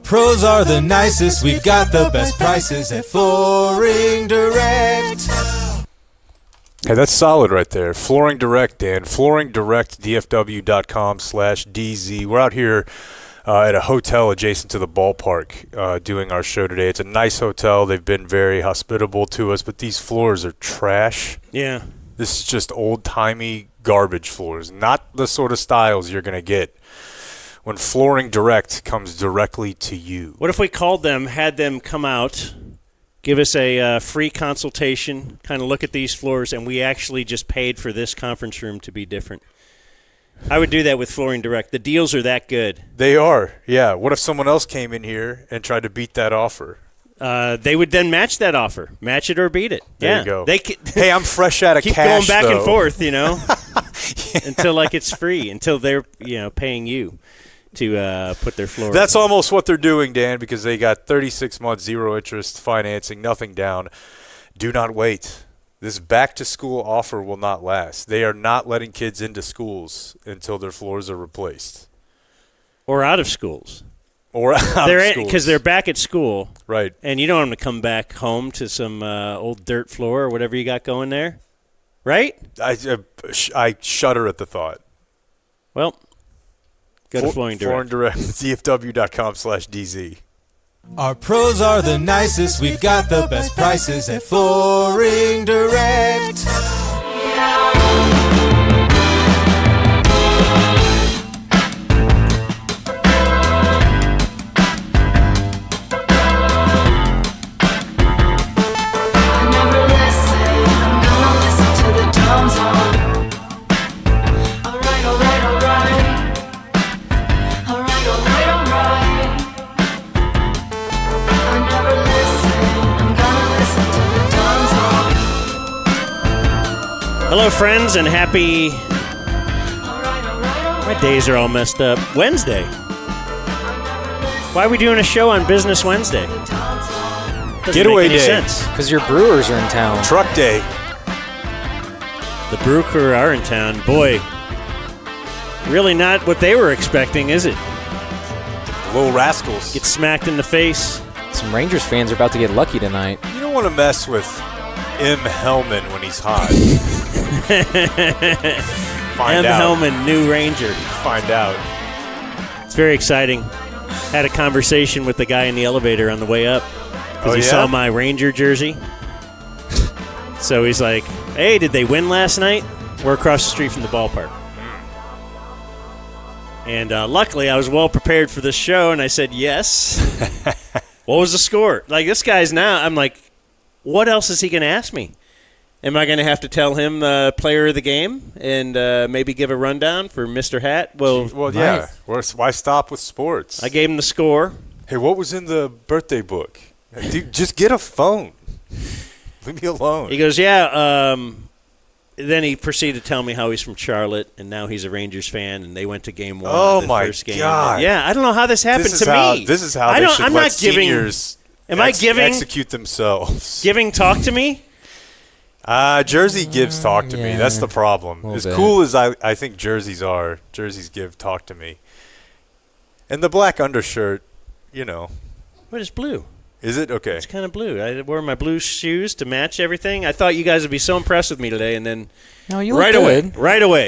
Pros are the nicest, we've got the best prices at Flooring Direct. Hey, that's solid right there. Flooring Direct, Dan. FlooringDirectDFW.com/DZ. We're out here at a hotel adjacent to the ballpark doing our show today. It's a nice hotel. They've been very hospitable to us, but these floors are trash. Yeah. This is just old-timey garbage floors, not the sort of styles you're going to get when Flooring Direct comes directly to you. What if we called them, had them come out, give us a free consultation, kind of look at these floors, and we actually just paid for this conference room to be different? I would do that with Flooring Direct. The deals are that good. They are, yeah. What if someone else came in here and tried to beat that offer? They would then match that offer. Match it or beat it. There you go. Hey, I'm fresh out of keep cash, going back though. and forth, yeah. until it's free, until they're paying you to put their floor. That's almost what they're doing, Dan, because they got 36 months, zero interest financing, nothing down. Do not wait. This back-to-school offer will not last. They are not letting kids into schools until their floors are replaced. Or out of schools. Or out of schools. Because they're back at school. Right. And you don't want them to come back home to some old dirt floor or whatever you got going there. Right? I shudder at the thought. Well, go to Flooring Direct. Flooring Direct, DFW.com/DZ. Our pros are the nicest, we've got the best prices at Flooring Direct. Hello, friends, and happy... My days are all messed up. Wednesday. Why are we doing a show on Business Wednesday? Doesn't Getaway make any day. sense. Because your Brewers are in town. Truck day. The Brew Crew are in town. Boy, really not what they were expecting, is it? Little rascals. Get smacked in the face. Some Rangers fans are about to get lucky tonight. You don't want to mess with M. Hellman when he's hot. Find M. out. Hellman, new Ranger. Find out. It's very exciting. Had a conversation with the guy in the elevator on the way up because he saw my Ranger jersey. So he's like, hey, did they win last night? We're across the street from the ballpark. And luckily, I was well prepared for this show, and I said yes. What was the score? Like, this guy's now, I'm like, what else is he going to ask me? Am I going to have to tell him the player of the game and maybe give a rundown for Mr. Hat? Well, yeah. Why stop with sports? I gave him the score. Hey, what was in the birthday book? Dude, just get a phone. Leave me alone. He goes, yeah. Then he proceeded to tell me how he's from Charlotte, and now he's a Rangers fan, and they went to Game 1. Oh, the my first game. God. Yeah, I don't know how this happened to me. This is how they should let seniors execute themselves. Giving talk to me? Jersey gives talk to me. That's the problem. As cool as I think jerseys are, jerseys give talk to me. And the black undershirt, What is blue? Is it? Okay. It's kind of blue. I wore my blue shoes to match everything. I thought you guys would be so impressed with me today, and then right away,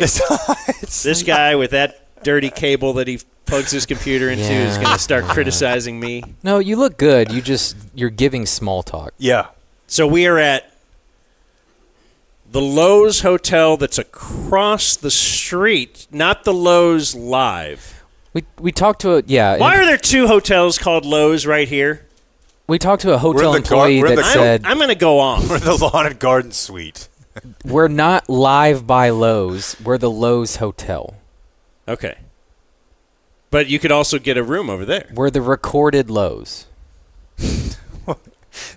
this guy with that dirty cable that he plugs his computer into is going to start criticizing me. No, you look good. You're giving small talk. Yeah. So we are at the Lowe's Hotel that's across the street, not the Lowe's Live. We talked to Why are there two hotels called Lowe's right here? We talked to a hotel employee that said... I'm going to go on. We're the Lawn and Garden Suite. We're not live by Lowe's. We're the Lowe's Hotel. Okay. But you could also get a room over there. We're the recorded Lowe's.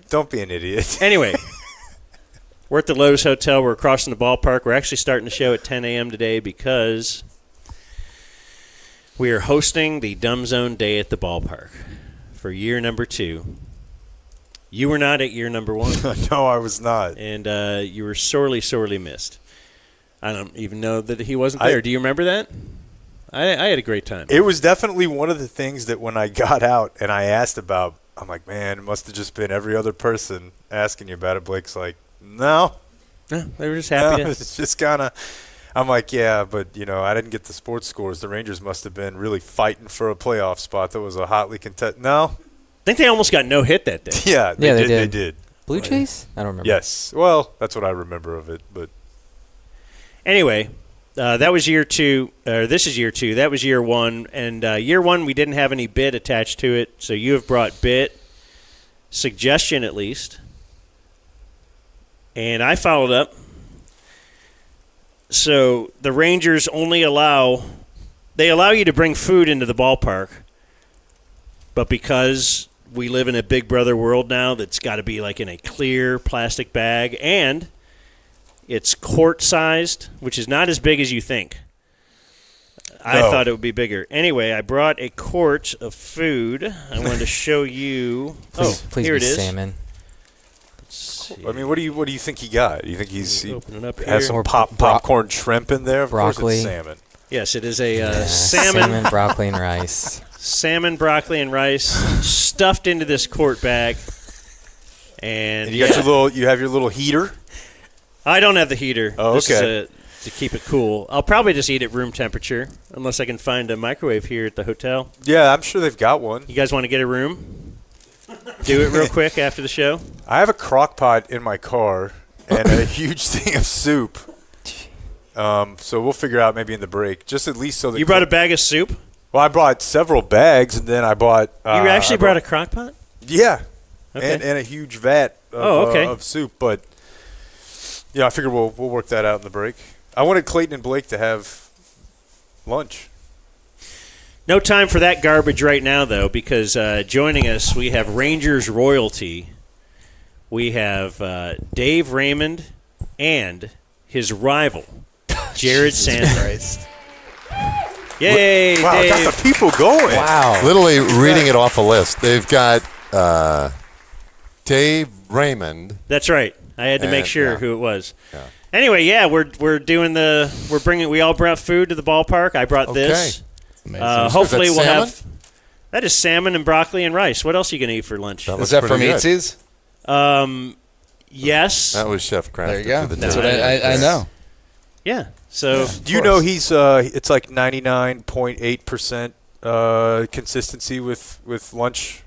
Don't be an idiot. Anyway, we're at the Lowe's Hotel. We're across from the ballpark. We're actually starting the show at 10 a.m. today because we are hosting the Dumb Zone Day at the ballpark for year number 2. You were not at year number 1. No, I was not. And you were sorely, sorely missed. I don't even know that he wasn't there. Do you remember that? I had a great time. It was definitely one of the things that when I got out and I asked about, I'm like, man, it must have just been every other person asking you about it. Blake's like, no. Yeah, they were just happy. It's just kind of, I'm like, yeah, but, I didn't get the sports scores. The Rangers must have been really fighting for a playoff spot that was a hotly contested. No. I think they almost got no hit that day. Yeah, they did. Blue Jays? I don't remember. Yes. Well, that's what I remember of it. But anyway, that was year 2. This is year 2. That was year 1. And year 1, we didn't have any bit attached to it. So you have brought bit, suggestion at least. And I followed up. So the Rangers only allow you to bring food into the ballpark. But because we live in a Big Brother world now that's got to be like in a clear plastic bag, and it's quart-sized, which is not as big as you think. I thought it would be bigger. Anyway, I brought a quart of food. I wanted to show you. Please here be it is. salmon. I mean, what do you think he got? Do you think he open it up here. has some popcorn shrimp in there? Of broccoli. course it's salmon. Yes, it is a salmon, broccoli, and rice. Salmon, broccoli, and rice stuffed into this quart bag. And you got you have your little heater? I don't have the heater. Oh, This okay. is to keep it cool. I'll probably just eat at room temperature, unless I can find a microwave here at the hotel. Yeah, I'm sure they've got one. You guys want to get a room? Do it real quick after the show? I have a crock pot in my car and a huge thing of soup. So we'll figure out maybe in the break, just at least so that You brought a bag of soup? Well, I brought several bags, and then I bought. You actually brought a crock pot? Yeah, Okay. and a huge vat of soup. But yeah, I figure we'll work that out in the break. I wanted Clayton and Blake to have lunch. No time for that garbage right now, though, because joining us, we have Rangers royalty. We have Dave Raymond and his rival, Jared Sandler. Yay, Wow, Dave. got the people going. Wow. Literally reading it off a list. They've got Dave Raymond. That's right. I had to make sure yeah. who it was. Yeah. Anyway, yeah, we all brought food to the ballpark. I brought this. Hopefully Is that we'll salmon? have. That is salmon and broccoli and rice. What else are you gonna eat for lunch? That Was that from pretty good. Eatsies? Yes. That was Chef Crafted. There you go. for the That's day. what I know. Yeah. So Do you know he's it's like 99.8% consistency with lunch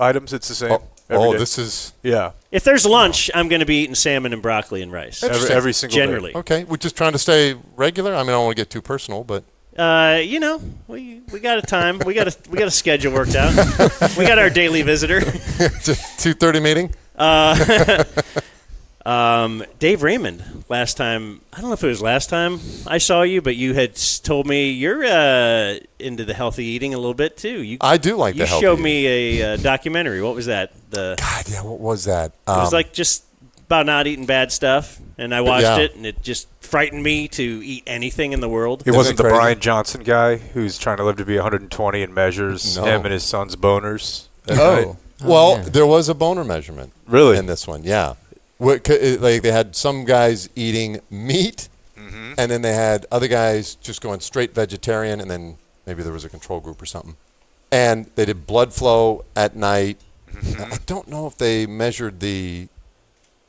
items? It's the same. every day. This is Yeah, if there's lunch, I'm going to be eating salmon and broccoli and rice. every single day. Generally. okay. We're just trying to stay regular. I mean, I don't want to get too personal, but We got a time. We got a schedule worked out. We got our daily visitor. it's a 2:30 meeting. Dave Raymond, last time, I don't know if it was last time I saw you, but you had told me you're into the healthy eating a little bit too. I do like You the healthy showed eating. me a documentary. What was that? God, yeah. What was that? It was like just about not eating bad stuff, and I watched yeah. it, and it just frightened me to eat anything in the world. It wasn't the crazy? Brian Johnson guy who's trying to live to be 120 and measures No. him and his son's boners. Oh. well, yeah. there was a boner measurement. Really? In this one, yeah. Like they had some guys eating meat, and then they had other guys just going straight vegetarian, and then maybe there was a control group or something. And they did blood flow at night. I don't know if they measured the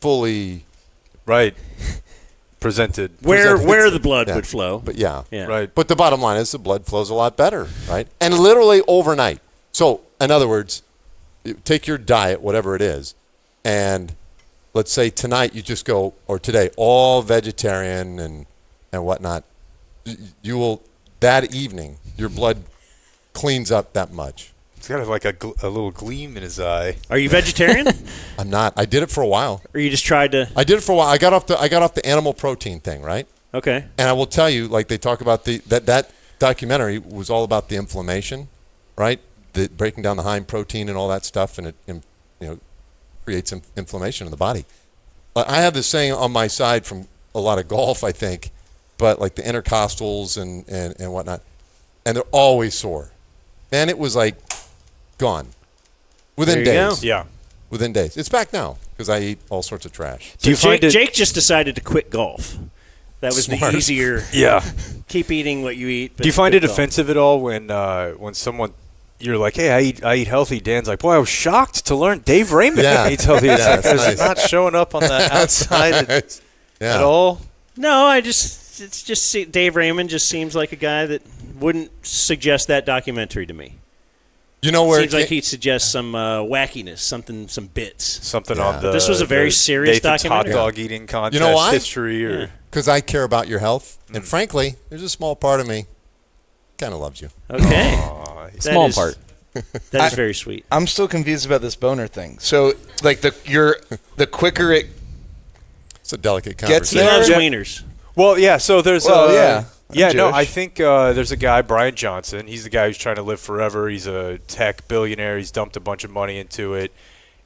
fully, Right. Presented. Where the blood Yeah. would flow. but yeah. Yeah. Right. But the bottom line is the blood flows a lot better, right? And literally overnight. So, in other words, you take your diet, whatever it is, and let's say tonight you just go, or today, all vegetarian and whatnot. You will, that evening, your blood cleans up that much. He's got like a little gleam in his eye. Are you vegetarian? I'm not. I did it for a while. Or you just tried to? I did it for a while. I got off the animal protein thing, right? Okay. And I will tell you, like they talk about that documentary was all about the inflammation, right? The breaking down the high protein and all that stuff, and it creates inflammation in the body. I have this saying on my side from a lot of golf, I think, but like the intercostals and whatnot, and they're always sore. Man, it was like gone within There you days. go. Yeah. Within days. It's back now because I eat all sorts of trash. Do you find it? Jake just decided to quit golf. That was Smart. the easier. Yeah. Keep eating what you eat. Do you find it offensive at all when someone you're like, hey, I eat healthy? Dan's like, boy, I was shocked to learn Dave Raymond eats healthy. Yeah, It's that's nice. not showing up on the outside at all. No, Dave Raymond just seems like a guy that wouldn't suggest that documentary to me. You know where Seems like he'd suggest some wackiness, some bits. Something on the. This was a very serious Nathan's documentary. hot dog eating contest You know why? history, or because I care about your health, and frankly, there's a small part of me kind of loves you. Okay, Small part. That is very sweet. I'm still confused about this boner thing. So, like the quicker it It's a delicate Gets He conversation. there. loves wieners. Well, yeah. So there's yeah. yeah. I'm No, Jewish. I think there's a guy, Brian Johnson. He's the guy who's trying to live forever. He's a tech billionaire. He's dumped a bunch of money into it,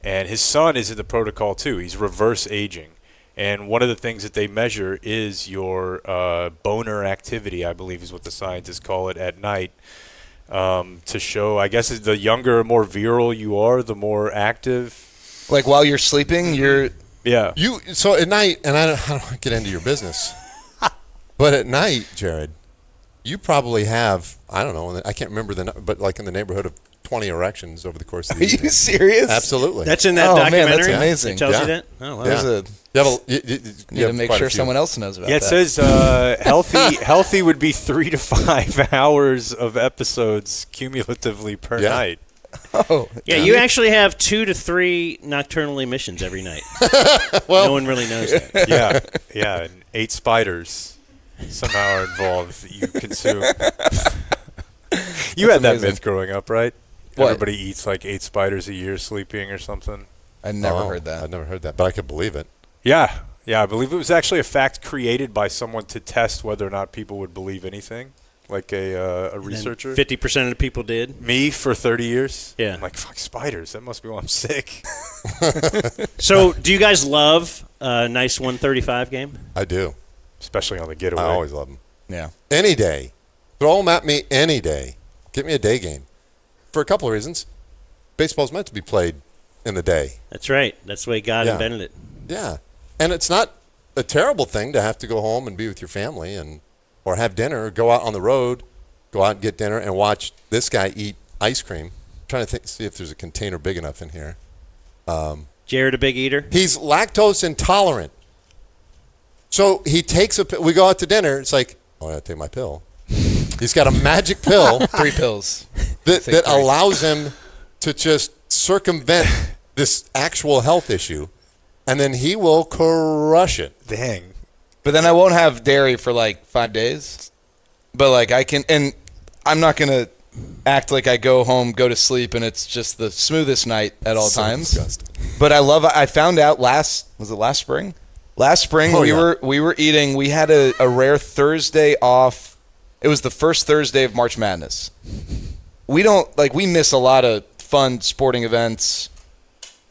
and his son is in the protocol too. He's reverse aging, and one of the things that they measure is your boner activity. I believe is what the scientists call it at night. To show, I guess, the younger, more virile you are, the more active. like while you're sleeping, you're Yeah. So at night, and I don't want to get into your business, but at night, Jared, you probably have, I don't know, I can't remember but like in the neighborhood of 20 erections over the course of the Are evening. you serious? Absolutely. That's in that Oh, man, documentary. that's amazing. It tells Yeah. you that. Oh, wow. There's Yeah. a you need have to make quite a sure few. someone else knows about Yeah, it that. says healthy would be 3 to 5 hours of episodes cumulatively per Yeah. night. Oh, Yeah, you actually have 2 to 3 nocturnal emissions every night. No one really knows that. Yeah, yeah, and 8 spiders somehow are involved that you consume. You had that amazing. myth growing up, right? What? Everybody eats like 8 spiders a year sleeping or something. I never Oh, heard that. I'd never heard that, but I could believe it. Yeah, I believe it was actually a fact created by someone to test whether or not people would believe anything, like a researcher. 50% of the people did. Me for 30 years. Yeah. I'm like, fuck spiders. That must be why I'm sick. So, do you guys love a nice 135 game? I do. Especially on the getaway. I always love them. Yeah. Any day. Throw them at me any day. Get me a day game. For a couple of reasons. Baseball's meant to be played in the day. That's right. That's the way God Yeah. invented it. Yeah. And it's not a terrible thing to have to go home and be with your family or have dinner, or go out on the road, go out and get dinner and watch this guy eat ice cream. I'm trying to see if there's a container big enough in here. Jared, a big eater? He's lactose intolerant. So he takes we go out to dinner. It's like, oh, I gotta take my pill. He's got a magic pill 3 pills. that Take 3. allows him to just circumvent this actual health issue, and then he will crush it. Dang. But then I won't have dairy for like 5 days. But like I can, and I'm not going to act like I go home, go to sleep, and it's just the smoothest night at all So times. disgusting. But I found out was it last spring? Last spring Oh, we yeah. were eating, we had a rare Thursday off. It was the first Thursday of March Madness. We miss a lot of fun sporting events.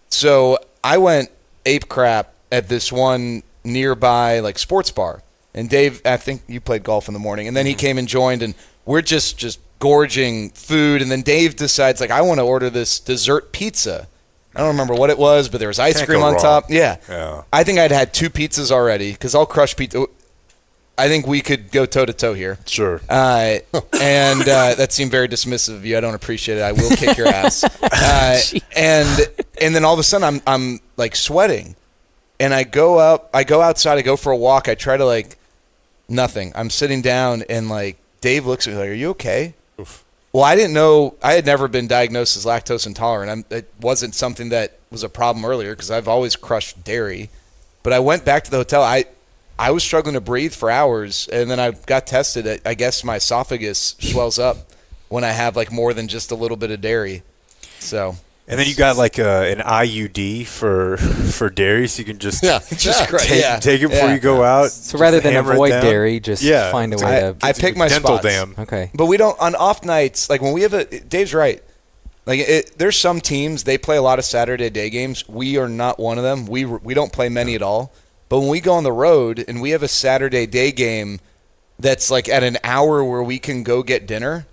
So I went ape crap at this one nearby like sports bar. And Dave, I think you played golf in the morning, and then he came and joined, and we're just gorging food. And then Dave decides like, I want to order this dessert pizza. I don't remember what it was, but there was ice Can't cream go on wrong. top. Yeah. Yeah. I think I'd had 2 pizzas already because I'll crush pizza. I think we could go toe to toe here. Sure. And that seemed very dismissive of you. I don't appreciate it. I will kick your ass. And then all of a sudden I'm like sweating, and I go outside. I go for a walk. I try to like nothing. I'm sitting down, and like Dave looks at me like, "Are you okay?" Oof. Well, I didn't know. I had never been diagnosed as lactose intolerant. It wasn't something that was a problem earlier because I've always crushed dairy. But I went back to the hotel. I was struggling to breathe for hours, and then I got tested. I guess my esophagus swells up when I have like more than just a little bit of dairy. So, And then you got like an IUD for dairy, so you can just take it before you go out. So rather than hammer it avoid down. dairy, just Yeah. find a way to. I pick my dental spots. dam. Okay. But we don't on off nights. Like when we have Dave's right. Like there's some teams they play a lot of Saturday day games. We are not one of them. We don't play many at all. But when we go on the road and we have a Saturday day game that's like at an hour where we can go get dinner,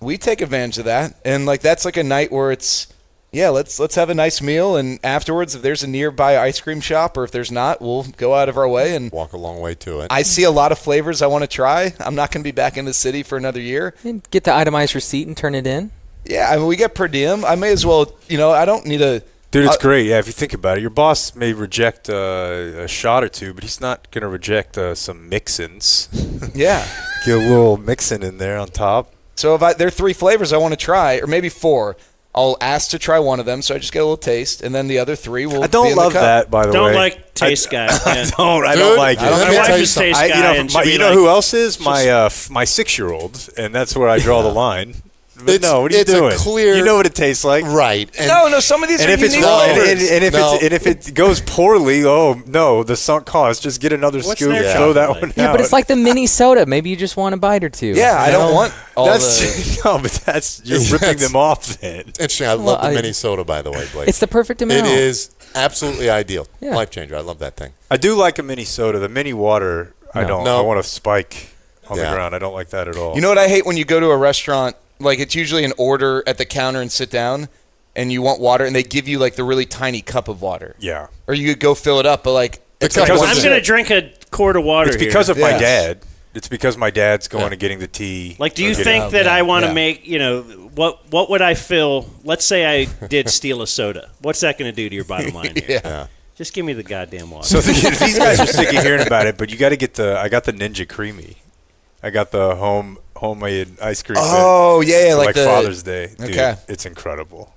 we take advantage of that. And like that's like a night where it's Yeah, let's have a nice meal, and afterwards, if there's a nearby ice cream shop, or if there's not, we'll go out of our way and Walk a long way to it. I see a lot of flavors I want to try. I'm not going to be back in the city for another year. And get the itemized receipt and turn it in. Yeah, I mean, we get per diem. I may as well, I don't need a. Dude, it's great. Yeah, if you think about it, your boss may reject a shot or two, but he's not going to reject some mix-ins. Yeah. Get a little mix-in in there on top. So if there are 3 flavors I want to try, or maybe 4, I'll ask to try one of them, so I just get a little taste, and then the other 3 will. I don't be in love the cup. that, by the way. Don't like taste guy. Yeah. I don't like it. let me My wife tell you is something. taste guy, and she'd be You know like, who else is? My 6-year-old, and that's where I draw the line. But It's- no, what are you it's a doing? clear- You know what it tastes like. Right. And No, some of these And are if it's unique wrong, flavors. and if it goes poorly, oh no, the sunk cost. Just get another What's scoop, their throw that chocolate one like? out. Yeah, but it's like the mini soda. Maybe you just want a bite or two. Yeah, I don't want all the. that's no, but that's you're ripping That's- them off then. Interesting. I Well, love the I- mini soda, by the way, Blake. It's the perfect amount. It is absolutely ideal. Yeah. Life changer. I love that thing. I do like a mini soda. The mini water, I No. don't. No. I want to spike on the Yeah. ground. I don't like that at all. You know what I hate when you go to a restaurant? Like, it's usually an order at the counter and sit down, and you want water, and they give you like the really tiny cup of water, Yeah, or you could go fill it up, but like it's cup like was one I'm it? going to sip. drink a quart of water it's because here. of my Yeah. dad. It's because my dad's going Yeah. and getting the tea. Like, do or you getting- think that yeah, I want to yeah. make, what would I fill? Let's say I did steal a soda. What's that going to do to your bottom line here? Yeah. Just give me the goddamn water. So these guys are sick of hearing about it, but you got to get I got the Ninja Creamy. I got the homemade ice cream. Oh yeah, for like like the Father's Day. Dude, Okay. it's incredible.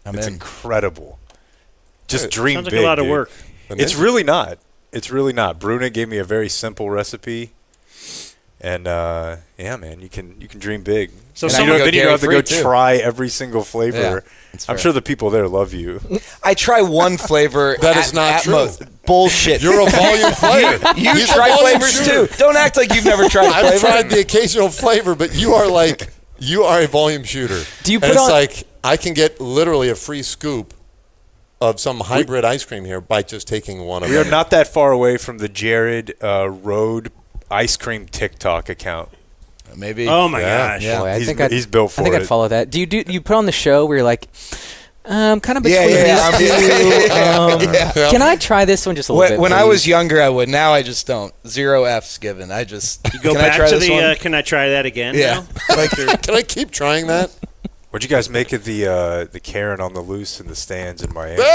I'm It's in. incredible. Just It dream Sounds like big, a lot of dude. work. It's really not. It's really not. Bruna gave me a very simple recipe, and yeah, man, you can dream big. So And And I you can don't, go then you don't have to go dairy-free, too. try every single flavor. Yeah, that's I'm fair. sure the people there love you. I try one flavor. That at, is not at true. most. Bullshit. You're a volume player. You He's a try volume flavors shooter. too. Don't act like you've never tried a I've flavor. tried the occasional flavor, but you are a volume shooter. Do you and put it's on- like I can get literally a free scoop of some hybrid ice cream here by just taking one of We are them. not that far away from the Jared Road ice cream TikTok account. Maybe. Oh, my Yeah. gosh. Yeah. Boy, He's built for I think it. I'd follow that. Do you put on the show where you're like, kind of between Yeah, these two? Yeah. Can I try this one just a little bit? When I please? was younger, I would. Now I just don't. 0 F's given. I just. Go can back I try to this the, one? can I try that again? Yeah. now? Can I keep trying that? What'd you guys make of the Karen on the loose in the stands in Miami? we're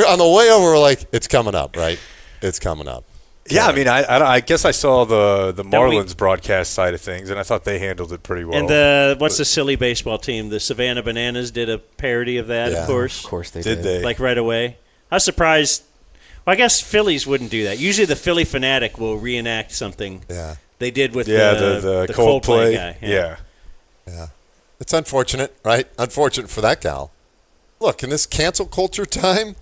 on the way over. We're like, it's coming up, right? It's coming up. Yeah, I mean, I guess I saw the we- Marlins broadcast side of things, and I thought they handled it pretty well. And what's the silly baseball team? The Savannah Bananas did a parody of that, Yeah. of course. Of course they did they? Like right away. I was surprised. Well, I guess Phillies wouldn't do that. Usually the Philly Fanatic will reenact something Yeah, they did with yeah, the the Coldplay Coldplay guy. Yeah. yeah. It's unfortunate, right? Unfortunate for that gal. Look, in this cancel culture time,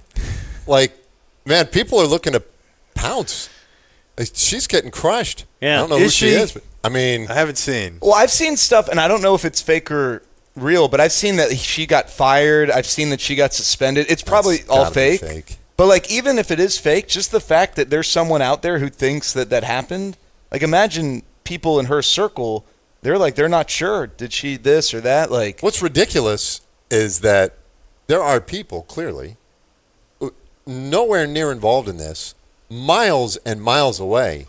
like, man, people are looking to pounce. She's getting crushed. Yeah. I don't know Is who she she? is, but I mean, I haven't seen. Well, I've seen stuff, and I don't know if it's fake or real, but I've seen that she got fired. I've seen that she got suspended. It's probably that's all gotta be fake. But, like, even if it is fake, just the fact that there's someone out there who thinks that happened. Like, imagine people in her circle, they're not sure. Did she this or that? Like, What's ridiculous is that there are people, clearly, nowhere near involved in this, miles and miles away,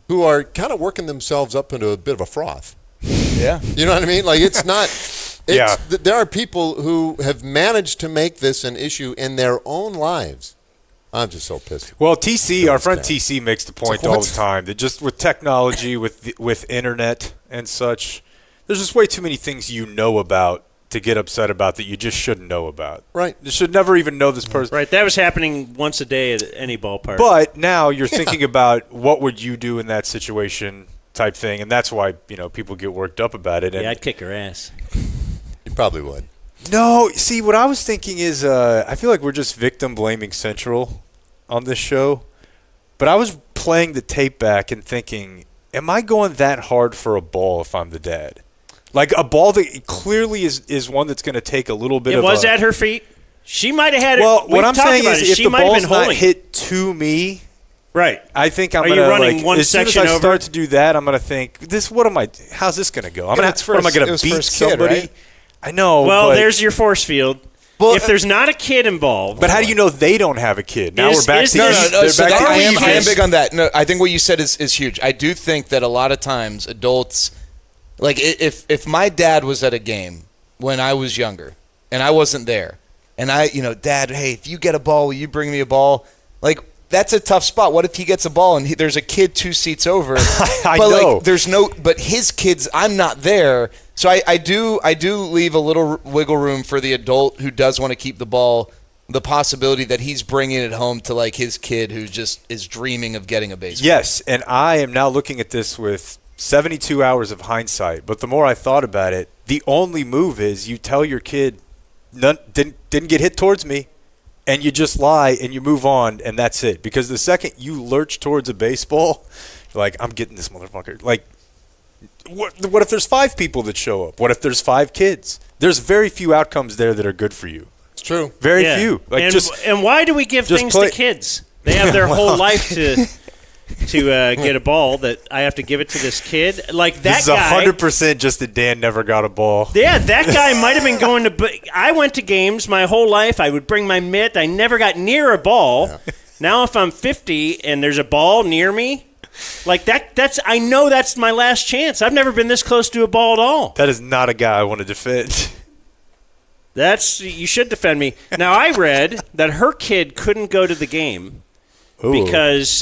who are kind of working themselves up into a bit of a froth. yeah. You know what I mean? Like, it's not. Yeah. There are people who have managed to make this an issue in their own lives. I'm just so pissed. Well, TC, our friend understand. TC makes the point like, all what? the time that just with technology, with internet and such, there's just way too many things you know about to get upset about that you just shouldn't know about. Right. You should never even know this person. Right, that was happening once a day at any ballpark. But now you're thinking about what would you do in that situation type thing, and that's why people get worked up about it. And yeah, I'd kick her ass. You probably would. no, see, what I was thinking is I feel like we're just victim blaming Central on this show. But I was playing the tape back and thinking, am I going that hard for a ball if I'm the dad? Like a ball that clearly is one that's going to take a little bit It of was a... at her feet. She might have had it. Well, We've what I'm talked saying about is it. if She the might have ball's been not holding. hit to me, Right. I think I'm Are gonna you running one as soon as section I over? start to do that, I'm gonna think this. How's this gonna go? Yeah, it's what am I first- gonna it was beat first kid, somebody? right? I know. Well, but, there's your force field. Well, if there's not a kid involved. But how do you know they don't have a kid? Now Is- we're back is to this- No. they're So back to I am Eves. big on that. No, I think what you said is huge. I do think that a lot of times adults, like if my dad was at a game when I was younger and I wasn't there, and Dad, hey, if you get a ball, will you bring me a ball? Like, that's a tough spot. What if he gets a ball and there's a kid 2 seats over? I but know. Like, but his kids, I'm not there. So I do leave a little wiggle room for the adult who does want to keep the ball, the possibility that he's bringing it home to like his kid who just is dreaming of getting a baseball. Yes, and I am now looking at this with 72 hours of hindsight. But the more I thought about it, the only move is you tell your kid, didn't get hit towards me. And you just lie and you move on, and that's it. Because the second you lurch towards a baseball, you're like, I'm getting this motherfucker. Like, what if there's 5 people that show up? What if there's 5 kids? There's very few outcomes there that are good for you. It's true. Very Yeah. few. Like and why do we give just things play- to kids? They have their whole life to get a ball that I have to give it to this kid. Like that this is guy. 100% just that Dan never got a ball. Yeah, that guy might have been going to. I went to games my whole life. I would bring my mitt. I never got near a ball. Yeah. Now, if I'm 50 and there's a ball near me, like that's I know that's my last chance. I've never been this close to a ball at all. That is not a guy I want to defend. You should defend me. Now, I read that her kid couldn't go to the game because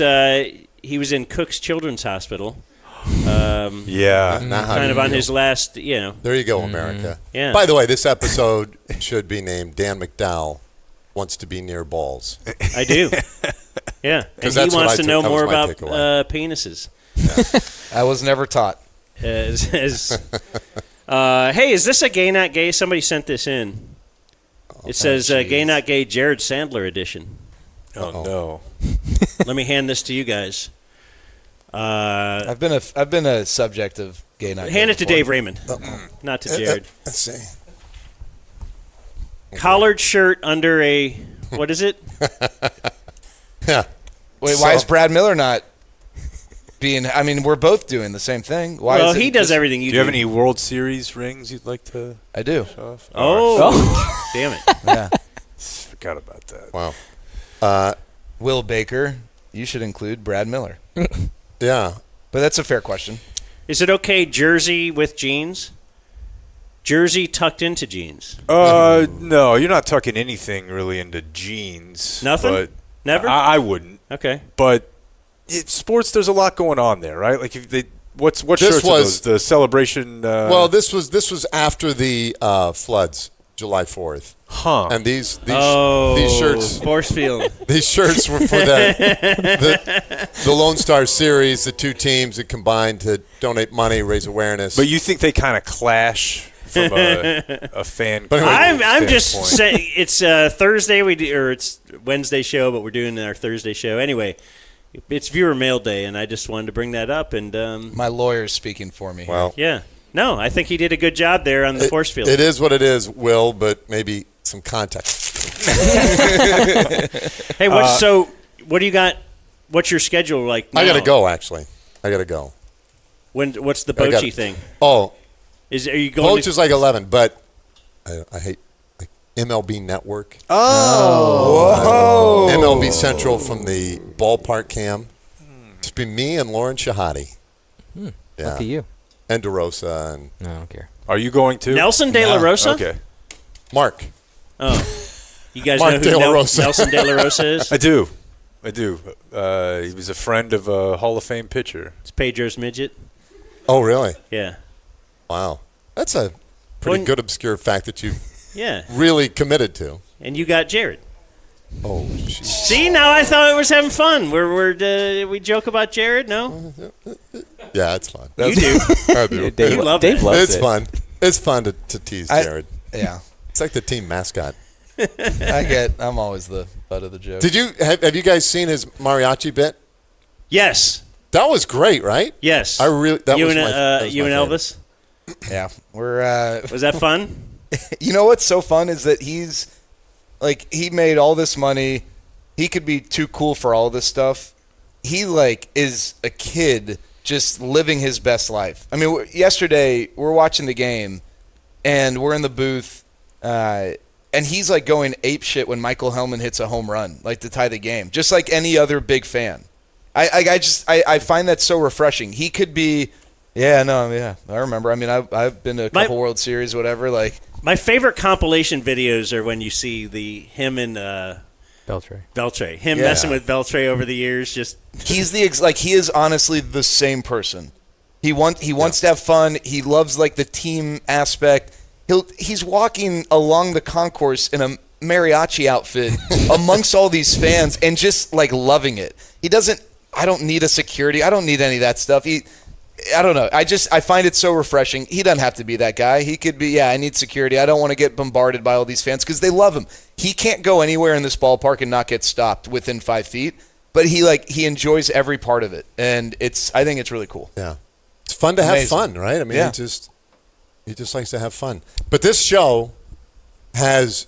he was in Cook's Children's Hospital. Yeah. Kind of on his last, There you go, America. Yeah. By the way, this episode should be named Dan McDowell Wants to Be Near Balls. I do. Yeah. And he that's what wants I to took- know that more was my about takeaway. penises. I was never taught. Hey, is this a gay not gay? Somebody sent this in. It says gay not gay Jared Sandler edition. Oh, no. Let me hand this to you guys. I've been a subject of gay night. Hand it to Dave Raymond, not to Jared. Let's see. Collared shirt under a what is it? Yeah. Wait, why is Brad Miller not being? I mean, we're both doing the same thing. Why? Well, is it he does just- everything you Do you have any World Series rings you'd like to I do. show off? Oh, damn it! Yeah. Forgot about that. Wow. Will Baker. You should include Brad Miller. Yeah. But that's a fair question. Is it okay jersey with jeans? Jersey tucked into jeans. No, you're not tucking anything really into jeans. Nothing? But Never? I wouldn't. Okay. But sports, there's a lot going on there, right? Like if what This shirts are was- those? The celebration. Well, this was after the floods, July 4th. huh? And these shirts Force field. these shirts were for the Lone Star Series, the 2 teams that combined to donate money, raise awareness. But you think they kind of clash from a fan? But anyway, I'm just standpoint? saying it's Thursday or it's Wednesday show, but we're doing our Thursday show anyway. It's viewer mail day, and I just wanted to bring that up. And My lawyer's speaking for me. well, yeah, no, I think he did a good job there on the force field. it is what it is, Will, but maybe some context. Hey, so what do you got? What's your schedule like now? I got to go, actually. I got to go. What's the I got- Bochy thing? Oh, Are you going? Coach is like 11, but I hate like MLB Network. Whoa. MLB Central from the Ballpark cam. It's been me and Lauren Shahadi. Yeah. Lucky you. And DeRosa and No, I don't care. Are you going to? Nelson De La Rosa? Okay. Mark. Oh, you guys Mark know who De La Rosa. Nelson De La Rosa is? I do. He was a friend of a Hall of Fame pitcher. It's Pedro's midget. Oh, really? Yeah, Wow. That's a pretty good obscure fact that you yeah. really committed to. And you got Jared. Oh, jeez. See, now I thought it was having fun. We joke about Jared? No, Yeah, it's fun. you do. I do. Dave, love Dave that. loves It's it. fun. It's fun to tease Jared. Yeah. It's like the team mascot. I'm always the butt of the joke. Did you have you guys seen his mariachi bit? Yes, That was great, right? yes. I really that you was and my that was you my and favorite. Elvis. Yeah. We're Was that fun? You know what's so fun is that he's like he made all this money. He could be too cool for all this stuff. He like is a kid just living his best life. I mean, yesterday we're watching the game and we're in the booth, and he's like going ape shit when Michael Hellman hits a home run, like to tie the game, just like any other big fan. I find that so refreshing. He could be, I remember. I mean, I've been to a couple World Series, whatever. Like my favorite compilation videos are when you see him and Beltre, messing with Beltre over the years. Just he's he is honestly the same person. He wants to have fun. He loves like the team aspect. He's walking along the concourse in a mariachi outfit amongst all these fans and just like loving it. He doesn't. I don't need a security. I don't need any of that stuff. I don't know. I find it so refreshing. He doesn't have to be that guy. He could be, I need security. I don't want to get bombarded by all these fans because they love him. He can't go anywhere in this ballpark and not get stopped within 5 feet. But he enjoys every part of it, and I think it's really cool. Yeah, it's fun to have fun, right? I mean, he just likes to have fun. But this show has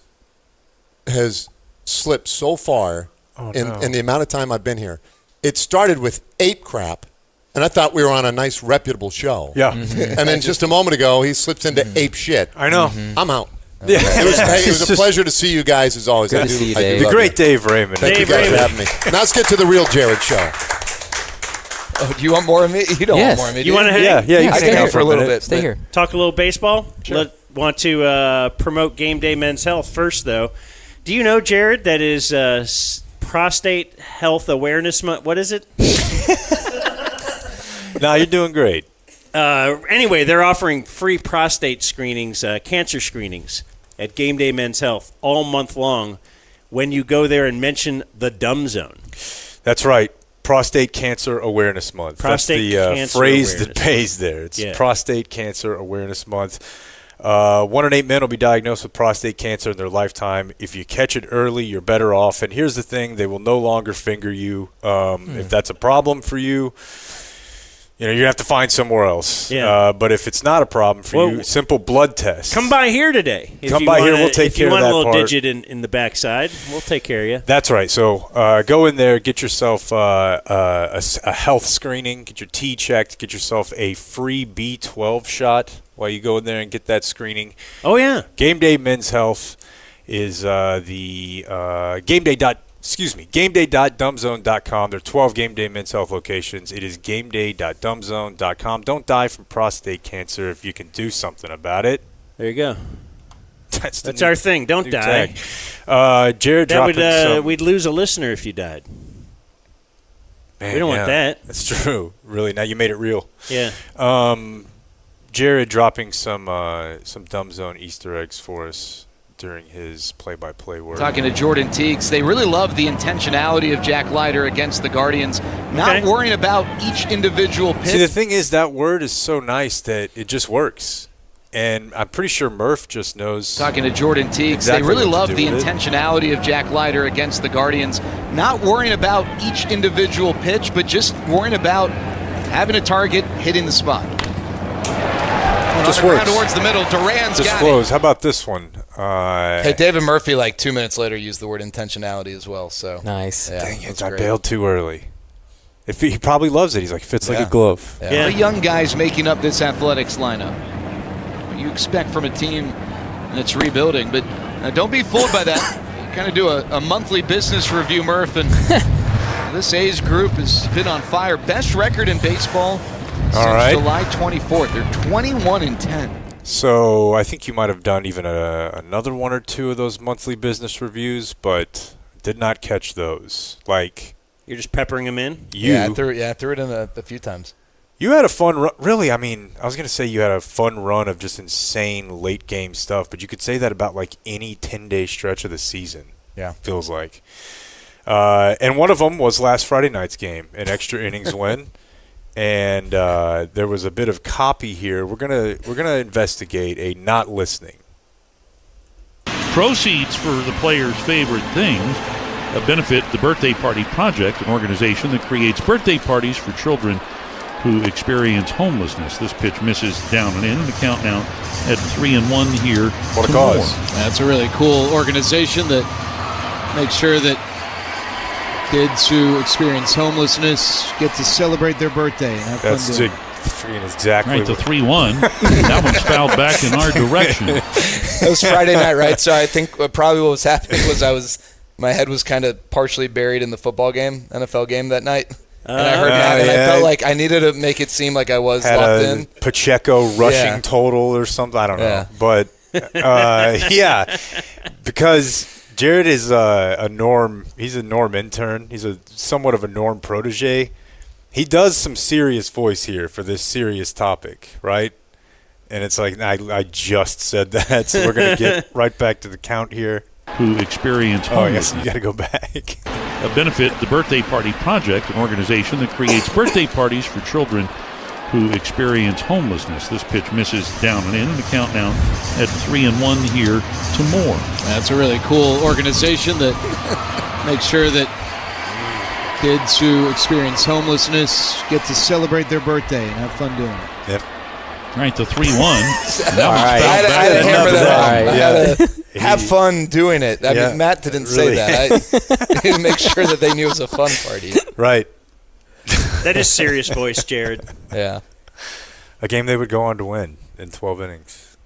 slipped so far in the amount of time I've been here. It started with ape crap, and I thought we were on a nice, reputable show. Yeah. And then just a moment ago, he slips into ape shit. I know. I'm out. Yeah. It was a pleasure to see you guys as always. Good to see you, Dave. The great Dave Raymond. Thank you guys for having me. Now let's get to the real Jared show. Oh, do you want more of me? You don't want more of me. You want to hang? Yeah, you I can can hang hang out for a little bit. Stay here. Talk a little baseball. Sure. Want to promote Game Day Men's Health first, though. Do you know, Jared, that is Prostate Health Awareness Month? What is it? No, you're doing great. Anyway, they're offering free prostate screenings, cancer screenings at Game Day Men's Health all month long when you go there and mention the Dumb Zone. That's right. Prostate Cancer Awareness Month. Prostate That's the Cancer phrase Awareness that pays there. It's Prostate Cancer Awareness Month. 1 in 8 men will be diagnosed with prostate cancer in their lifetime. If you catch it early, you're better off. And here's the thing, they will no longer finger you. If that's a problem for you, you're going to have to find somewhere else. Yeah. But if it's not a problem for you, simple blood test. Come by here today. We'll take care of that part. If you want a little digit in the backside, we'll take care of you. That's right. So go in there, get yourself a health screening, get your T checked, get yourself a free B12 shot while you go in there and get that screening. Oh, yeah. Game Day Men's Health is gameday.dumbzone.com. There are 12 Game Day Men's Health locations. It is gameday.dumbzone.com. Don't die from prostate cancer if you can do something about it. There you go. That's our thing. Don't die. Jared dropping some. We'd lose a listener if you died. Man, we don't want that. That's true. Really, now you made it real. Yeah. Jared dropping some Dumb Zone Easter eggs for us during his play-by-play work. Talking to Jordan Teagues, they really love the intentionality of Jack Leiter against the Guardians, not worrying about each individual pitch. See, the thing is, that word is so nice that it just works. And I'm pretty sure Murph just knows. Talking to Jordan Teagues, exactly they really love what to do the with intentionality of Jack Leiter against the Guardians, not worrying about each individual pitch, but just worrying about having a target, hitting the spot. Just works. Towards the middle, Duran's just got flows. it. How about this one? Hey, David Murphy, like 2 minutes later, used the word intentionality as well. So nice. Yeah, dang it, that's I great. bailed too early. He probably loves it. He's like, fits like a glove. Yeah. The young guys making up this athletics lineup. What you expect from a team that's rebuilding, but don't be fooled by that. You kind of do a monthly business review, Murph, and this A's group has been on fire. Best record in baseball since July 24th. They're 21-10. So I think you might have done even another one or two of those monthly business reviews, but did not catch those. Like, you're just peppering them in? I threw it in a few times. You had a fun run. Really, I mean, I was going to say you had a fun run of just insane late-game stuff, but you could say that about, like, any 10-day stretch of the season. Yeah. Feels like. And one of them was last Friday night's game, an extra innings win. And there was a bit of copy here. We're gonna investigate a not listening. Proceeds for the players' favorite things benefit the Birthday Party Project, an organization that creates birthday parties for children who experience homelessness. This pitch misses down and in, and the count now at 3-1 here. What a cause! That's a really cool organization that makes sure that kids who experience homelessness get to celebrate their birthday and have fun doing it. Exactly. Right, the 3-1. That one's fouled back in our direction. It was Friday night, right? So I think probably what was happening was my head was kind of partially buried in the football game, NFL game that night. And I heard that, and I felt like I needed to make it seem like I was locked in. Pacheco rushing total or something. I don't know. But, because Jared is a Norm. He's a Norm intern. He's somewhat of a Norm protege. He does some serious voice here for this serious topic, right? And it's like, I just said that, so we're going to get right back to the count here. Who experience Oh, yes, homelessness. you got to go back. A benefit, the Birthday Party Project, an organization that creates birthday parties for children who experience homelessness. This pitch misses down and in, and the count now at 3-1 here to more. That's a really cool organization that makes sure that kids who experience homelessness get to celebrate their birthday and have fun doing it. Yep. All right, the 3-1. That I had to hammer that home. I had to have fun doing it. I mean, Matt didn't say that. I didn't make sure that they knew it was a fun party. Right. That is serious voice, Jared. Yeah. A game they would go on to win in 12 innings.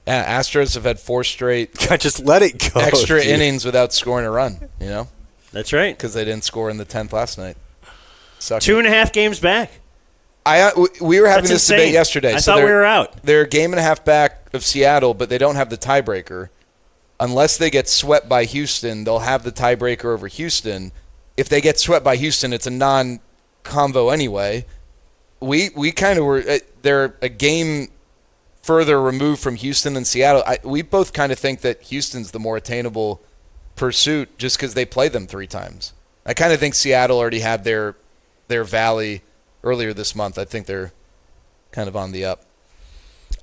Yeah, Astros have had 4 straight just let it go. extra innings without scoring a run, you know? That's right. Because they didn't score in the 10th last night. Sucked. 2.5 games back. We were having That's this insane. debate yesterday. I thought we were out. They're a game and a half back of Seattle, but they don't have the tiebreaker. Unless they get swept by Houston, they'll have the tiebreaker over Houston. If they get swept by Houston, it's a non-convo anyway. We kind of were they're a game further removed from Houston than Seattle. We both kind of think that Houston's the more attainable pursuit just because they play them 3 times. I kind of think Seattle already had their valley earlier this month. I think they're kind of on the up.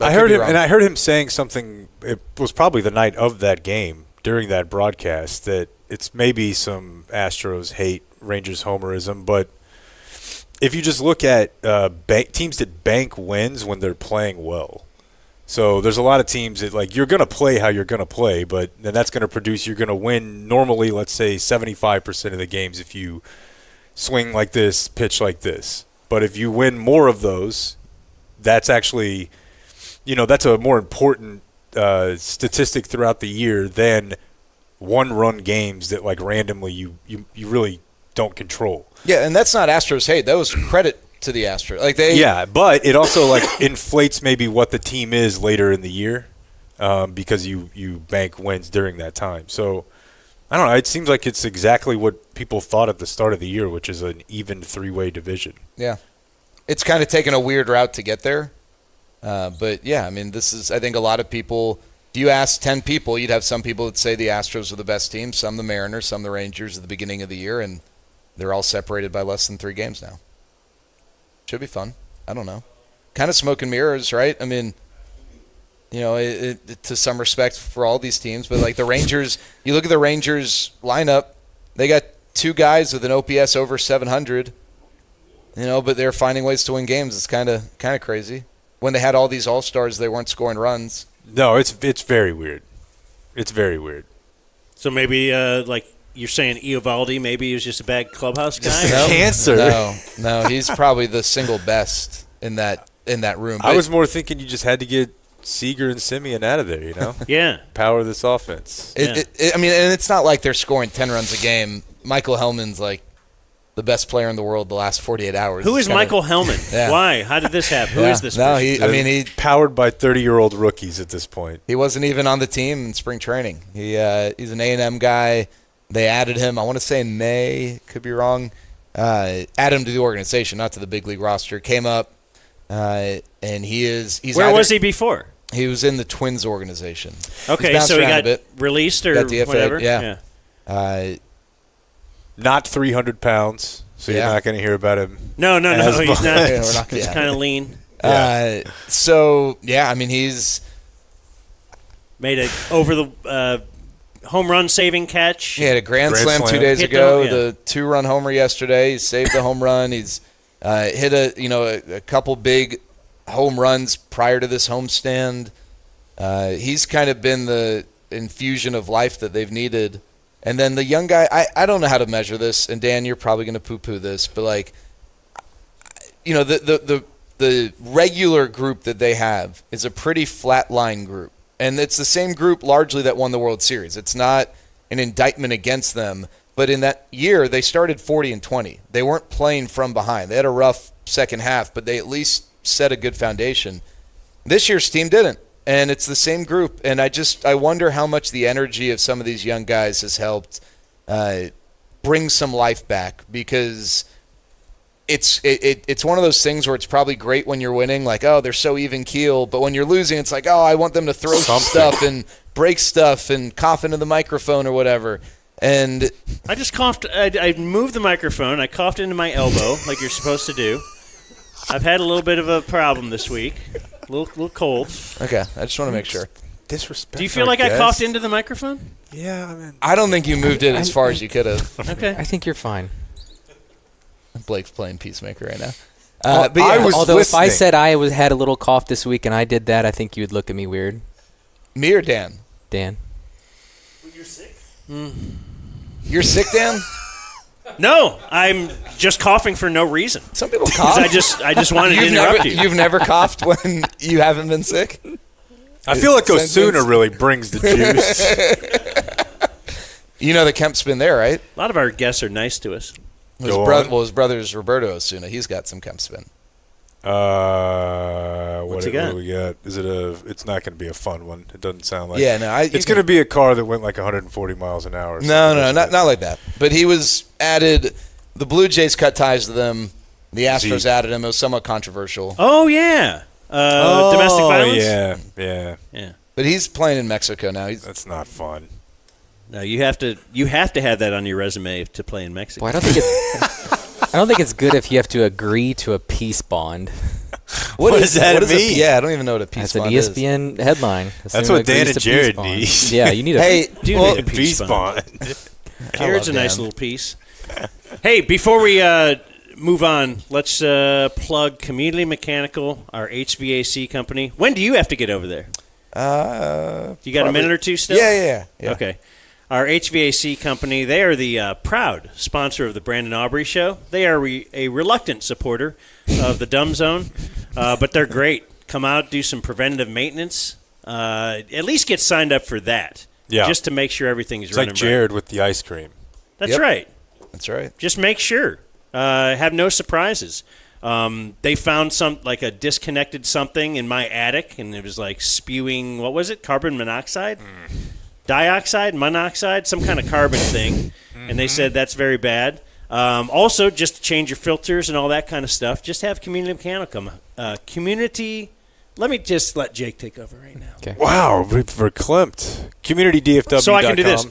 I heard him saying something. It was probably the night of that game during that broadcast that it's maybe some Astros hate Rangers homerism, but if you just look at teams that bank wins when they're playing well. So there's a lot of teams that, like, you're going to play how you're going to play, but then that's going to produce you're going to win normally, let's say, 75% of the games if you swing like this, pitch like this. But if you win more of those, that's actually, that's a more important statistic throughout the year than one-run games that, like, randomly you really don't control. Yeah, and that's not Astros hate. That was credit to the Astros. But it also, like, inflates maybe what the team is later in the year because you bank wins during that time. So, I don't know. It seems like it's exactly what people thought at the start of the year, which is an even 3-way division. Yeah. It's kind of taken a weird route to get there. But, yeah, I mean, this is – I think a lot of people – if you ask 10 people, you'd have some people that say the Astros are the best team, some the Mariners, some the Rangers at the beginning of the year, and they're all separated by less than 3 games now. Should be fun. I don't know. Kind of smoke and mirrors, right? I mean, to some respect for all these teams, but like the Rangers, you look at the Rangers lineup, they got 2 guys with an OPS over 700, but they're finding ways to win games. It's kind of crazy. When they had all these all-stars, they weren't scoring runs. No, it's very weird. It's very weird. So maybe, like you're saying, Eovaldi maybe he was just a bad clubhouse guy? Cancer. No, he's probably the single best in that room. I was more thinking you just had to get Seager and Simeon out of there, Yeah. Power this offense. And it's not like they're scoring 10 runs a game. Michael Hellman's like the best player in the world the last 48 hours. Who is Michael Hellman? Yeah. Why? How did this happen? Who is this No, person? he powered by 30-year-old rookies at this point. He wasn't even on the team in spring training. He's an A&M guy. They added him, I want to say in May, could be wrong. Added him to the organization, not to the big league roster. Came up, and he's Where was he before? He was in the Twins organization. Okay, so he got released or got DFA'd, whatever? Yeah. Not 300 pounds, so you're not going to hear about him. No, he's not. He's kind of lean. He's made a over the home run saving catch. He had a grand slam 2 days ago. Yeah. The 2-run homer yesterday. He saved a home run. He's hit a couple big home runs prior to this homestand. He's kind of been the infusion of life that they've needed. And then the young guy, I don't know how to measure this, and Dan, you're probably going to poo-poo this, but like, the the regular group that they have is a pretty flatline group. And it's the same group largely that won the World Series. It's not an indictment against them. But in that year, they started 40-20. They weren't playing from behind. They had a rough second half, but they at least set a good foundation. This year's team didn't. And it's the same group. And I wonder how much the energy of some of these young guys has helped bring some life back, because it's one of those things where it's probably great when you're winning, like, oh, they're so even keel, but when you're losing, it's like, oh, I want them to throw stuff and break stuff and cough into the microphone or whatever. And I just coughed. I moved the microphone. I coughed into my elbow like you're supposed to do. I've had a little bit of a problem this week, a little cold. Okay, I just want to make sure. Disrespect. Do you feel like I coughed into the microphone? Yeah, I mean, I don't think you moved it as far as you could have. Okay. I think you're fine. Blake's playing peacemaker right now. But yeah, I was Although listening. if I said I had a little cough this week and I did that, I think you would look at me weird. Me or Dan? Dan. You're sick? You're sick, Dan? No, I'm just coughing for no reason. Some people cough. I just wanted to interrupt you. You've never coughed when you haven't been sick? I feel like Osuna really brings the juice. You know that Kemp's been there, right? A lot of our guests are nice to us. His brother's Roberto Osuna. He's got some Kemp spin. What he got? do we got? It's not going to be a fun one. It doesn't sound like. Yeah, no. It's going to be a car that went like 140 miles an hour. No, not like that. But he was added. The Blue Jays cut ties to them. The Astros added him. It was somewhat controversial. Oh yeah, domestic violence. Yeah. But he's playing in Mexico now. That's not fun. No, you have to have that on your resume to play in Mexico. Well, I don't think it's good if you have to agree to a peace bond. What does that mean? Yeah, I don't even know what a peace bond That's is. an ESPN headline. That's what Dan and Jared need. Yeah, you need a need a peace bond. Jared's a nice little piece. Hey, before we move on, let's plug Community Mechanical, our HVAC company. When do you have to get over there? You got a minute or two still? Yeah. Okay. Our HVAC company, they are the proud sponsor of the Brandon Aubrey Show. They are a reluctant supporter of the Dumb Zone, but they're great. Come out, do some preventative maintenance. At least get signed up for that. Yeah. Just to make sure everything's It's running like Jared with the ice cream. That's right. That's right. Just make sure. Have no surprises. They found like a disconnected something in my attic, and it was like spewing, what was it, carbon monoxide? Dioxide, monoxide, some kind of carbon thing. And they said that's very bad. Also, just to change your filters and all that kind of stuff, just have Community Mechanical come. Let me just let Jake take over right now. Okay. Wow, we're verklempt. CommunityDFW.com. So I can do this.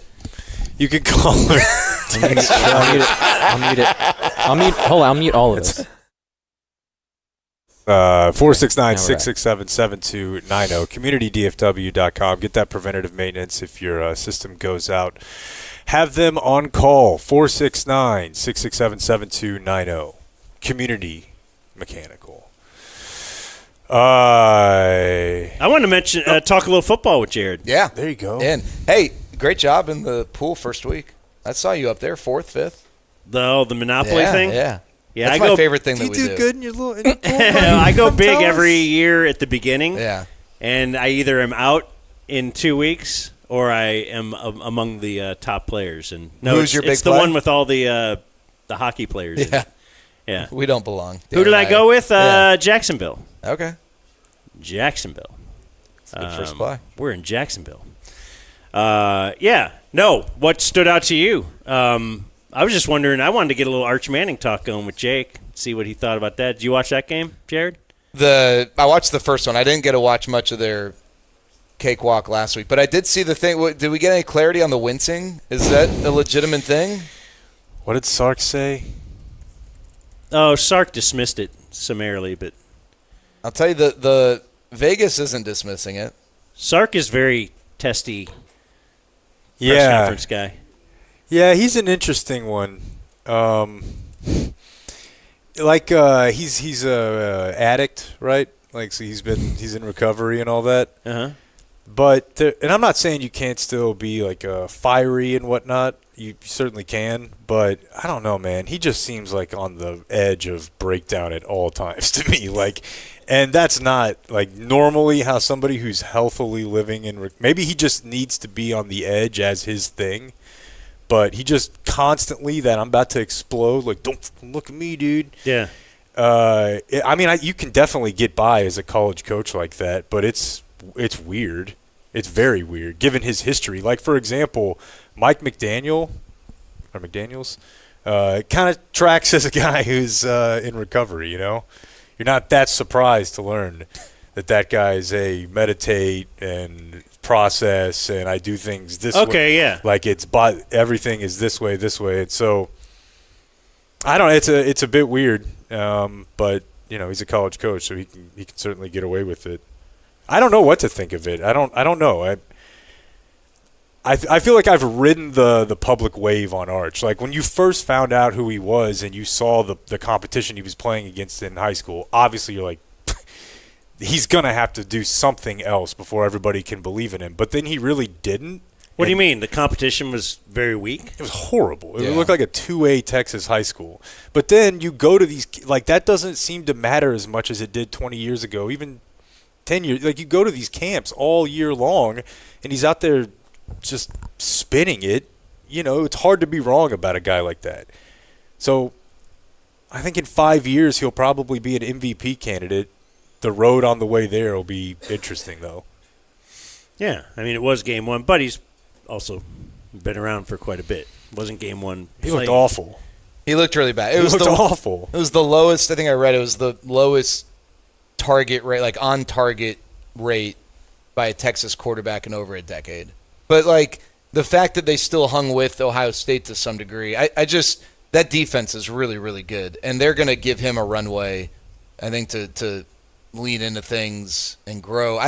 You can call her. I'll mute it. Hold on, I'll mute all of this. 469-667-7290. CommunityDFW.com. Get that preventative maintenance if your system goes out. Have them on call. 469-667-7290. Community Mechanical. I want to mention, talk a little football with Jared. Yeah. There you go. And, hey, great job in the pool first week. I saw you up there, 4th, 5th. The Monopoly thing? Yeah. Yeah, That's my favorite thing that we do. Do you do good in your little? I go big every year at the beginning. Yeah. And I either am out in 2 weeks or I am among the top players. And no, Who's your big it's the play? one with all the hockey players. Yeah. Yeah. We don't belong. Who did I go with? Jacksonville. Okay. Jacksonville. Good first play. We're in Jacksonville. Yeah. No. What stood out to you? I was just wondering. I wanted to get a little Arch Manning talk going with Jake. See what he thought about that. Did you watch that game, Jared? I watched the first one. I didn't get to watch much of their cakewalk last week, but I did see the thing. Did we get any clarity on the wincing? Is that a legitimate thing? What did Sark say? Oh, Sark dismissed it summarily, but I'll tell you, the Vegas isn't dismissing it. Sark is very testy press conference guy. Yeah, he's an interesting one. He's a addict, right? Like, so he's in recovery and all that. Uh-huh. But and I'm not saying you can't still be like fiery and whatnot. You certainly can, but I don't know, man. He just seems like on the edge of breakdown at all times to me. Like, and that's not like normally how somebody who's healthily living in. Maybe he just needs to be on the edge as his thing. But he just constantly that I'm about to explode. Like, don't look at me, dude. Yeah. I mean, you can definitely get by as a college coach like that, but it's weird. It's very weird, given his history. Like, for example, Mike McDaniels, kind of tracks as a guy who's in recovery, you know? You're not that surprised to learn that guy's a meditate and process, and I do things this way. Okay, yeah. Like, everything is this way. And so, I don't know. It's a bit weird, but, you know, he's a college coach, so he can certainly get away with it. I don't know what to think of it. I don't know. I feel like I've ridden the public wave on Arch. Like when you first found out who he was and you saw the competition he was playing against in high school, obviously you're like, he's gonna have to do something else before everybody can believe in him. But then he really didn't. What do you mean? The competition was very weak? It was horrible. It looked like a 2A Texas high school. But then you go to these like that doesn't seem to matter as much as it did 20 years ago, even 10 years. Like you go to these camps all year long, and he's out there just spinning it. You know, it's hard to be wrong about a guy like that. So I think in 5 years he'll probably be an MVP candidate. The road on the way there will be interesting, though. Yeah, I mean, it was game one, but he's also been around for quite a bit. It wasn't game one. He looked awful. He looked really bad. It was awful. It was the lowest. I think I read it was the lowest target rate, like on target rate by a Texas quarterback in over a decade. But like the fact that they still hung with Ohio State to some degree, I just that defense is really, really good, and they're going to give him a runway, I think, to lean into things and grow.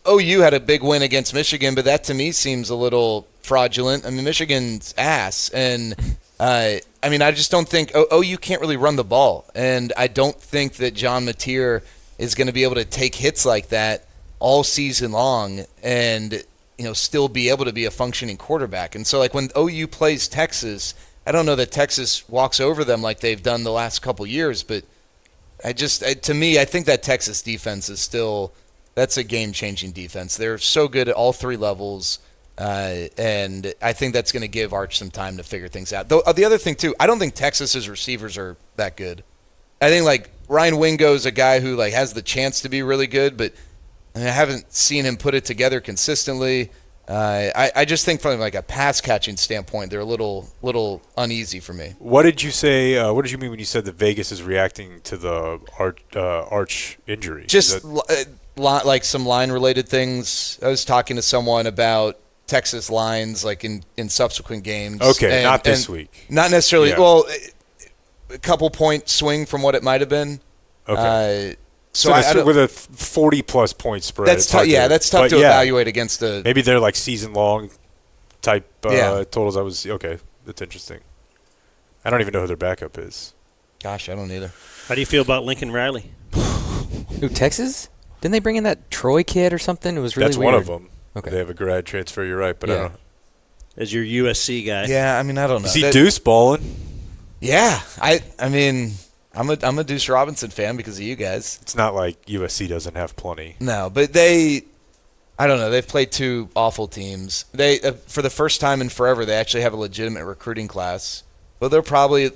OU had a big win against Michigan, but that to me seems a little fraudulent. I mean, Michigan's ass, and I mean, I just don't think OU can't really run the ball, and I don't think that John Mateer is going to be able to take hits like that all season long and still be able to be a functioning quarterback. And so, like when OU plays Texas, I don't know that Texas walks over them like they've done the last couple years, but to me, I think that Texas defense is still. That's a game-changing defense. They're so good at all three levels, and I think that's going to give Arch some time to figure things out. Though the other thing, too, I don't think Texas's receivers are that good. I think, like, Ryan Wingo's a guy who, like, has the chance to be really good, but I haven't seen him put it together consistently. I just think from, like, a pass-catching standpoint, they're a little uneasy for me. What did you say? What did you mean when you said that Vegas is reacting to the Arch injury? Just like some line-related things. I was talking to someone about Texas lines, like in subsequent games. Okay, not this week. Not necessarily. Yeah. Well, a couple-point swing from what it might have been. Okay. With a 40-plus point spread. That's tough. Yeah, that's tough to evaluate against the. Maybe they're like season-long type totals. Okay, that's interesting. I don't even know who their backup is. Gosh, I don't either. How do you feel about Lincoln Riley? Who, Texas? Didn't they bring in that Troy kid or something? It was really That's weird. one of them. Okay. They have a grad transfer, you're right, but I don't know. As your USC guy. Yeah, I mean, I don't know. Is he Deuce balling? Yeah. I mean, I'm a Deuce Robinson fan because of you guys. It's not like USC doesn't have plenty. No, but I don't know. They've played two awful teams. They for the first time in forever, they actually have a legitimate recruiting class. But they're going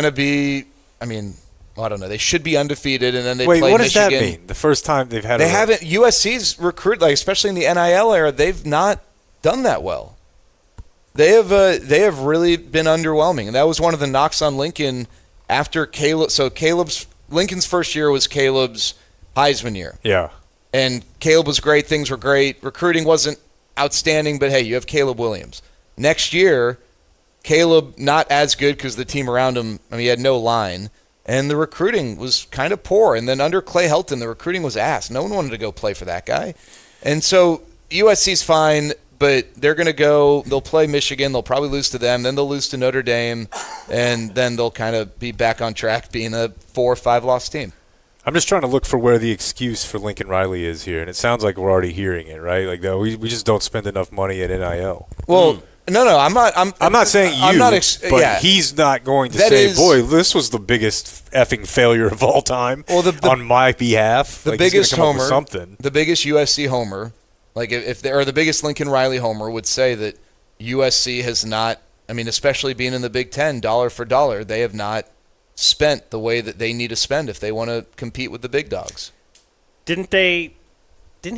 to be, I mean, I don't know. They should be undefeated, and then they play Michigan. What does that mean? The first time they've had haven't. USC's recruit, like especially in the NIL era, they've not done that well. They have really been underwhelming, and that was one of the knocks on Lincoln after Caleb. So Lincoln's first year was Caleb's Heisman year. Yeah, and Caleb was great. Things were great. Recruiting wasn't outstanding, but hey, you have Caleb Williams. Next year, Caleb not as good because the team around him. I mean, he had no line. And the recruiting was kind of poor. And then under Clay Helton, the recruiting was ass. No one wanted to go play for that guy. And so USC's fine, but they're going to go. They'll play Michigan. They'll probably lose to them. Then they'll lose to Notre Dame. And then they'll kind of be back on track being a 4 or 5 loss team. I'm just trying to look for where the excuse for Lincoln Riley is here, and it sounds like we're already hearing it, right? Like, no, we just don't spend enough money at NIL. Well, no, I'm not. I'm not saying you, I'm not but he's not going to say, boy, this was the biggest effing failure of all time on my behalf. The like, biggest he's gonna come homer, up with something. the biggest USC homer, like if there, or the biggest Lincoln Riley homer would say that USC has not, I mean, especially being in the Big Ten, dollar for dollar, they have not spent the way that they need to spend if they want to compete with the big dogs. Didn't he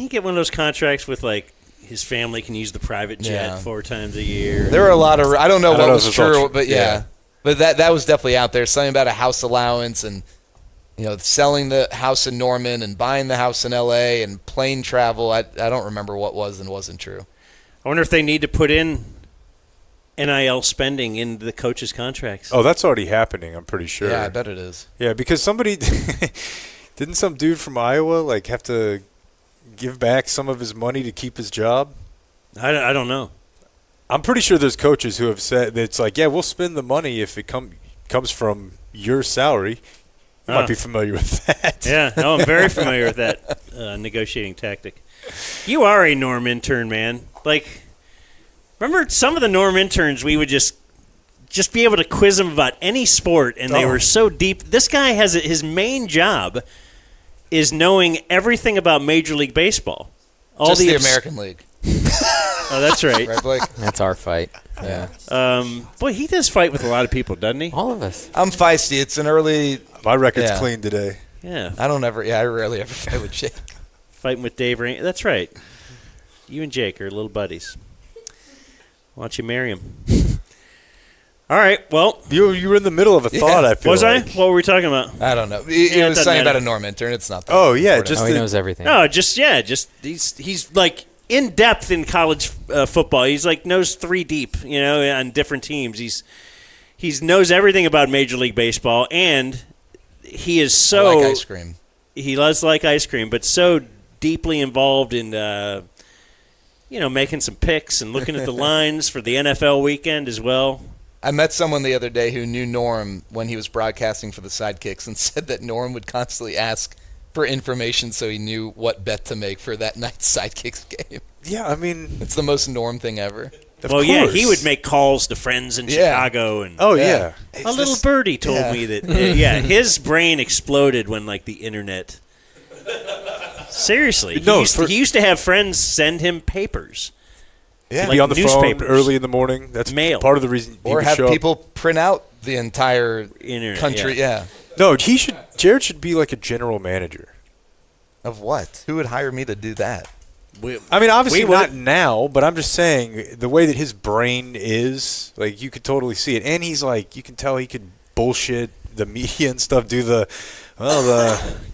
get one of those contracts with, like, his family can use the private jet 4 times a year? There are a lot of, I don't know what was true, true, but yeah. But that was definitely out there. Something about a house allowance and, selling the house in Norman and buying the house in L.A. and plane travel. I don't remember what was and wasn't true. I wonder if they need to put in NIL spending in the coaches' contracts. Oh, that's already happening, I'm pretty sure. Yeah, I bet it is. Yeah, because somebody didn't some dude from Iowa like have to give back some of his money to keep his job? I don't know. I'm pretty sure there's coaches who have said that it's like, yeah, we'll spend the money if it comes from your salary. You might be familiar with that. Yeah, no, I'm very familiar with that negotiating tactic. You are a Norm intern, man. Like, remember some of the Norm interns, we would just be able to quiz them about any sport, and they were so deep. This guy has his main job is knowing everything about Major League Baseball. Just the American League. Oh, that's right. Right, Blake? That's our fight. Yeah. Boy, he does fight with a lot of people, doesn't he? All of us. I'm feisty. It's an early. My record's clean today. Yeah. I rarely ever fight with Jake. Fighting with Dave Rain. That's right. You and Jake are little buddies. Why don't you marry him? All right, well. You were in the middle of a thought, I feel Was like. I? What were we talking about? I don't know. He was saying about a Norm intern. It's not that. Oh, yeah. important. He knows everything. No, he's like in depth in college football. He's like knows 3 deep, on different teams. He's knows everything about Major League Baseball, and he is so. I like ice cream. He does like ice cream, but so deeply involved in making some picks and looking at the lines for the NFL weekend as well. I met someone the other day who knew Norm when he was broadcasting for the Sidekicks and said that Norm would constantly ask for information so he knew what bet to make for that night's Sidekicks game. Yeah, I mean. It's the most Norm thing ever. Of course. Yeah, he would make calls to friends in Chicago. And yeah. A little birdie told me that, his brain exploded when, like, the internet. Seriously. He used to have friends send him papers. Yeah, like be on the newspapers. phone early in the morning. That's mail. Part of the reason. Or have people print out the entire internet, country. Yeah. No, Jared should be like a general manager. Of what? Who would hire me to do that? I mean, obviously not now, but I'm just saying the way that his brain is, like, you could totally see it. And he's like, you can tell he could bullshit the media and stuff, do the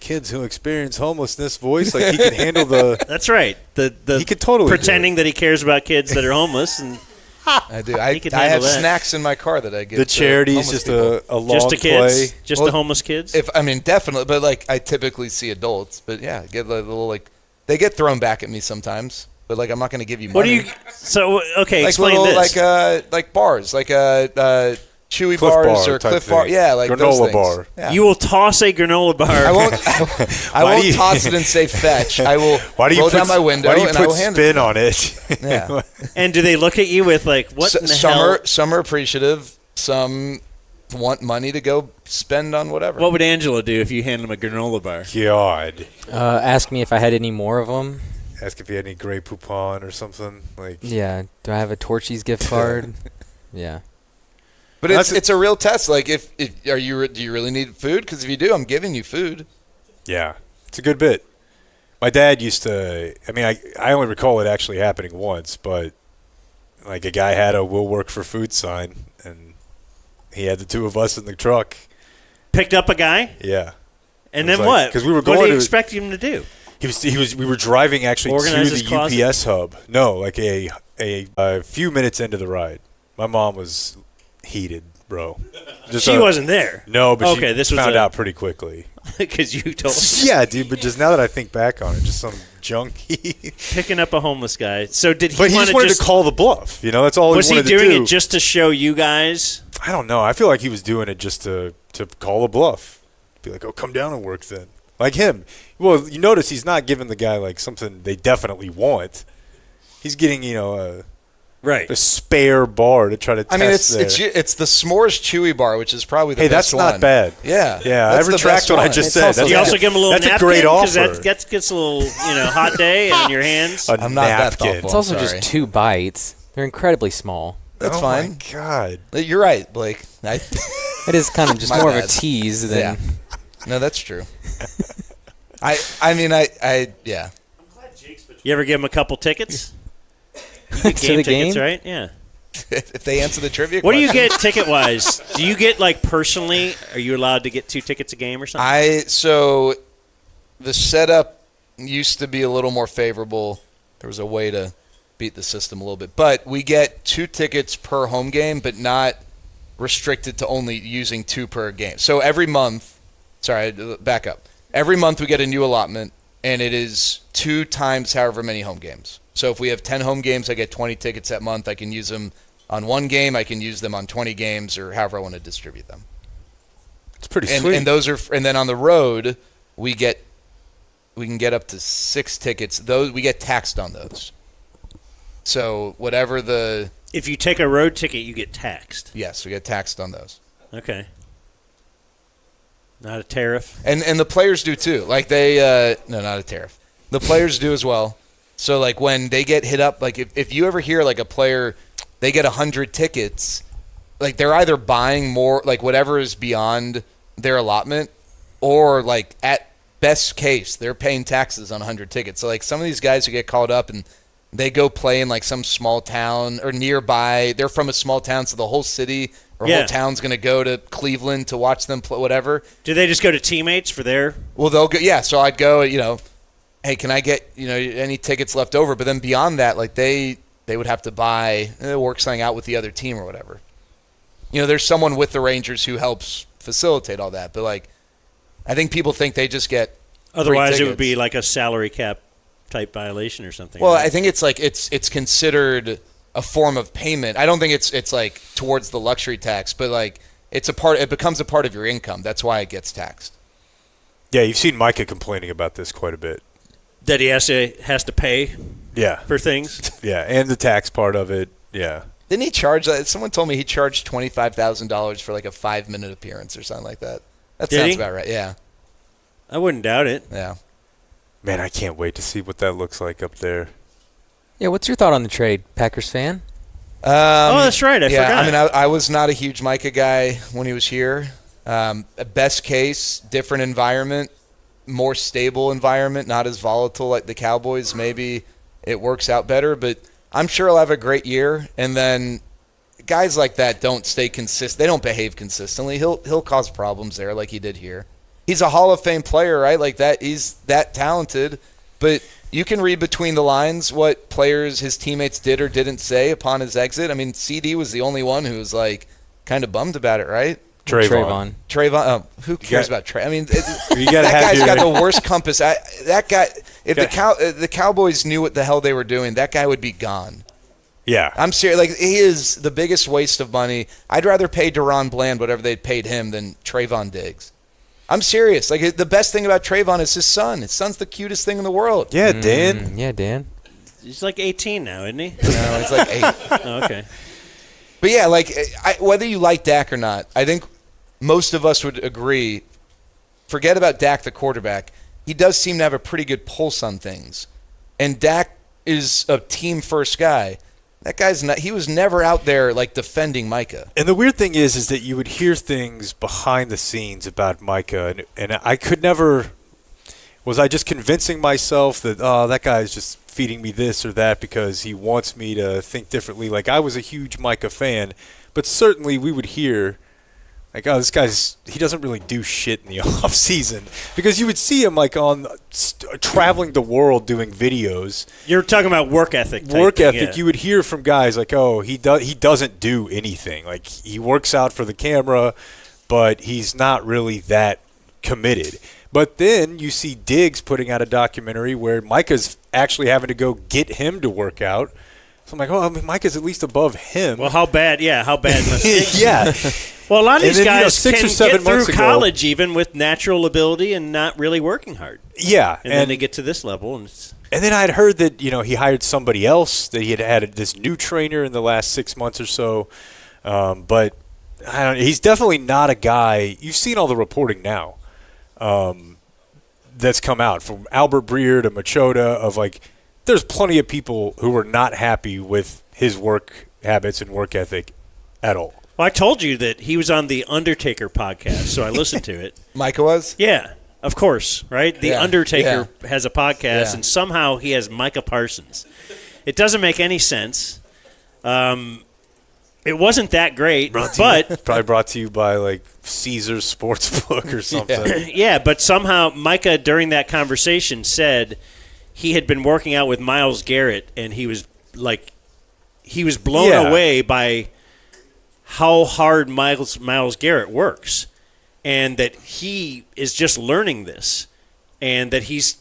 kids who experience homelessness voice. Like, he can handle the. That's right. He could totally pretending that he cares about kids that are homeless. And I do. I have snacks in my car that I get. The charity is just a long just to kids, play. Just the homeless kids. Definitely, but like I typically see adults. But yeah, get a little like they get thrown back at me sometimes. But like I'm not going to give you money. What do you? So okay, like explain little, this. Like bars, like Chewy Cliff bars bar or type Cliff thing. bar. Yeah, like granola those things. bar. Yeah. You will toss a granola bar. I won't toss it and say fetch. I will roll down my window and I will hand spin it. on it? Yeah. And do they look at you with like, what in the hell? Some are appreciative. Some want money to go spend on whatever. What would Angela do if you hand him a granola bar? God. Ask me if I had any more of them. Ask if you had any Grey Poupon or something. Like. Yeah. Do I have a Torchy's gift card? Yeah. But it's a real test. Like, do you really need food? Because if you do, I'm giving you food. Yeah, it's a good bit. My dad used to. I mean, I only recall it actually happening once, but like a guy had a "We'll work for food" sign, and he had the 2 of us in the truck. Picked up a guy. Yeah. And then what? Because we were What going. do you expect him to do? We were driving actually Organize to his the closet? UPS hub. No, like a few minutes into the ride, my mom was heated, bro. She wasn't there. No, but okay, she found out pretty quickly. Because you told her. Yeah, dude, but just now that I think back on it, just some junkie. Picking up a homeless guy. So did he But he just wanted to call the bluff. That's all he wanted to do. Was he doing it just to show you guys? I don't know. I feel like he was doing it just to call the bluff. Be like, oh, come down and work then. Like him. Well, you notice he's not giving the guy like something they definitely want. He's getting, a spare bar to try to test. I mean, it's the s'mores chewy bar, which is probably the hey, best that's not one. bad. Yeah, Yeah, I that's the retract best what I one. just It's said. also- Do you also give them a little that's napkin? a great offer. That gets a little, hot day on your hands. A I'm not that napkin. thoughtful. It's also sorry. just 2 bites. They're incredibly small. That's oh fine. My God. You're right, Blake. It is kind of just My more of bad. a tease than. Yeah. No, that's true. I mean, yeah. You ever give them a couple tickets? You get To the tickets, game? right? Yeah. If they answer the trivia What do you question. get ticket-wise? Do you get, personally, are you allowed to get 2 tickets a game or something? So the setup used to be a little more favorable. There was a way to beat the system a little bit. But we get 2 tickets per home game, but not restricted to only using 2 per game. So every month, back up. Every month we get a new allotment, and it is 2 times however many home games. So if we have 10 home games, I get 20 tickets that month. I can use them on 1 game. I can use them on 20 games, or however I want to distribute them. It's pretty And, sweet. and those are, and then on the road, we can get up to 6 tickets. Those we get taxed on those. So whatever the If you take a road ticket, you get taxed. yes, we get taxed on those. Okay. Not a tariff. And the players do too. Like they no, not a tariff. The players do as well. So like when they get hit up, like if you ever hear like a player, they get 100 tickets, like they're either buying more, like whatever is beyond their allotment, or like at best case they're paying taxes on 100 tickets. So like some of these guys who get called up and they go play in like some small town or nearby, they're from a small town, so the whole city or whole town's going to go to Cleveland to watch them play, whatever. Do they just go to teammates for their? Well, they'll go. Yeah, so I'd go. Hey, can I get any tickets left over? But then beyond that, like they would have to buy, work something out with the other team or whatever. There's someone with the Rangers who helps facilitate all that. But like, I think people think they just get. free Otherwise, it would tickets. be like a salary cap type violation or something. Well, right? I think it's like it's considered a form of payment. I don't think it's like towards the luxury tax, but like it's a part. It becomes a part of your income. That's why it gets taxed. yeah, you've seen Micah complaining about this quite a bit. that he has to pay Yeah. for things. Yeah, and the tax part of it. Yeah. Didn't he charge? Someone told me he charged $25,000 for like a 5-minute appearance or something like that. That Did sounds he? about right. Yeah. I wouldn't doubt it. Yeah. Man, I can't wait to see what that looks like up there. Yeah, what's your thought on the trade, Packers fan? Oh, that's right. I yeah, forgot. I mean, I was not a huge Micah guy when he was here. Best case, different environment, more stable environment, not as volatile like the Cowboys. Maybe it works out better, but I'm sure he'll have a great year. And then guys like that don't stay consistent. They don't behave consistently. He'll cause problems there like he did here. He's a Hall of Fame player, right? Like that. He's that talented, but you can read between the lines what players, his teammates did or didn't say upon his exit. I mean, CD was the only one who was like kind of bummed about it, right? Trayvon. Trayvon. Who cares about Trey? I mean, You gotta that have guy's your- got the worst compass. That guy. If the Cowboys knew what the hell they were doing, that guy would be gone. Yeah. I'm serious. Like, he is the biggest waste of money. I'd rather pay Deron Bland whatever they paid him than Trayvon Diggs. I'm serious. Like, the best thing about Trayvon is his son. His son's the cutest thing in the world. Yeah, Dan. Yeah, Dan. He's like 18 now, isn't he? No, he's like 8. Oh, okay. But yeah, like whether you like Dak or not, I think most of us would agree. Forget about Dak, the quarterback. He does seem to have a pretty good pulse on things, and Dak is a team-first guy. That guy's not. He was never out there like defending Micah. And the weird thing is that you would hear things behind the scenes about Micah, and I could never. Was I just convincing myself that that guy's just feeding me this or that because he wants me to think differently? Like, I was a huge Micah fan, but certainly we would hear like, oh, this guy's he doesn't really do shit in the off season, because you would see him like on traveling the world doing videos. You're talking about work ethic. Work ethic. Yeah. You would hear from guys like, oh, he doesn't do anything. Like, he works out for the camera, but he's not really that committed. But then you see Diggs putting out a documentary where Micah's actually having to go get him to work out. So I'm like, oh, I mean, Micah's at least above him. Well, how bad? Yeah, how bad must it be? Yeah. Well, a lot of these And then, guys 6 or can 7 get through months ago- college even with natural ability and not really working hard. Yeah, And then they get to this level, and it's And then I had heard that he hired somebody else, that he had added this new trainer in the last 6 months or so. But I don't. He's definitely not a guy. You've seen all the reporting now that's come out from Albert Breer to Machota of there's plenty of people who were not happy with his work habits and work ethic at all. Well, I told you that he was on the Undertaker podcast, so I listened to it. Micah was? Yeah, of course, right? The Yeah, Undertaker has a podcast, Yeah. and somehow he has Micah Parsons. It doesn't make any sense. It wasn't that great, but Probably brought to you by Caesar's Sportsbook or something. yeah, but somehow Micah during that conversation said he had been working out with Myles Garrett, and he was blown Yeah. away by how hard Myles Garrett works, and that he is just learning this, and that he's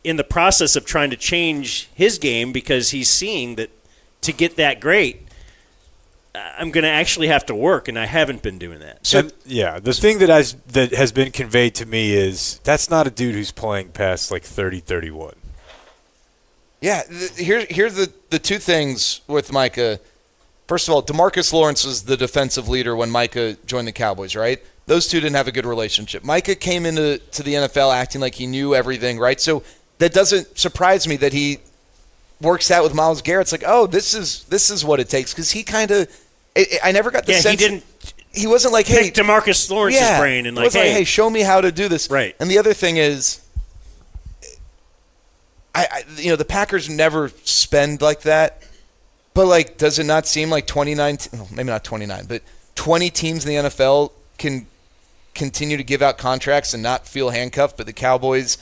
in the process of trying to change his game because he's seeing that to get that great, I'm going to actually have to work, and I haven't been doing that. So the thing that has been conveyed to me is that's not a dude who's playing past 30, 31. Yeah, here's the two things with Micah. First of all, DeMarcus Lawrence was the defensive leader when Micah joined the Cowboys, right? Those two didn't have a good relationship. Micah came into the NFL acting like he knew everything, right? So that doesn't surprise me that he works out with Myles Garrett. It's like, oh, this is what it takes, because he kind of I never got the sense he wasn't like, hey, pick DeMarcus Lawrence's brain and he wasn't hey, show me how to do this. Right. And the other thing is, the Packers never spend like that. But, does it not seem like 29 – maybe not 29, but 20 teams in the NFL can continue to give out contracts and not feel handcuffed, but the Cowboys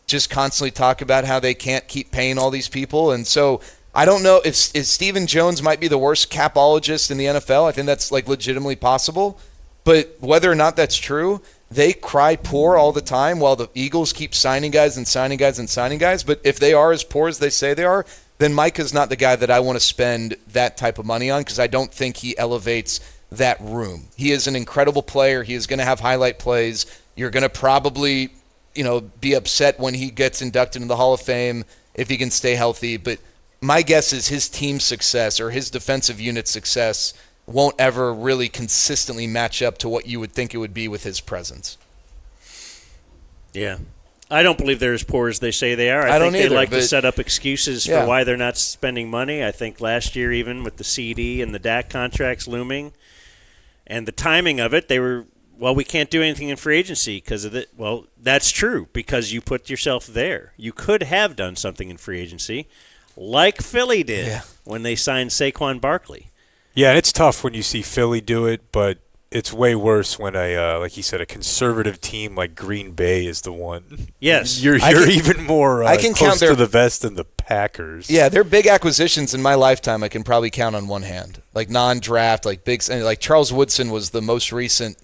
just constantly talk about how they can't keep paying all these people. And so I don't know if Stephen Jones might be the worst capologist in the NFL. I think that's, legitimately possible. But whether or not that's true, they cry poor all the time while the Eagles keep signing guys and signing guys and signing guys. But if they are as poor as they say they are, then Micah's not the guy that I want to spend that type of money on, because I don't think he elevates that room. He is an incredible player. He is going to have highlight plays. You're going to probably, be upset when he gets inducted into the Hall of Fame if he can stay healthy. But my guess is his team success or his defensive unit success won't ever really consistently match up to what you would think it would be with his presence. Yeah. I don't believe they're as poor as they say they are. I think they like to set up excuses for why they're not spending money. I think last year, even with the CD and the Dak contracts looming and the timing of it, they were, we can't do anything in free agency because of it. Well, that's true, because you put yourself there. You could have done something in free agency like Philly did when they signed Saquon Barkley. Yeah, it's tough when you see Philly do it, but it's way worse when like you said, a conservative team like Green Bay is the one. Yes. You're even more I can close count their, to the vest than the Packers. Yeah, they're big acquisitions in my lifetime. I can probably count on one hand. Non-draft, big, Charles Woodson was the most recent.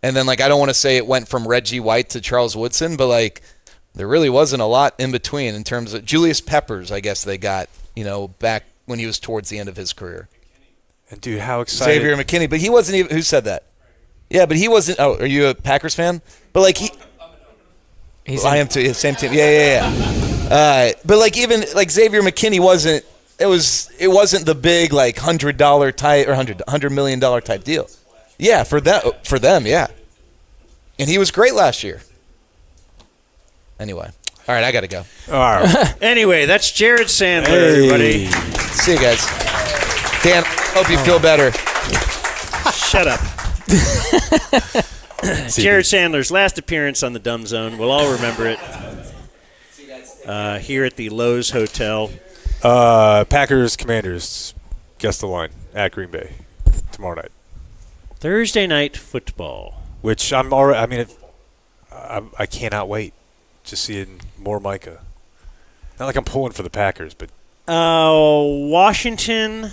And then, I don't want to say it went from Reggie White to Charles Woodson, but, there really wasn't a lot in between in terms of Julius Peppers, I guess they got, back when he was towards the end of his career. And, dude, how excited. Xavier McKinney, but he wasn't even – who said that? Yeah, but he wasn't – oh, are you a Packers fan? But, I am too. Same team. Yeah. But, even Xavier McKinney wasn't – it wasn't the big, $100 type or $100 million type deal. Yeah, for them, yeah. And he was great last year. Anyway. All right, I got to go. All right. Anyway, that's Jared Sandler, everybody. See you guys. Dan, hope you feel better. Shut up. Jared Sandler's last appearance on the Dumb Zone. We'll all remember it. Here at the Lowe's Hotel. Packers, Commanders, guess the line, at Green Bay tomorrow night. Thursday night football. Which I'm already, I cannot wait to see more Micah. Not like I'm pulling for the Packers, but. Washington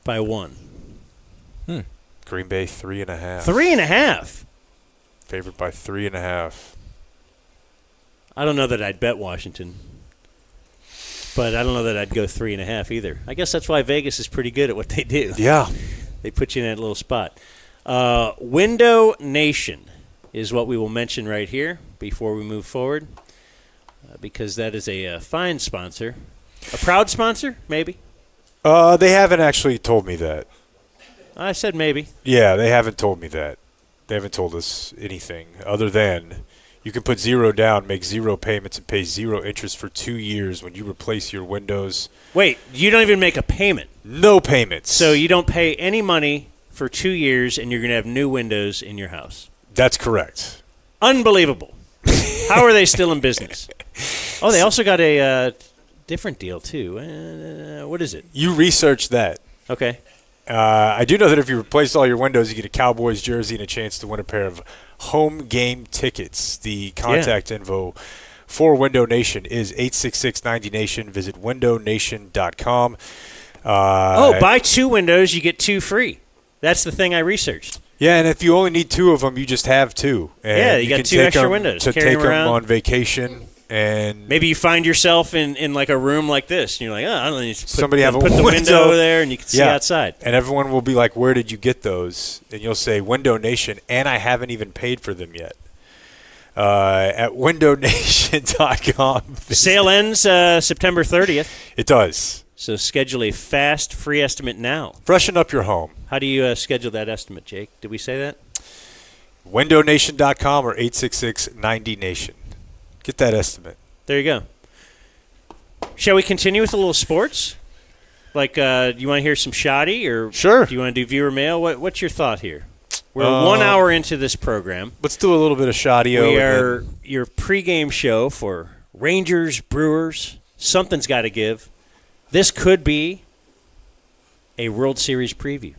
by 1. Green Bay 3.5. 3.5. Favored by 3.5. I don't know that I'd bet Washington. But I don't know that I'd go 3.5 either. I guess that's why Vegas is pretty good at what they do. Yeah. They put you in that little spot. Window Nation is what we will mention right here before we move forward, because that is a fine sponsor. A proud sponsor, maybe? They haven't actually told me that. I said maybe. Yeah, they haven't told me that. They haven't told us anything other than you can put 0 down, make 0 payments, and pay 0 interest for 2 years when you replace your windows. Wait, you don't even make a payment? No payments. So you don't pay any money for 2 years, and you're going to have new windows in your house? That's correct. Unbelievable. How are they still in business? Oh, they also got a different deal, too. What is it? You researched that. Okay. I do know that if you replace all your windows, you get a Cowboys jersey and a chance to win a pair of home game tickets. The contact info for Window Nation is 866-90-NATION. Visit windownation.com. Buy 2 windows, you get 2 free. That's the thing I researched. Yeah, and if you only need 2 of them, you just have 2. And yeah, you got can 2 take extra them windows. to Carry take them around on vacation. And maybe you find yourself in like a room like this, and you're like, oh, I don't need to somebody have a put the window over there, and you can see outside. And everyone will be like, where did you get those? And you'll say, Window Nation, and I haven't even paid for them yet. At windownation.com. Sale ends September 30th. It does. So schedule a fast, free estimate now. Freshen up your home. How do you schedule that estimate, Jake? Did we say that? windownation.com or 866-90-NATION. Get that estimate. There you go. Shall we continue with a little sports? Like, do you want to hear some shoddy, or sure. Do you want to do viewer mail? What's your thought here? We're 1 hour into this program. Let's do a little bit of Schaudio. We are your pregame show for Rangers, Brewers. Something's got to give. This could be a World Series preview.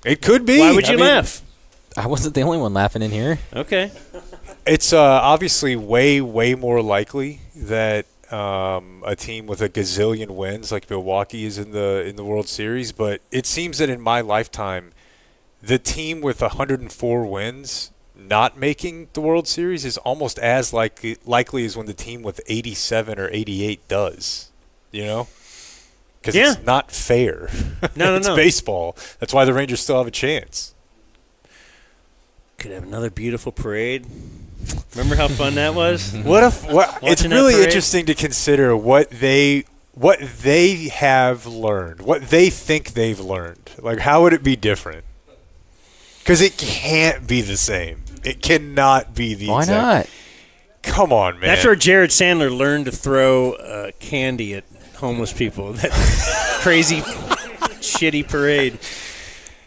It could be. Why would you laugh? I wasn't the only one laughing in here. Okay. It's obviously way, way more likely that a team with a gazillion wins like Milwaukee is in the World Series, but it seems that in my lifetime, the team with 104 wins not making the World Series is almost as likely as when the team with 87 or 88 does. You know? Because it's not fair. No, it's baseball. That's why the Rangers still have a chance. Could have another beautiful parade. Remember how fun that was? It's really interesting to consider what they have learned, what they think they've learned. Like, how would it be different? Because it can't be the same. It cannot be the exact. Why not? Come on, man. That's where Jared Sandler learned to throw candy at homeless people. That crazy, shitty parade. I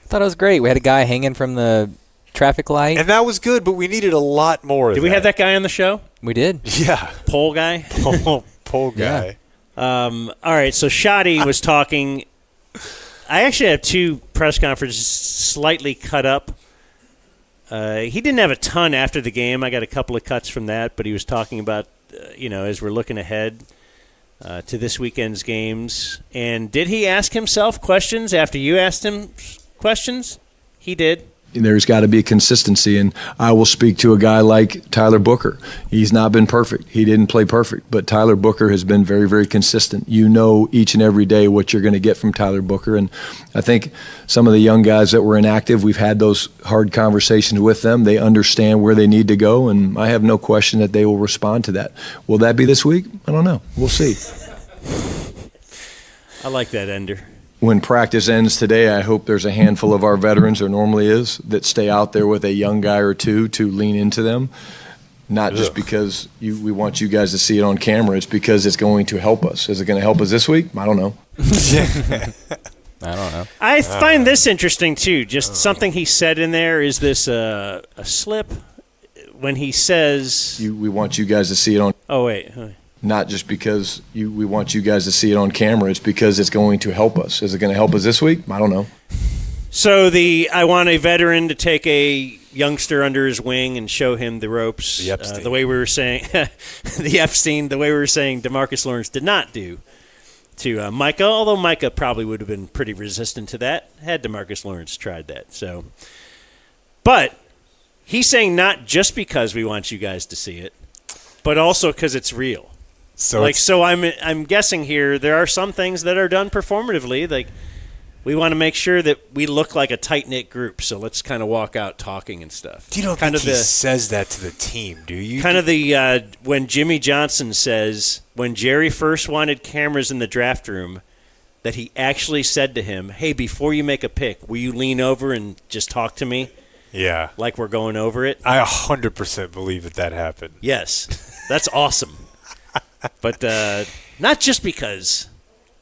thought it was great. We had a guy hanging from the traffic light. And that was good, but we needed a lot more of that. Did we have that guy on the show? We did. Yeah. Pole guy? Pole guy. Yeah. All right, so Schaudio was talking. I actually have 2 press conferences slightly cut up. He didn't have a ton after the game. I got a couple of cuts from that, but he was talking about, as we're looking ahead to this weekend's games. And did he ask himself questions after you asked him questions? He did. There's got to be consistency, and I will speak to a guy like Tyler Booker. He's not been perfect. He didn't play perfect, but Tyler Booker has been very, very consistent. You know each and every day what you're going to get from Tyler Booker, and I think some of the young guys that were inactive, we've had those hard conversations with them. They understand where they need to go, and I have no question that they will respond to that. Will that be this week? I don't know. We'll see. I like that, Ender. When practice ends today, I hope there's a handful of our veterans, there normally is, that stay out there with a young guy or two to lean into them. Not just because we want you guys to see it on camera. It's because it's going to help us. Is it going to help us this week? I don't know. I don't know. I find this interesting, too. Just something he said in there. Is this a slip? When he says... We want you guys to see it on... Oh, wait. Not just because we want you guys to see it on camera. It's because it's going to help us. Is it going to help us this week? I don't know. So I want a veteran to take a youngster under his wing and show him the ropes. The Epstein. The way we were saying, the Epstein, the way we were saying DeMarcus Lawrence did not do to Micah, although Micah probably would have been pretty resistant to that had DeMarcus Lawrence tried that. So, but he's saying not just because we want you guys to see it, but also because it's real. So like, so I'm guessing here there are some things that are done performatively. Like, we want to make sure that we look like a tight-knit group, so let's kind of walk out talking and stuff. You don't think he says that to the team, do you? Kind of the when Jimmy Johnson says, when Jerry first wanted cameras in the draft room, that he actually said to him, hey, before you make a pick, will you lean over and just talk to me? Yeah. Like we're going over it? I 100% believe that happened. Yes. That's awesome. But not just because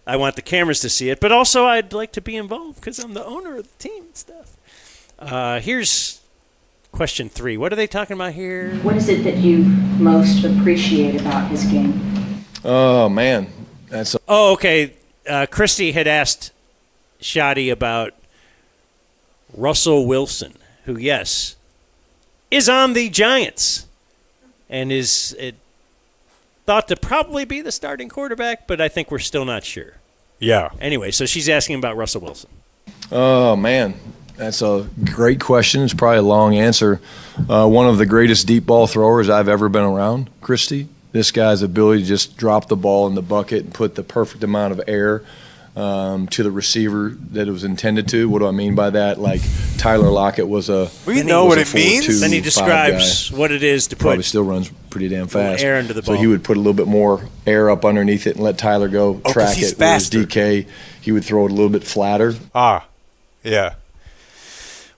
I want the cameras to see it, but also I'd like to be involved because I'm the owner of the team and stuff. Here's question 3. What are they talking about here? What is it that you most appreciate about his game? Oh, man. Okay. Christy had asked Schaudio about Russell Wilson, who, yes, is on the Giants and is thought to probably be the starting quarterback, but I think we're still not sure. Yeah. Anyway, so she's asking about Russell Wilson. Oh, man. That's a great question. It's probably a long answer. One of the greatest deep ball throwers I've ever been around, Christy. This guy's ability to just drop the ball in the bucket and put the perfect amount of air to the receiver that it was intended to. What do I mean by that? Like Tyler Lockett was a we know what it 4-2, means. Then he describes what it is to probably put still runs pretty damn fast. air into the ball. So he would put a little bit more air up underneath it and let Tyler go track he's it. Whereas faster. DK, he would throw it a little bit flatter. Yeah.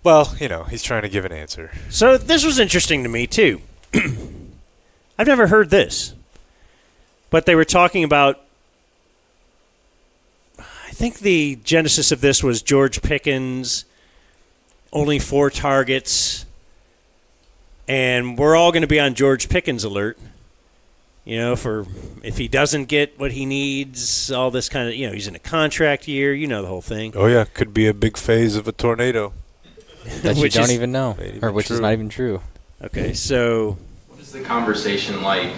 Well, he's trying to give an answer. So this was interesting to me, too. I've never heard this. But they were talking about, I think the genesis of this was George Pickens, only 4 targets, and we're all going to be on George Pickens alert, for if he doesn't get what he needs, all this kind of, he's in a contract year, the whole thing. Oh, yeah, could be a big phase of a tornado. That you Which don't is- even know, or which is not even true. Okay, so What is the conversation like,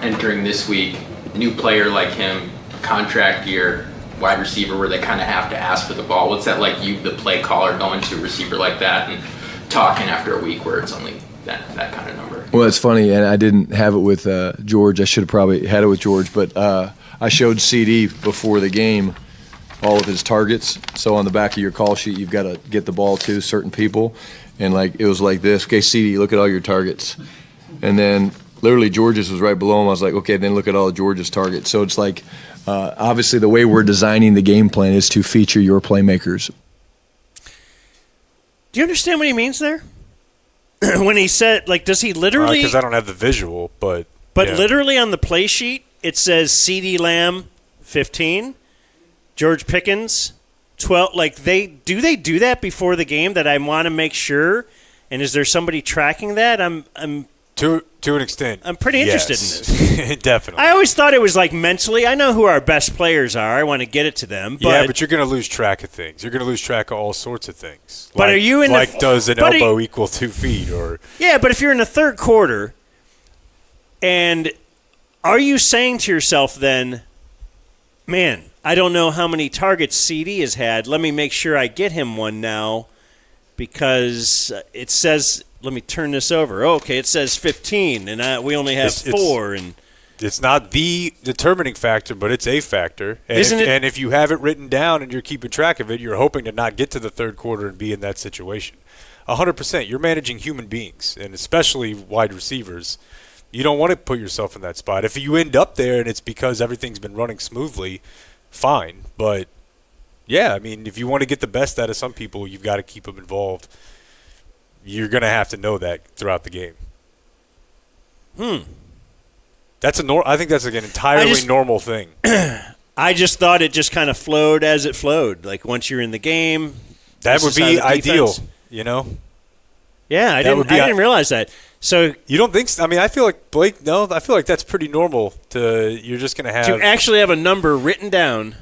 entering this week, new player like him, contract year, wide receiver where they kind of have to ask for the ball? What's that like, you, the play caller, going to a receiver like that and talking after a week where it's only that kind of number? Well, it's funny, and I didn't have it with George. I should have probably had it with George, but I showed CD before the game all of his targets. So on the back of your call sheet, you've got to get the ball to certain people. And it was like this. Okay, CD, look at all your targets. And then literally George's was right below him. I was like, okay, then look at all of George's targets. So it's like, obviously the way we're designing the game plan is to feature your playmakers. do you understand what he means there? When he said, does he literally... Because I don't have the visual, but yeah. literally on the play sheet, it says CD Lamb, 15, George Pickens, 12. They do that before the game that I want to make sure? And is there somebody tracking that? I'm To an extent. I'm pretty interested in this. Definitely. I always thought it was mentally. I know who our best players are. I want to get it to them. But you're going to lose track of things. You're going to lose track of all sorts of things. But are you in does an elbow equal 2 feet? Or yeah, but if you're in the third quarter, and are you saying to yourself then, man, I don't know how many targets CD has had. Let me make sure I get him one now because it says, let me turn this over. Okay, it says 15, and we only have 4. And it's not the determining factor, but it's a factor. And Isn't it? And if you have it written down and you're keeping track of it, you're hoping to not get to the third quarter and be in that situation. 100%. You're managing human beings, and especially wide receivers. You don't want to put yourself in that spot. If you end up there and it's because everything's been running smoothly, fine. But, yeah, I mean, if you want to get the best out of some people, you've got to keep them involved. You're going to have to know that throughout the game. That's I think that's an entirely normal thing. I just thought it just kind of flowed as it flowed. Once you're in the game, that would be ideal, Yeah, I didn't realize that. So you don't think so? I mean, I feel like Blake. No, I feel like that's pretty normal. You're just going to have to actually have a number written down.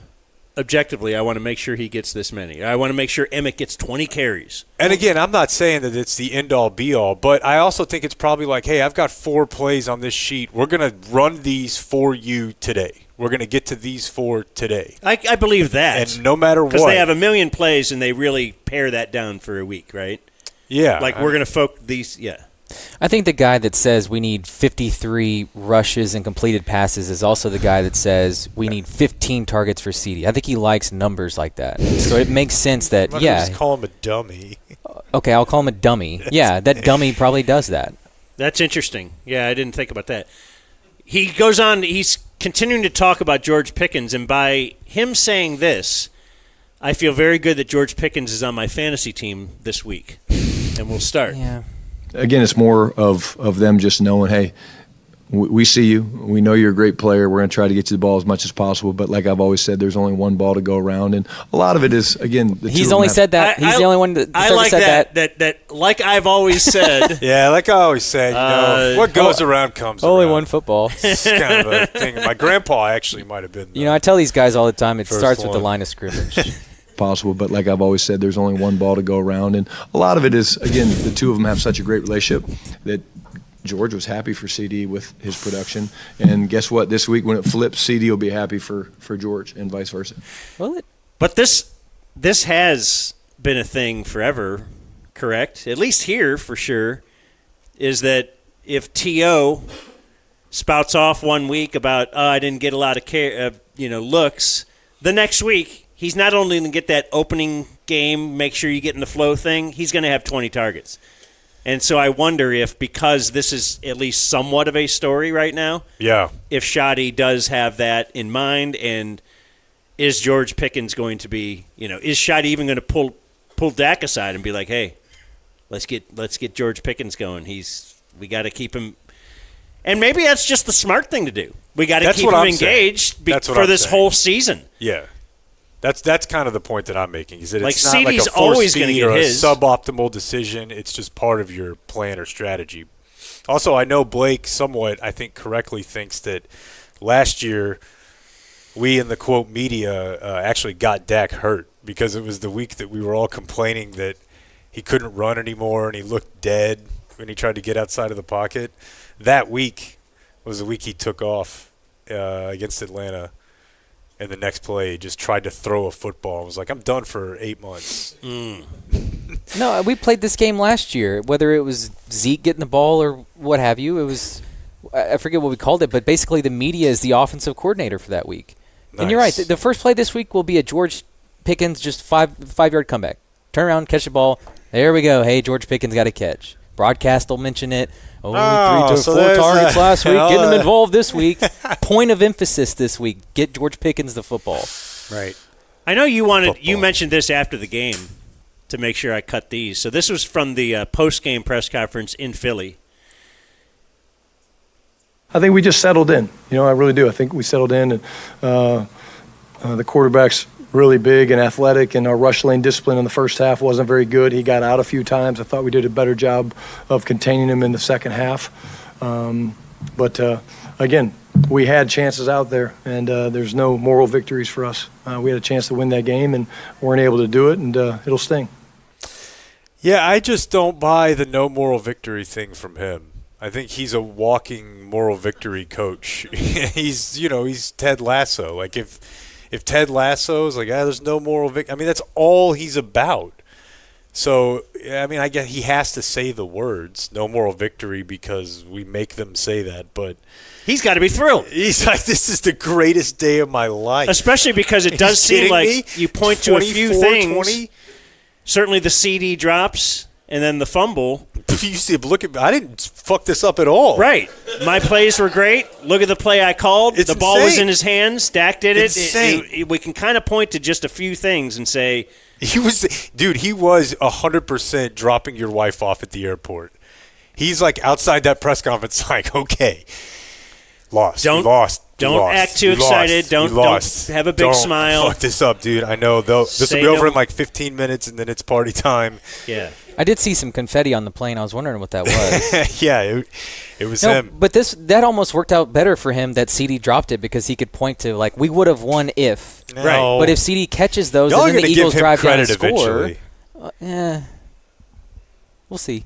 Objectively, I want to make sure he gets this many. I want to make sure Emmett gets 20 carries. And again, I'm not saying that it's the end-all, be-all, but I also think it's probably like, hey, I've got 4 plays on this sheet. We're going to run these for you today. We're going to get to these 4 today. I believe that. And no matter what. Because they have a million plays, and they really pare that down for a week, right? Yeah. We're going to focus these, yeah. I think the guy that says we need 53 rushes and completed passes is also the guy that says we need 15 targets for CD. I think he likes numbers like that. So it makes sense that, I'm yeah. just call him a dummy. Okay, I'll call him a dummy. Yeah, that dummy probably does that. That's interesting. Yeah, I didn't think about that. He goes on, he's continuing to talk about George Pickens, and by him saying this, I feel very good that George Pickens is on my fantasy team this week. And we'll start. Yeah. Again, it's more of them just knowing, hey, we see you. We know you're a great player. We're going to try to get you the ball as much as possible. But like I've always said, there's only one ball to go around. And a lot of it is, again, he's only said that. He's the only one that's I ever like said that, like I've always said. Yeah, like I always said, what goes around comes only around. one football. It's kind of a thing. My grandpa actually might have been. I tell these guys all the time, it First starts with the one. line of scrimmage. possible. But like I've always said, there's only one ball to go around. And a lot of it is, again, the two of them have such a great relationship that George was happy for CD with his production. And guess what? This week when it flips, CD will be happy for George and vice versa. Well, But this has been a thing forever, correct? At least here for sure, is that if T.O. spouts off one week about, I didn't get a lot of looks, the next week he's not only going to get that opening game, make sure you get in the flow thing, he's going to have 20 targets. And so I wonder if, because this is at least somewhat of a story right now, if Schaudio does have that in mind, and is George Pickens going to be, is Schaudio even going to pull Dak aside and be like, hey, let's get George Pickens going. We got to keep him. And maybe that's just the smart thing to do. We got to keep him engaged for this whole season. Yeah. That's kind of the point that I'm making. Is that like it's not CD's like a force always going to feed get or his a suboptimal decision. It's just part of your plan or strategy. Also, I know Blake somewhat, I think, correctly thinks that last year we in the quote media actually got Dak hurt because it was the week that we were all complaining that he couldn't run anymore and he looked dead when he tried to get outside of the pocket. That week was the week he took off against Atlanta. And the next play, he just tried to throw a football. I was like, I'm done for 8 months. No, we played this game last year, whether it was Zeke getting the ball or what have you. It was, I forget what we called it, but basically the media is the offensive coordinator for that week. Nice. And you're right. The first play this week will be a George Pickens just five-yard comeback. Turn around, catch the ball. There we go. Hey, George Pickens got a catch. Broadcast will mention it. Only 3 to 4 targets last week. Get him involved this week. Point of emphasis this week. Get George Pickens the football. Right. I know you mentioned this after the game to make sure I cut these. So this was from the post-game press conference in Philly. I think we just settled in. I really do. I think we settled in, and the quarterback's really big and athletic, and our rush lane discipline in the first half wasn't very good. He got out a few times. I thought we did a better job of containing him in the second half. But again, we had chances out there, and there's no moral victories for us. We had a chance to win that game and weren't able to do it, and it'll sting. Yeah, I just don't buy the no moral victory thing from him. I think he's a walking moral victory coach. he's Ted Lasso. Like if Ted Lasso's like, there's no moral victory. I mean, that's all he's about. So, I mean, I guess he has to say the words, no moral victory, because we make them say that. But he's got to be thrilled. He's like, this is the greatest day of my life. Especially because it does seem like you point to a few things. 20? Certainly the CD drops and then the fumble. You see, I didn't fuck this up at all. Right. My plays were great. Look at the play I called. It's the ball insane. was in his hands. Dak did it. Insane. We can kind of point to just a few things and say, he was 100% dropping your wife off at the airport. He's like outside that press conference, like, okay, lost. Don't act too excited. Don't have a big smile. Fuck this up, dude. I know this will be over in like 15 minutes, and then it's party time. Yeah. I did see some confetti on the plane. I was wondering what that was. Yeah, it was him. But that almost worked out better for him that CD dropped it because he could point to, like, we would have won if. No. Right. But if CD catches those Y'all and then the Eagles drive down and score. Eventually. We'll see.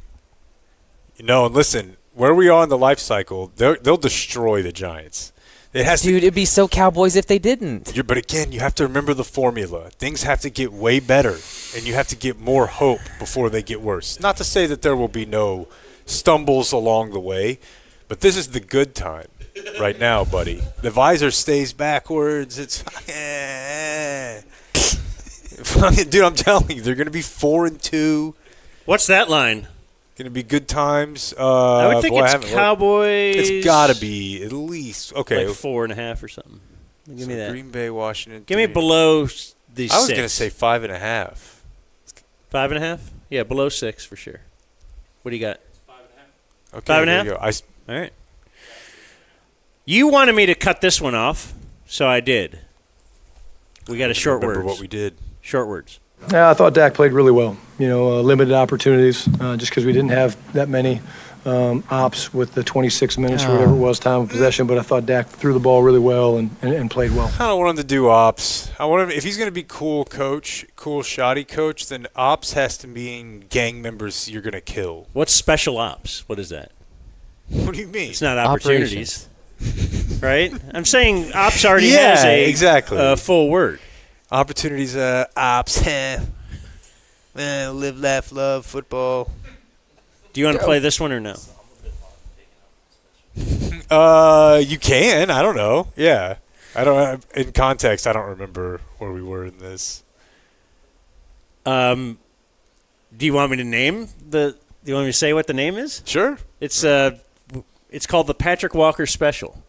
And listen, where we are in the life cycle, they'll destroy the Giants. It'd be so Cowboys if they didn't. But again, you have to remember the formula. Things have to get way better, and you have to get more hope before they get worse. Not to say that there will be no stumbles along the way, but this is the good time right now, buddy. The visor stays backwards. It's dude, I'm telling you, they're going to be 4-2. What's that line? Going to be good times. I would think it's Cowboys. It's got to be at least like 4.5 or something. Give me that. Green Bay, Washington. Give me below the 6. I was going to say 5.5. 5.5? Yeah, below 6 for sure. What do you got? 5.5. Okay, 5.5. there you go. All right. You wanted me to cut this one off, so I did. We got a short word. Remember what we did. Short words. Yeah, I thought Dak played really well. Limited opportunities just because we didn't have that many ops with the 26 minutes or whatever it was, time of possession. But I thought Dak threw the ball really well and played well. I don't want him to do ops. I want him, if he's going to be cool shoddy coach, then ops has to mean gang members you're going to kill. What's special ops? What is that? What do you mean? It's not opportunities. Right? I'm saying ops already has a full word. Opportunities, ops, live, laugh, love, football. Do you want to play this one or no? You can. I don't know. Yeah. I don't. In context, I don't remember where we were in this. Do you want me to name Do you want me to say what the name is? Sure. It's called the Patrick Walker Special.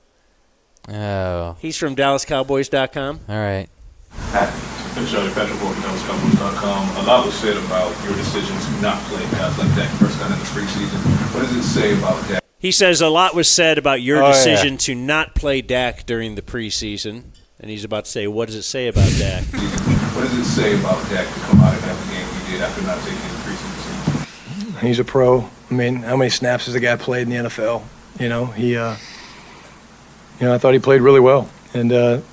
Oh. He's from DallasCowboys.com. All right. Patrick Walker, DallasCowboys.com. A lot was said about your decision to not play guys like Dak Prescott in the preseason. What does it say about Dak? He says a lot was said about your decision to not play Dak during the preseason. And he's about to say, what does it say about Dak? What does it say about Dak to come out and have the game he did after not taking the preseason? He's a pro. I mean, how many snaps has the guy played in the NFL? I thought he played really well. And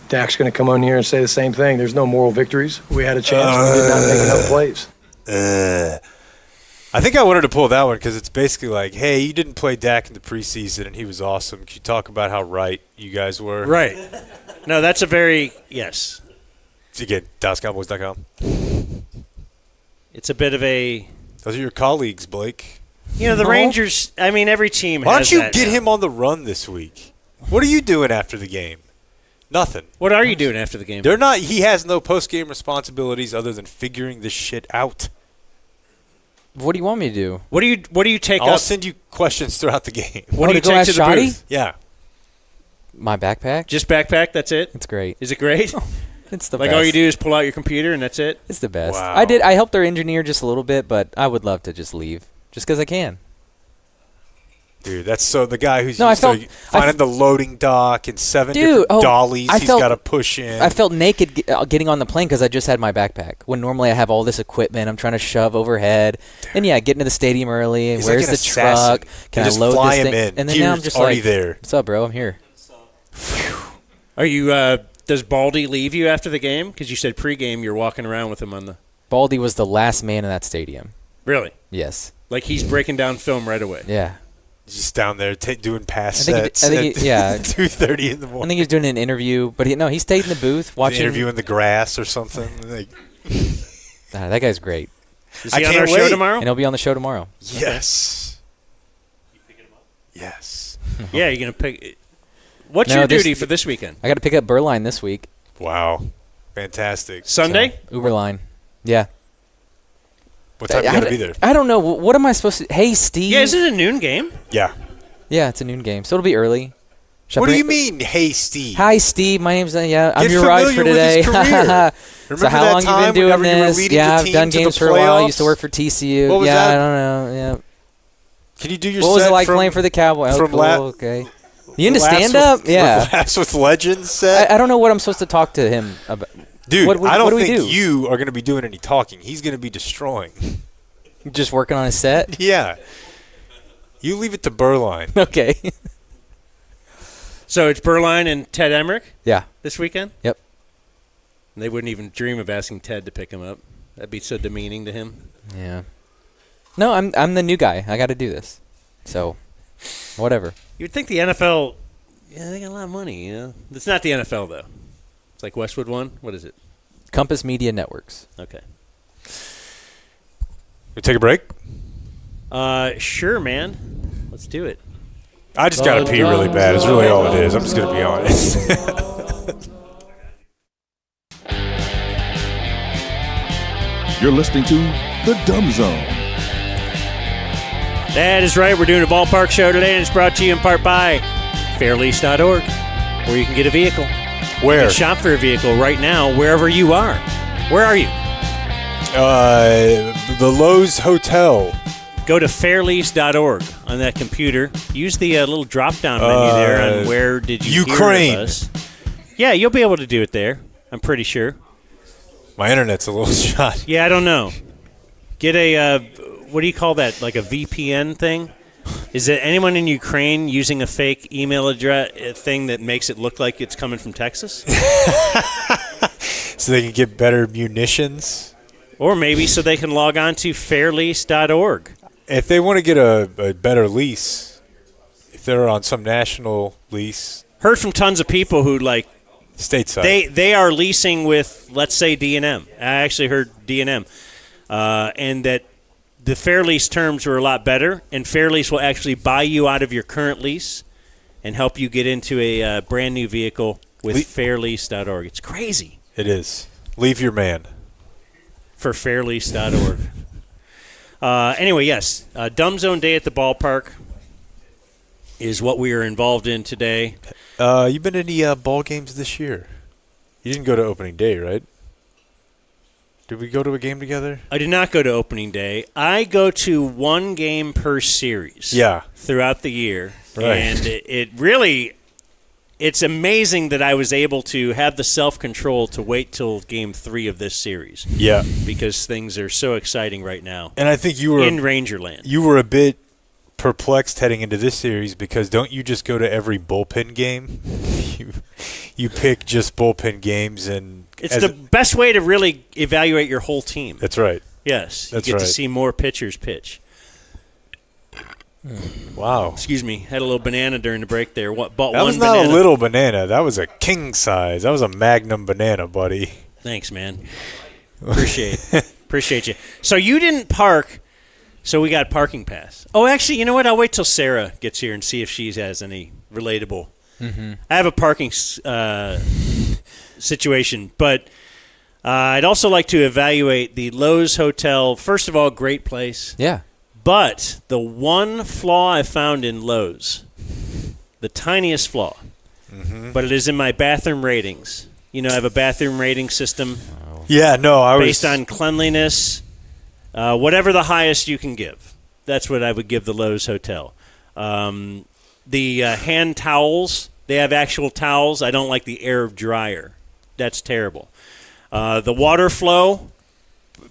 Dak's going to come on here and say the same thing. There's no moral victories. We had a chance. We did not make enough plays. I think I wanted to pull that one because it's basically like, hey, you didn't play Dak in the preseason, and he was awesome. Can you talk about how right you guys were? Right. No, that's a very – yes. Again, DallasCowboys.com. It's a bit of a – Those are your colleagues, Blake. The Rangers – I mean, every team Why has don't you that get now. him on the run this week? What are you doing after the game? Nothing. What are you doing after the game? They're not. He has no post-game responsibilities other than figuring this shit out. What do you want me to do? What do you take up? I'll send you questions throughout the game. What do you take to the booth? Yeah. My backpack? Just backpack, that's it? It's great. Is it great? It's the like best. all you do is pull out your computer and that's it? It's the best. Wow. I helped our engineer just a little bit, but I would love to just leave. Just because I can. Dude, that's so the guy who's No, used to finding the loading dock and 7 different dollies he's got to push in. I felt naked getting on the plane because I just had my backpack. When normally I have all this equipment I'm trying to shove overhead. And getting to the stadium early. He's Where's like the truck? Can I just load fly this him thing? in. And then now I'm just already like, there. What's up, bro? I'm here. Are you? Does Baldy leave you after the game? Because you said pregame you're walking around with him on the. Baldy was the last man in that stadium. Really? Yes. Like he's breaking down film right away. Yeah. Just down there doing pass sets. I think 2:30 in the morning. I think he was doing an interview, but he stayed in the booth watching. An interview in the grass or something. That guy's great. Is he on our show tomorrow? And he'll be on the show tomorrow. Yes. You picking him up? Yes. Yeah, you're gonna pick. What's your duty for this weekend? I got to pick up Burline this week. Wow, fantastic. Sunday? So, Uberline. Yeah. What time you got to be there? I don't know. What am I supposed to? Hey, Steve. Yeah, is it a noon game? Yeah. Yeah, it's a noon game, so it'll be early. What do you mean, hey, Steve? Hi, Steve. My name's I'm Get your ride for today. With his career. So how long you been doing this? Yeah, I've done games for a while. I used to work for TCU. What was that? I don't know. Yeah. Can you do your What was set it like from, playing for the Cowboys? From okay. You into stand-up? Yeah. Laughs with Legends set? I don't know what I'm supposed to talk to him about. Dude, I don't think do? you are going to be doing any talking. He's going to be destroying. Just working on his set? Yeah. You leave it to Burline. Okay. So it's Burline and Ted Emmerich? Yeah. This weekend? Yep. And they wouldn't even dream of asking Ted to pick him up. That'd be so demeaning to him. Yeah. No, I'm the new guy. I got to do this. So, whatever. You'd think the NFL, they got a lot of money, It's not the NFL, though. It's like Westwood One. What is it? Compass Media Networks. Okay. We take a break? Sure, man. Let's do it. I just got to pee really bad. It's really all it is. I'm just going to be honest. You're listening to The Dumb Zone. That is right. We're doing a ballpark show today, and it's brought to you in part by fairlease.org, where you can get a vehicle. Where? You can shop for a vehicle right now, wherever you are. Where are you? The Lowe's Hotel. Go to fairlease.org on that computer. Use the little drop-down menu there on where did you Ukraine. hear of us. Yeah, you'll be able to do it there, I'm pretty sure. My internet's a little shot. Yeah, I don't know. Get a, what do you call that, like a VPN thing? Is it anyone in Ukraine using a fake email address thing that makes it look like it's coming from Texas? So they can get better munitions? Or maybe so they can log on to fairlease.org. If they want to get a better lease, if they're on some national lease. Heard from tons of people who, like, stateside. They are leasing with, let's say, D&M. I actually heard D&M. And that the Fair Lease terms were a lot better, and Fair Lease will actually buy you out of your current lease and help you get into a brand new vehicle with fairlease.org. It's crazy. It is. Leave your man. For fairlease.org. Anyway, yes, Dumb Zone Day at the Ballpark is what we are involved in today. You been to any ball games this year? You didn't go to opening day, right? Did we go to a game together? I did not go to opening day. I go to one game per series. Yeah. Throughout the year. Right. And it really, it's amazing that I was able to have the self-control to wait till game 3 of this series. Yeah. Because things are so exciting right now. And I think you were in Rangerland. You were a bit perplexed heading into this series because don't you just go to every bullpen game? You pick just bullpen games, and it's the best way to really evaluate your whole team. That's right. Yes, that's you get right. to see more pitchers pitch. Wow. Excuse me. Had a little banana during the break there. That was not a little banana. That was a king size. That was a magnum banana, buddy. Thanks, man. Appreciate you. So you didn't park. So we got parking pass. Oh, actually, you know what? I'll wait till Sarah gets here and see if she has any relatable. Mm-hmm. I have a parking situation, but I'd also like to evaluate the Lowe's Hotel. First of all, great place. Yeah. But the one flaw I found in Lowe's, the tiniest flaw, but it is in my bathroom ratings. You know, I have a bathroom rating system. Yeah, no, based on cleanliness. Whatever the highest you can give. That's what I would give the Lowe's Hotel. The hand towels, they have actual towels. I don't like the air dryer. That's terrible. The water flow,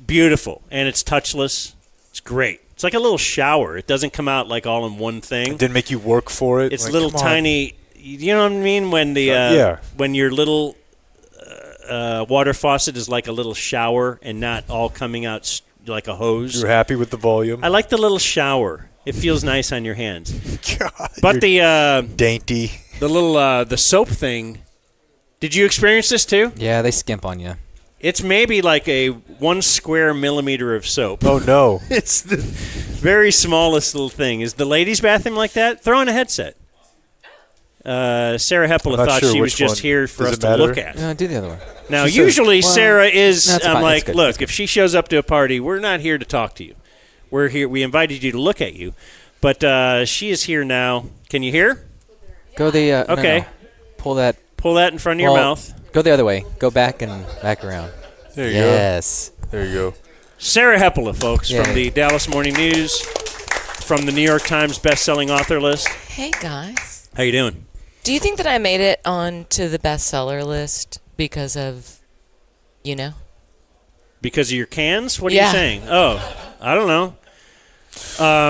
beautiful. And it's touchless. It's great. It's like a little shower. It doesn't come out like all in one thing. It didn't make you work for it? It's like, little tiny, you know what I mean? When the when your little water faucet is like a little shower and not all coming out like a hose. You're happy with the volume? I like the little shower. It feels nice on your hands. God, but the dainty, the little the soap thing. Did you experience this too? Yeah, they skimp on you. It's maybe like a 1 square millimeter of soap. Oh no! It's the very smallest little thing. Is the ladies' bathroom like that? Throw on a headset. Sarah Hepola thought she was just here for us to look at. No, do the other one. Now, usually Sarah is. No, I'm like, look, if she shows up to a party, we're not here to talk to you. We're here. We invited you to look at you, but she is here now. Can you hear? Go the okay. No. Pull that. Pull that in front of your mouth. Go the other way. Go back and back around. There you go. Yes. There you go. Sarah Hepola, folks, from the Dallas Morning News, from the New York Times best-selling author list. Hey guys. How you doing? Do you think that I made it onto the bestseller list because of, Because of your cans? What are you saying? Oh, I don't know.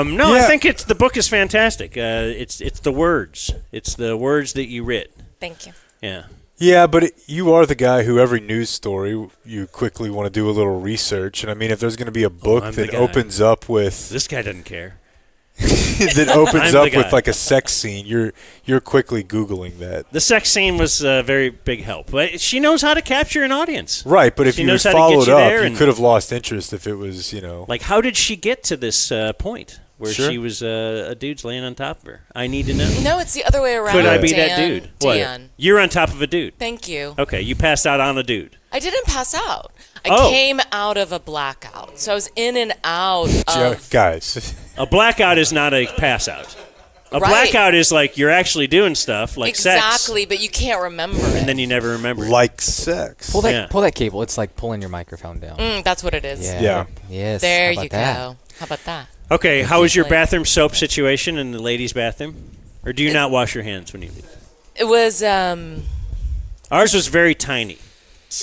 No, I think the book is fantastic. It's the words. It's the words that you writ. Thank you. Yeah. Yeah, but you are the guy who every news story you quickly want to do a little research. And I mean, if there's going to be a book that opens up with this guy doesn't care. that opens up with like a sex scene, you're quickly Googling that. The sex scene was a very big help. But she knows how to capture an audience. Right, but if you knows how followed to get you up, there you could have lost interest if it was, Like, how did she get to this point? where Sure. she was a dude's laying on top of her. I need to know. No, it's the other way around. Could I be Dan. that dude? What? Dan. You're on top of a dude. Thank you. Okay, you passed out on a dude. I didn't pass out. I Oh. came out of a blackout. So I was in and out of... Guys. A blackout is not a pass out. A Right. blackout is like you're actually doing stuff like sex. Exactly, but you can't remember it. And then you never remember it. Like sex. Pull that Yeah. pull that cable. It's like pulling your microphone down. That's what it is. Yeah. Yes. There How about you that? go. How about that? Okay, how was your Like- bathroom soap situation in the ladies' bathroom? Or do you not wash your hands when you leave? It was, Ours was very tiny.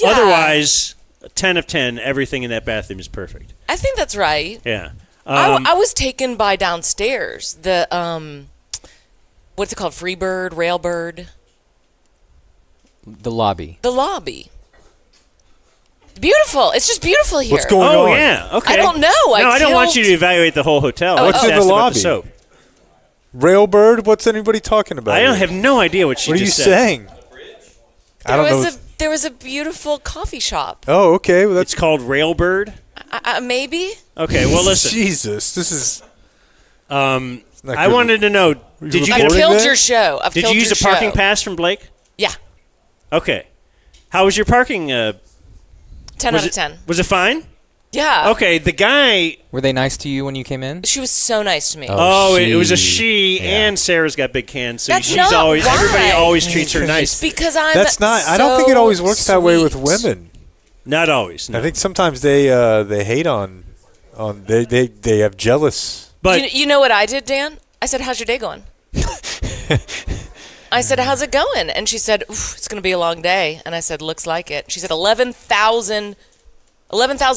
yeah. Otherwise, 10 of 10, everything in that bathroom is perfect. I think that's right. Yeah. I was taken by downstairs. The, what's it called? Freebird, Railbird? The lobby. The lobby. Beautiful. It's just beautiful here. What's going Oh, on? yeah. Okay. I don't know. No, I don't want you to evaluate the whole hotel. Oh, I What's just in the asked about lobby? soap. Railbird? What's anybody talking about? I don't here? have no idea what she What are you just said. saying? I don't know. There was a beautiful coffee shop. Oh, okay. Well, It's called Railbird. Maybe? Okay, well, listen. Jesus, this is. I good. wanted to know, did you I've get killed that? your show. I've Did killed you use your a parking show. pass from Blake? Yeah. Okay. How was your parking? 10 was out of it- 10. Was it fine? Yeah. Okay, the guy. Were they nice to you when you came in? She was so nice to me. Oh, she. it was a she, Yeah. and Sarah's got big cans, so That's she's not always. why. Everybody always treats her nice. Because I'm That's not. I don't think it always works that way with women. Not always. No. I think sometimes they hate on they have jealous. But you know what I did, Dan? I said, how's your day going? I said, how's it going? And she said, oof, it's going to be a long day. And I said, looks like it. She said, 11,000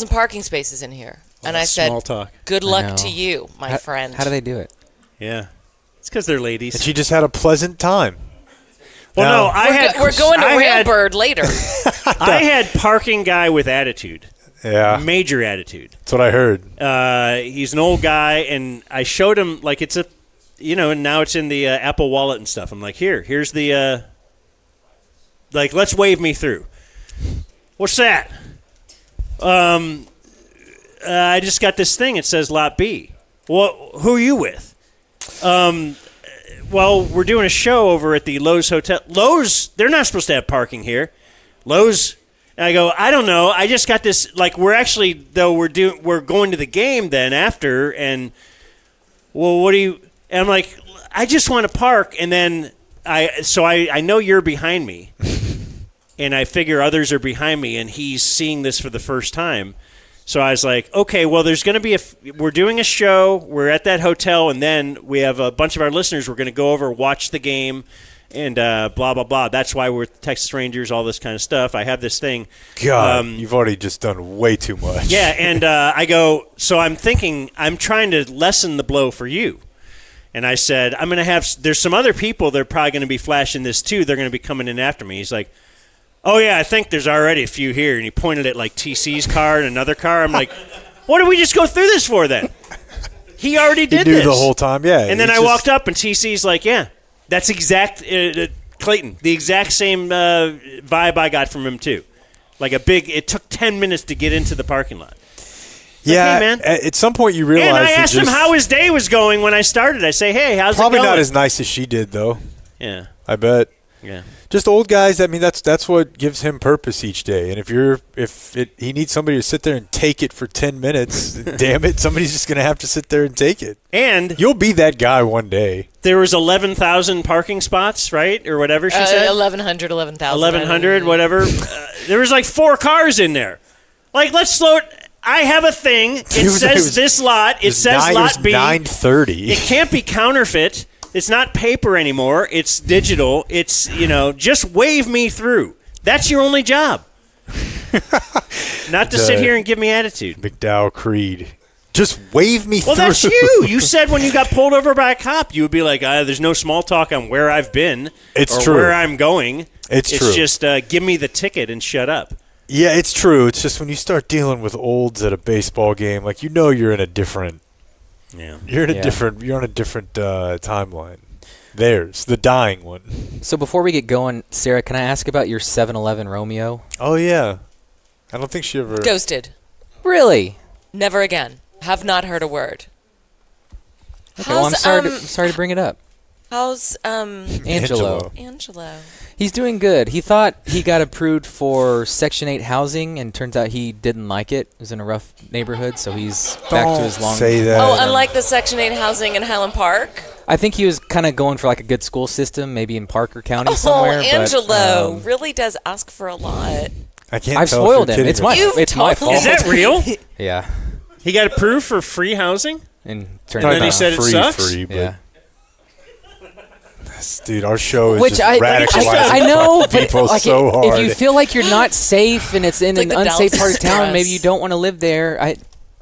parking spaces in here. And I said, small talk. good I luck know. to you, my friend. How do they do it? Yeah, it's because they're ladies. And she just had a pleasant time. Well, Now- no, We're going to I had- Railbird later. I had parking guy with attitude. Yeah, Major attitude. that's what I heard. He's an old guy, and I showed him like it's a, and now it's in the Apple Wallet and stuff. I'm like, here's the, like, let's wave me through. What's that? I just got this thing. It says Lot B. Well, who are you with? Well, we're doing a show over at the Lowe's Hotel. Lowe's, they're not supposed to have parking here. Lowe's. And I go, I don't know. I just got this. Like, we're actually, though, we're going to the game then after. And, well, what do you? And I'm like, I just want to park. And then I know you're behind me, and I figure others are behind me, and he's seeing this for the first time. So I was like, okay, well, there's going to be we're doing a show. We're at that hotel, and then we have a bunch of our listeners. We're going to go over, watch the game. And blah, blah, blah. That's why we're Texas Rangers, all this kind of stuff. I have this thing. God, you've already just done way too much. Yeah, and I go, so I'm thinking, I'm trying to lessen the blow for you. And I said, I'm going to have, there's some other people that are probably going to be flashing this too. They're going to be coming in after me. He's like, oh, yeah, I think there's already a few here. And he pointed at like TC's car and another car. I'm like, what did we just go through this for then? He already did He knew this. the whole time, yeah. And then I walked up and TC's like, yeah. That's exact, Clayton, the exact same vibe I got from him, too. Like it took 10 minutes to get into the parking lot. Yeah, hey, man. At some point you realize. And I asked him how his day was going when I started. I say, hey, how's it going? Probably not as nice as she did, though. Yeah. I bet. Yeah. Just old guys. I mean, that's what gives him purpose each day. And if he needs somebody to sit there and take it for 10 minutes, damn it, somebody's just going to have to sit there and take it. And you'll be that guy one day. There was 11,000 parking spots, right, or whatever she said. 1,100, 11,000. 1,100, whatever. There was like 4 cars in there. Like, let's slow it. I have a thing. It says this lot. It says lot B. 9:30. It can't be counterfeit. It's not paper anymore. It's digital. It's, just wave me through. That's your only job. Not to sit here and give me attitude. McDowell Creed. Just wave me through. Well, that's you. You said when you got pulled over by a cop, you would be like, there's no small talk on where I've been or true. where I'm going. It's true. It's just give me the ticket and shut up. Yeah, it's true. It's just when you start dealing with olds at a baseball game, like you're in a different. Yeah. You're on a different timeline. There's the dying one. So before we get going, Sarah, can I ask about your 7-Eleven Romeo? Oh yeah, I don't think she ever Ghosted. Really? Never again. Have not heard a word. Okay, well, I'm sorry to bring it up. How's Angelo? Angelo. He's doing good. He thought he got approved for Section 8 housing, and turns out he didn't like it. It was in a rough neighborhood, so he's back to his long. Say that. Oh, unlike the Section 8 housing in Highland Park. I think he was kind of going for like a good school system, maybe in Parker County somewhere. Angelo but, really does ask for a lot. I can't. I've tell spoiled if him. you're It's kidding my me. it's my fault. Is that real? Yeah. He got approved for free housing? And then he said it sucks? Free, but Yeah. dude, our show is Which just I radicalizing know, but people like so hard. if you feel like you're not safe and it's in It's like an the unsafe Dallas part of town, Express. maybe you don't want to live there. I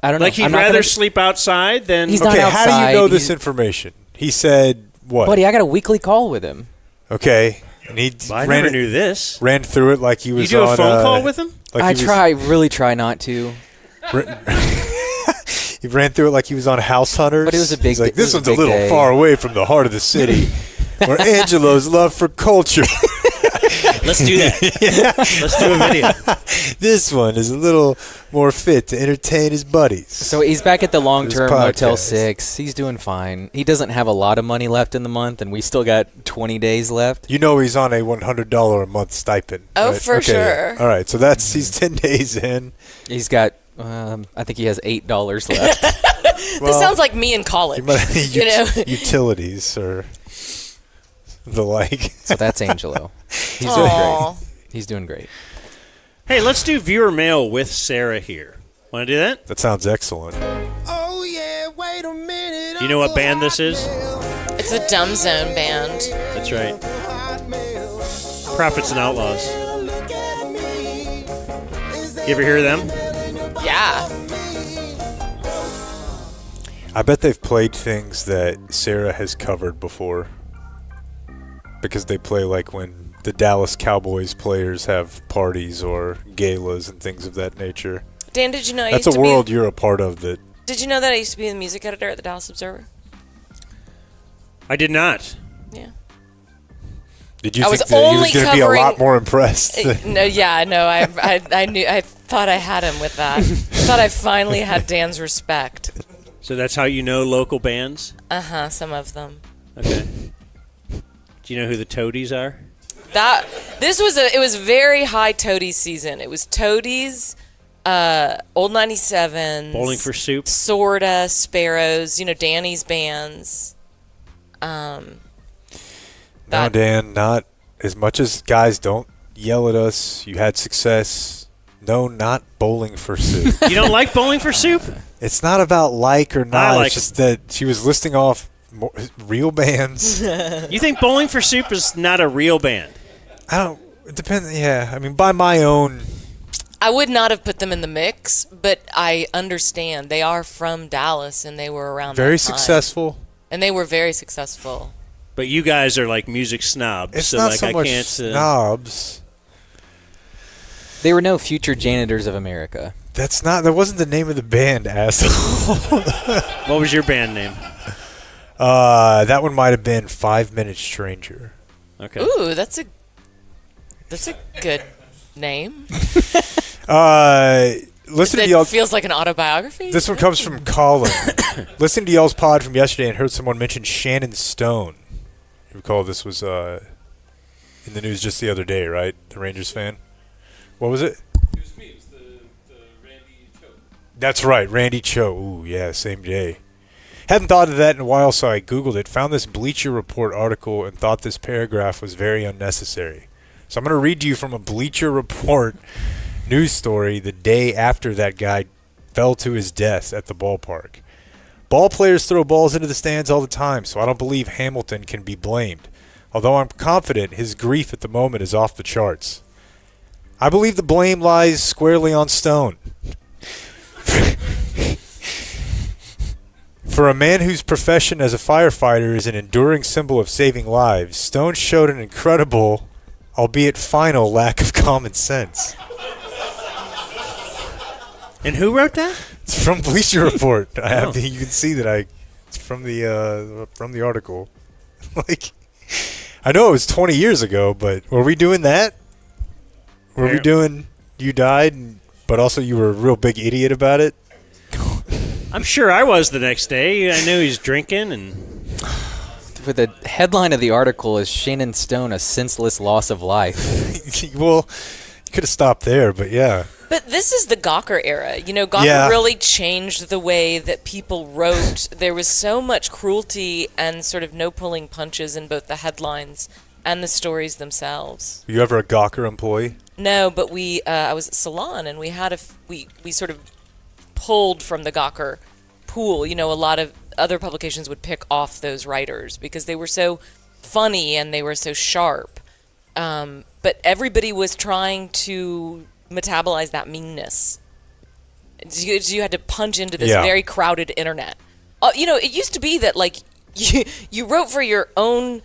don't know. Like he'd I'm not rather gonna- sleep outside than... He's not okay, how do you outside. know this He's- information? He said what? Buddy, I got a weekly call with him. Okay, and he I ran never it, knew this. ran through it like he was. You do a on, phone call with him? Like I he was- really try not to. He ran through it like he was on House Hunters. But it was a big- He's like, it this was a one's a big little day." far away from the heart of the city, where Angelo's love for culture. Let's do that. Let's do a video. This one is a little more fit to entertain his buddies. So he's back at the long-term His Motel podcast. 6. He's doing fine. He doesn't have a lot of money left in the month, and we still got 20 days left. You know he's on a $100 a month stipend. Oh, right? for sure. All right, so he's 10 days in. He's got, I think he has $8 left. This sounds like me in college. You know? Utilities or the like. So that's Angelo. He's Aw. doing great. He's doing great. Hey, let's do viewer mail with Sarah here. Want to do that? That sounds excellent. You know what band this is? It's the Dumb Zone band. That's right. Prophets and Outlaws. You ever hear them? Yeah. I bet they've played things that Sarah has covered before. Because they play like when the Dallas Cowboys players have parties or galas and things of that nature. Dan, did you know That's a world you're a part of. That. Did you know that I used to be the music editor at the Dallas Observer? I did not. Yeah. Did you I think was that he was only going to be a lot covering- more impressed? No, I knew. I thought I had him with that. I thought I finally had Dan's respect. So that's how you know local bands? Some of them. Okay. Do you know who the Toadies are? It was very high Toadies season. It was Toadies, Old 97s, Bowling for Soup, Sorta, Sparrows. Danny's bands. No, Dan, not as much as guys don't yell at us. You had success. No, not Bowling for Soup. You don't like Bowling for Soup? It's not about like or not. I like it's just that she was listing off real bands. You think Bowling for Soup is not a real band? It depends. Yeah, I mean, by my own. I would not have put them in the mix, but I understand they are from Dallas and they were around. Very that time. successful. And they were very successful. But you guys are like music snobs. It's so not like so I much can't, snobs. They were no future janitors of America. That wasn't the name of the band, asshole. What was your band name? That one might have been 5 Minute Stranger. Okay. Ooh, that's a good name. Listen to It y'all. feels like an autobiography. This one comes from Colin. Listening to y'all's pod from yesterday and heard someone mention Shannon Stone. You recall this was in the news just the other day, right? The Rangers fan. What was it? It was me. It was the Randy Cho. That's right, Randy Cho. Ooh, yeah, same day. Hadn't thought of that in a while, so I Googled it, found this Bleacher Report article, and thought this paragraph was very unnecessary. So I'm going to read to you from a Bleacher Report news story the day after that guy fell to his death at the ballpark. Ball players throw balls into the stands all the time, so I don't believe Hamilton can be blamed, although I'm confident his grief at the moment is off the charts. I believe the blame lies squarely on Stone. For a man whose profession as a firefighter is an enduring symbol of saving lives, Stone showed an incredible, albeit final, lack of common sense. And who wrote that? It's from Bleacher Report. You can see that it's from the article. Like, I know it was 20 years ago, but were we doing that? Were we doing you died, but also you were a real big idiot about it? I'm sure I was the next day. I knew he was drinking and. With the headline of the article is Shannon Stone, a senseless loss of life. Well, you could have stopped there, but yeah. But this is the Gawker era. You know, Gawker really changed the way that people wrote. There was so much cruelty and sort of no pulling punches in both the headlines and the stories themselves. Were you ever a Gawker employee? No, but I was at Salon, and we had we sort of pulled from the Gawker pool. You know, a lot of other publications would pick off those writers because they were so funny and they were so sharp. But everybody was trying to metabolize that meanness. You had to punch into this very crowded internet. You know, it used to be that, like, you wrote for your own,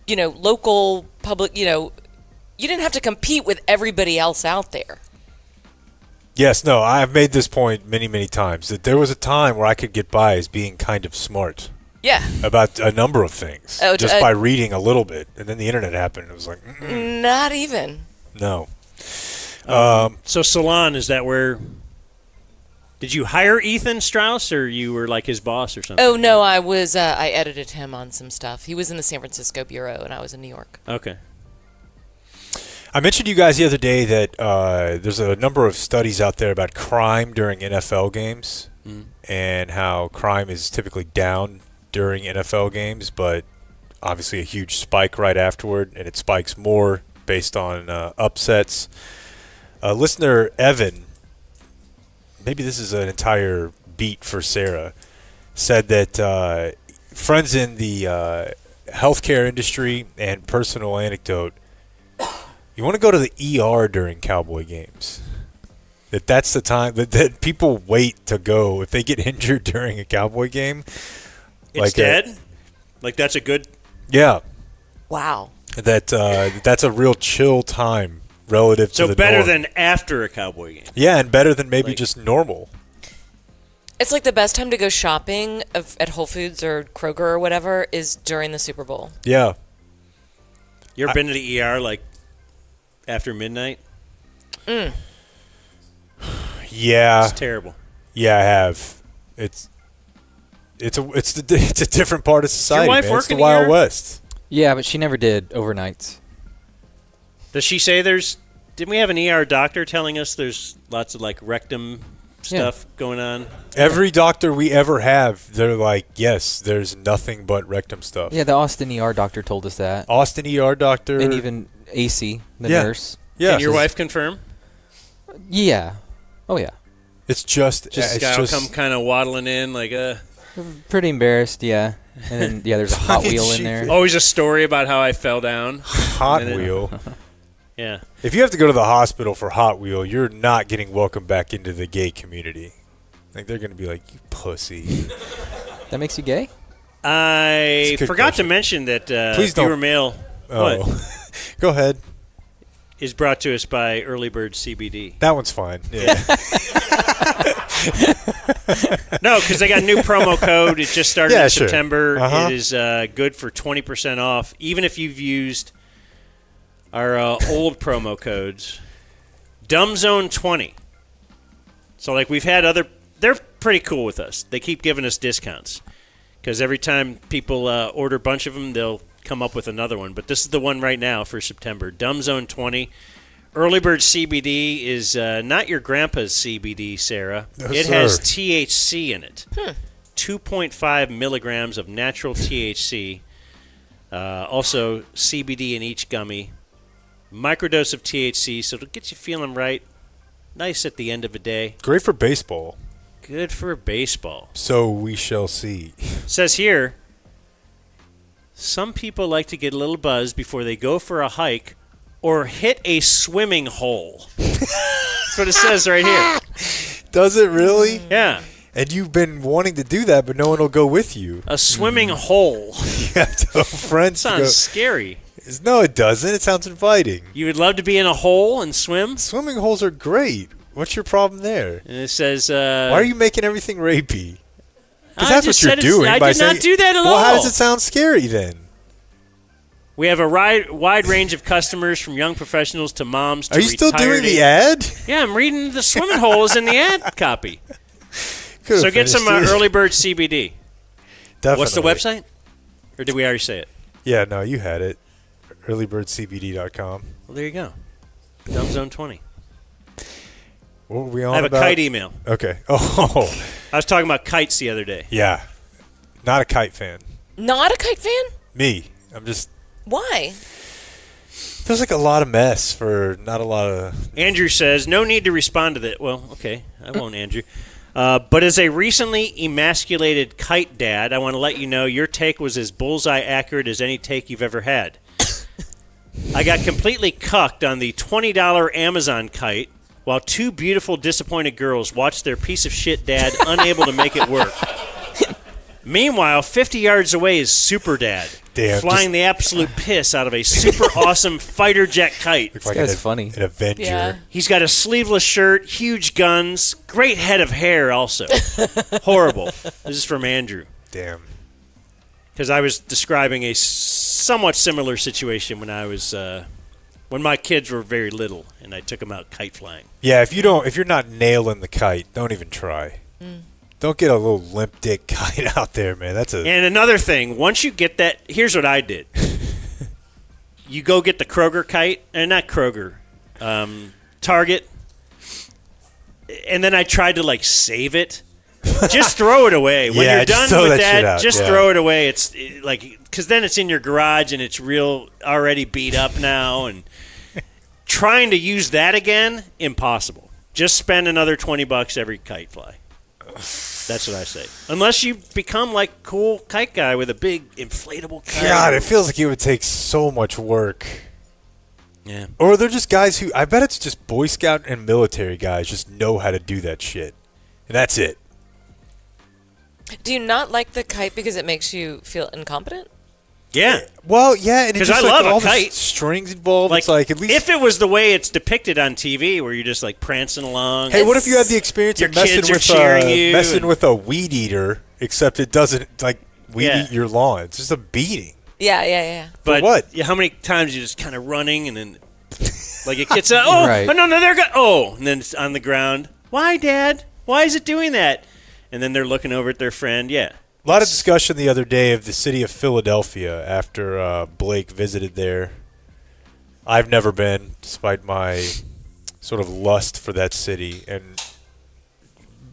you know, local public, you know, you didn't have to compete with everybody else out there. Yes, no, I've made this point many, many times, that there was a time where I could get by as being kind of smart. Yeah. About a number of things. Just by reading a little bit. And then the internet happened, and it was like, Not even. No. So Salon, is that where... Did you hire Ethan Strauss, or you were like his boss or something? Oh, no, I was, I edited him on some stuff. He was in the San Francisco bureau, and I was in New York. Okay. I mentioned to you guys the other day that there's a number of studies out there about crime during NFL games and how crime is typically down during NFL games, but obviously a huge spike right afterward, and it spikes more based on upsets. Listener Evan, maybe this is an entire beat for Sarah, said that friends in the healthcare industry and personal anecdote, you want to go to the ER during Cowboy games. That's the time that people wait to go if they get injured during a Cowboy game. It's like dead? Like that's a good... Yeah. Wow. That's a real chill time relative to the So better norm. than after a Cowboy game. Yeah, and better than maybe just normal. It's like the best time to go shopping at Whole Foods or Kroger or whatever is during the Super Bowl. Yeah. You ever been to the ER, like, after midnight? Yeah. It's terrible. Yeah, I have. It's a different part of society. Your wife man. work It's the in the Wild ER? West. Yeah, but she never did overnights. Does she say there's... Didn't we have an ER doctor telling us there's lots of, like, rectum stuff going on? Every doctor we ever have, they're like, yes, there's nothing but rectum stuff. Yeah, the Austin ER doctor told us that. Austin ER doctor. And even AC, the nurse. Yeah. Can your wife confirm? Yeah. Oh, yeah. It's just This guy will come kind of waddling in, like, Pretty embarrassed, yeah. And then, there's a Hot Wheel in there. Always a story about how I fell down. Hot Wheel. Yeah. If you have to go to the hospital for Hot Wheel, you're not getting welcomed back into the gay community. Like, they're going to be like, you pussy. That makes you gay? I forgot to mention that Please viewer don't. mail Go ahead. is brought to us by Early Bird CBD. That one's fine. Yeah. No, because they got a new promo code. It just started in sure. September. Uh-huh. It is good for 20% off, even if you've used our old promo codes. DumbZone 20. So, like, we've had other... They're pretty cool with us. They keep giving us discounts. Because every time people order a bunch of them, they'll come up with another one. But this is the one right now for September. DumbZone 20. Early Bird CBD is not your grandpa's CBD, Sarah. No, it sir. has THC in it. 2.5 milligrams of natural THC. Also, CBD in each gummy. Microdose of THC, so it'll get you feeling right. Nice at the end of the day. Great for baseball. Good for baseball. So we shall see. Says here, some people like to get a little buzz before they go for a hike or hit a swimming hole. That's what it says right here. Does it really? Yeah. And you've been wanting to do that, but no one will go with you. A swimming hole. You have to have friends to Sounds go. scary. No, it doesn't. It sounds inviting. You would love to be in a hole and swim? Swimming holes are great. What's your problem there? And it says... Why are you making everything rapey? Because I that's just what you're said it's- doing. I by did not saying- do that at well, all. how does it sound scary then? We have a wide range of customers, from young professionals to moms to Are you still doing retired the ad? Yeah, I'm reading the swimming holes in the ad copy. So get some early bird CBD. Definitely. What's the website? Or did we already say it? Yeah, no, you had it. earlybirdcbd.com. Well, there you go. Dumbzone 20. What were we on I have about? a kite email. Okay. Oh. I was talking about kites the other day. Yeah. Not a kite fan. Not a kite fan? Me. I'm just... Why? Feels like a lot of mess for not a lot of... Andrew says, no need to respond to that. Well, okay. I won't, Andrew. But as a recently emasculated kite dad, I want to let you know your take was as bullseye accurate as any take you've ever had. I got completely cucked on the $20 Amazon kite while two beautiful, disappointed girls watched their piece of shit dad unable to make it work. Meanwhile, 50 yards away is Super Dad, flying the absolute piss out of a super awesome fighter jet kite. This guy's funny. An Avenger. Yeah. He's got a sleeveless shirt, huge guns, great head of hair also. Horrible. This is from Andrew. Damn. Because I was describing a somewhat similar situation when I was when my kids were very little and I took them out kite flying. Yeah, if you're not nailing the kite, don't even try. Don't get a little limp dick kite out there, man. And another thing, once you get that, here's what I did. You go get the Kroger kite, and not Kroger, Target, and then I tried to save it. Just throw it away. When you're done with that, just throw it away. It's because then it's in your garage and it's already beat up now. And trying to use that again, impossible. Just spend another $20 every kite fly. That's what I say. Unless you become cool kite guy with a big inflatable kite. God, it feels like it would take so much work. Yeah. Or they're just guys who, I bet it's just Boy Scout and military guys just know how to do that shit. And that's it. Do you not like the kite because it makes you feel incompetent? Yeah. Well, yeah. Because I love all a kite. the strings involved. It's at least... If it was the way it's depicted on TV where you're just prancing along. Hey, what if you had the experience your of messing kids are cheering you messing with a weed eater, except it doesn't weed eat your lawn. It's just a beating. Yeah. But what? How many times you just kind of running and then it gets out, Right. no, they're and then it's on the ground. Why, Dad? Why is it doing that? And then they're looking over at their friend. Yeah. A lot of discussion the other day of the city of Philadelphia after Blake visited there. I've never been, despite my sort of lust for that city. And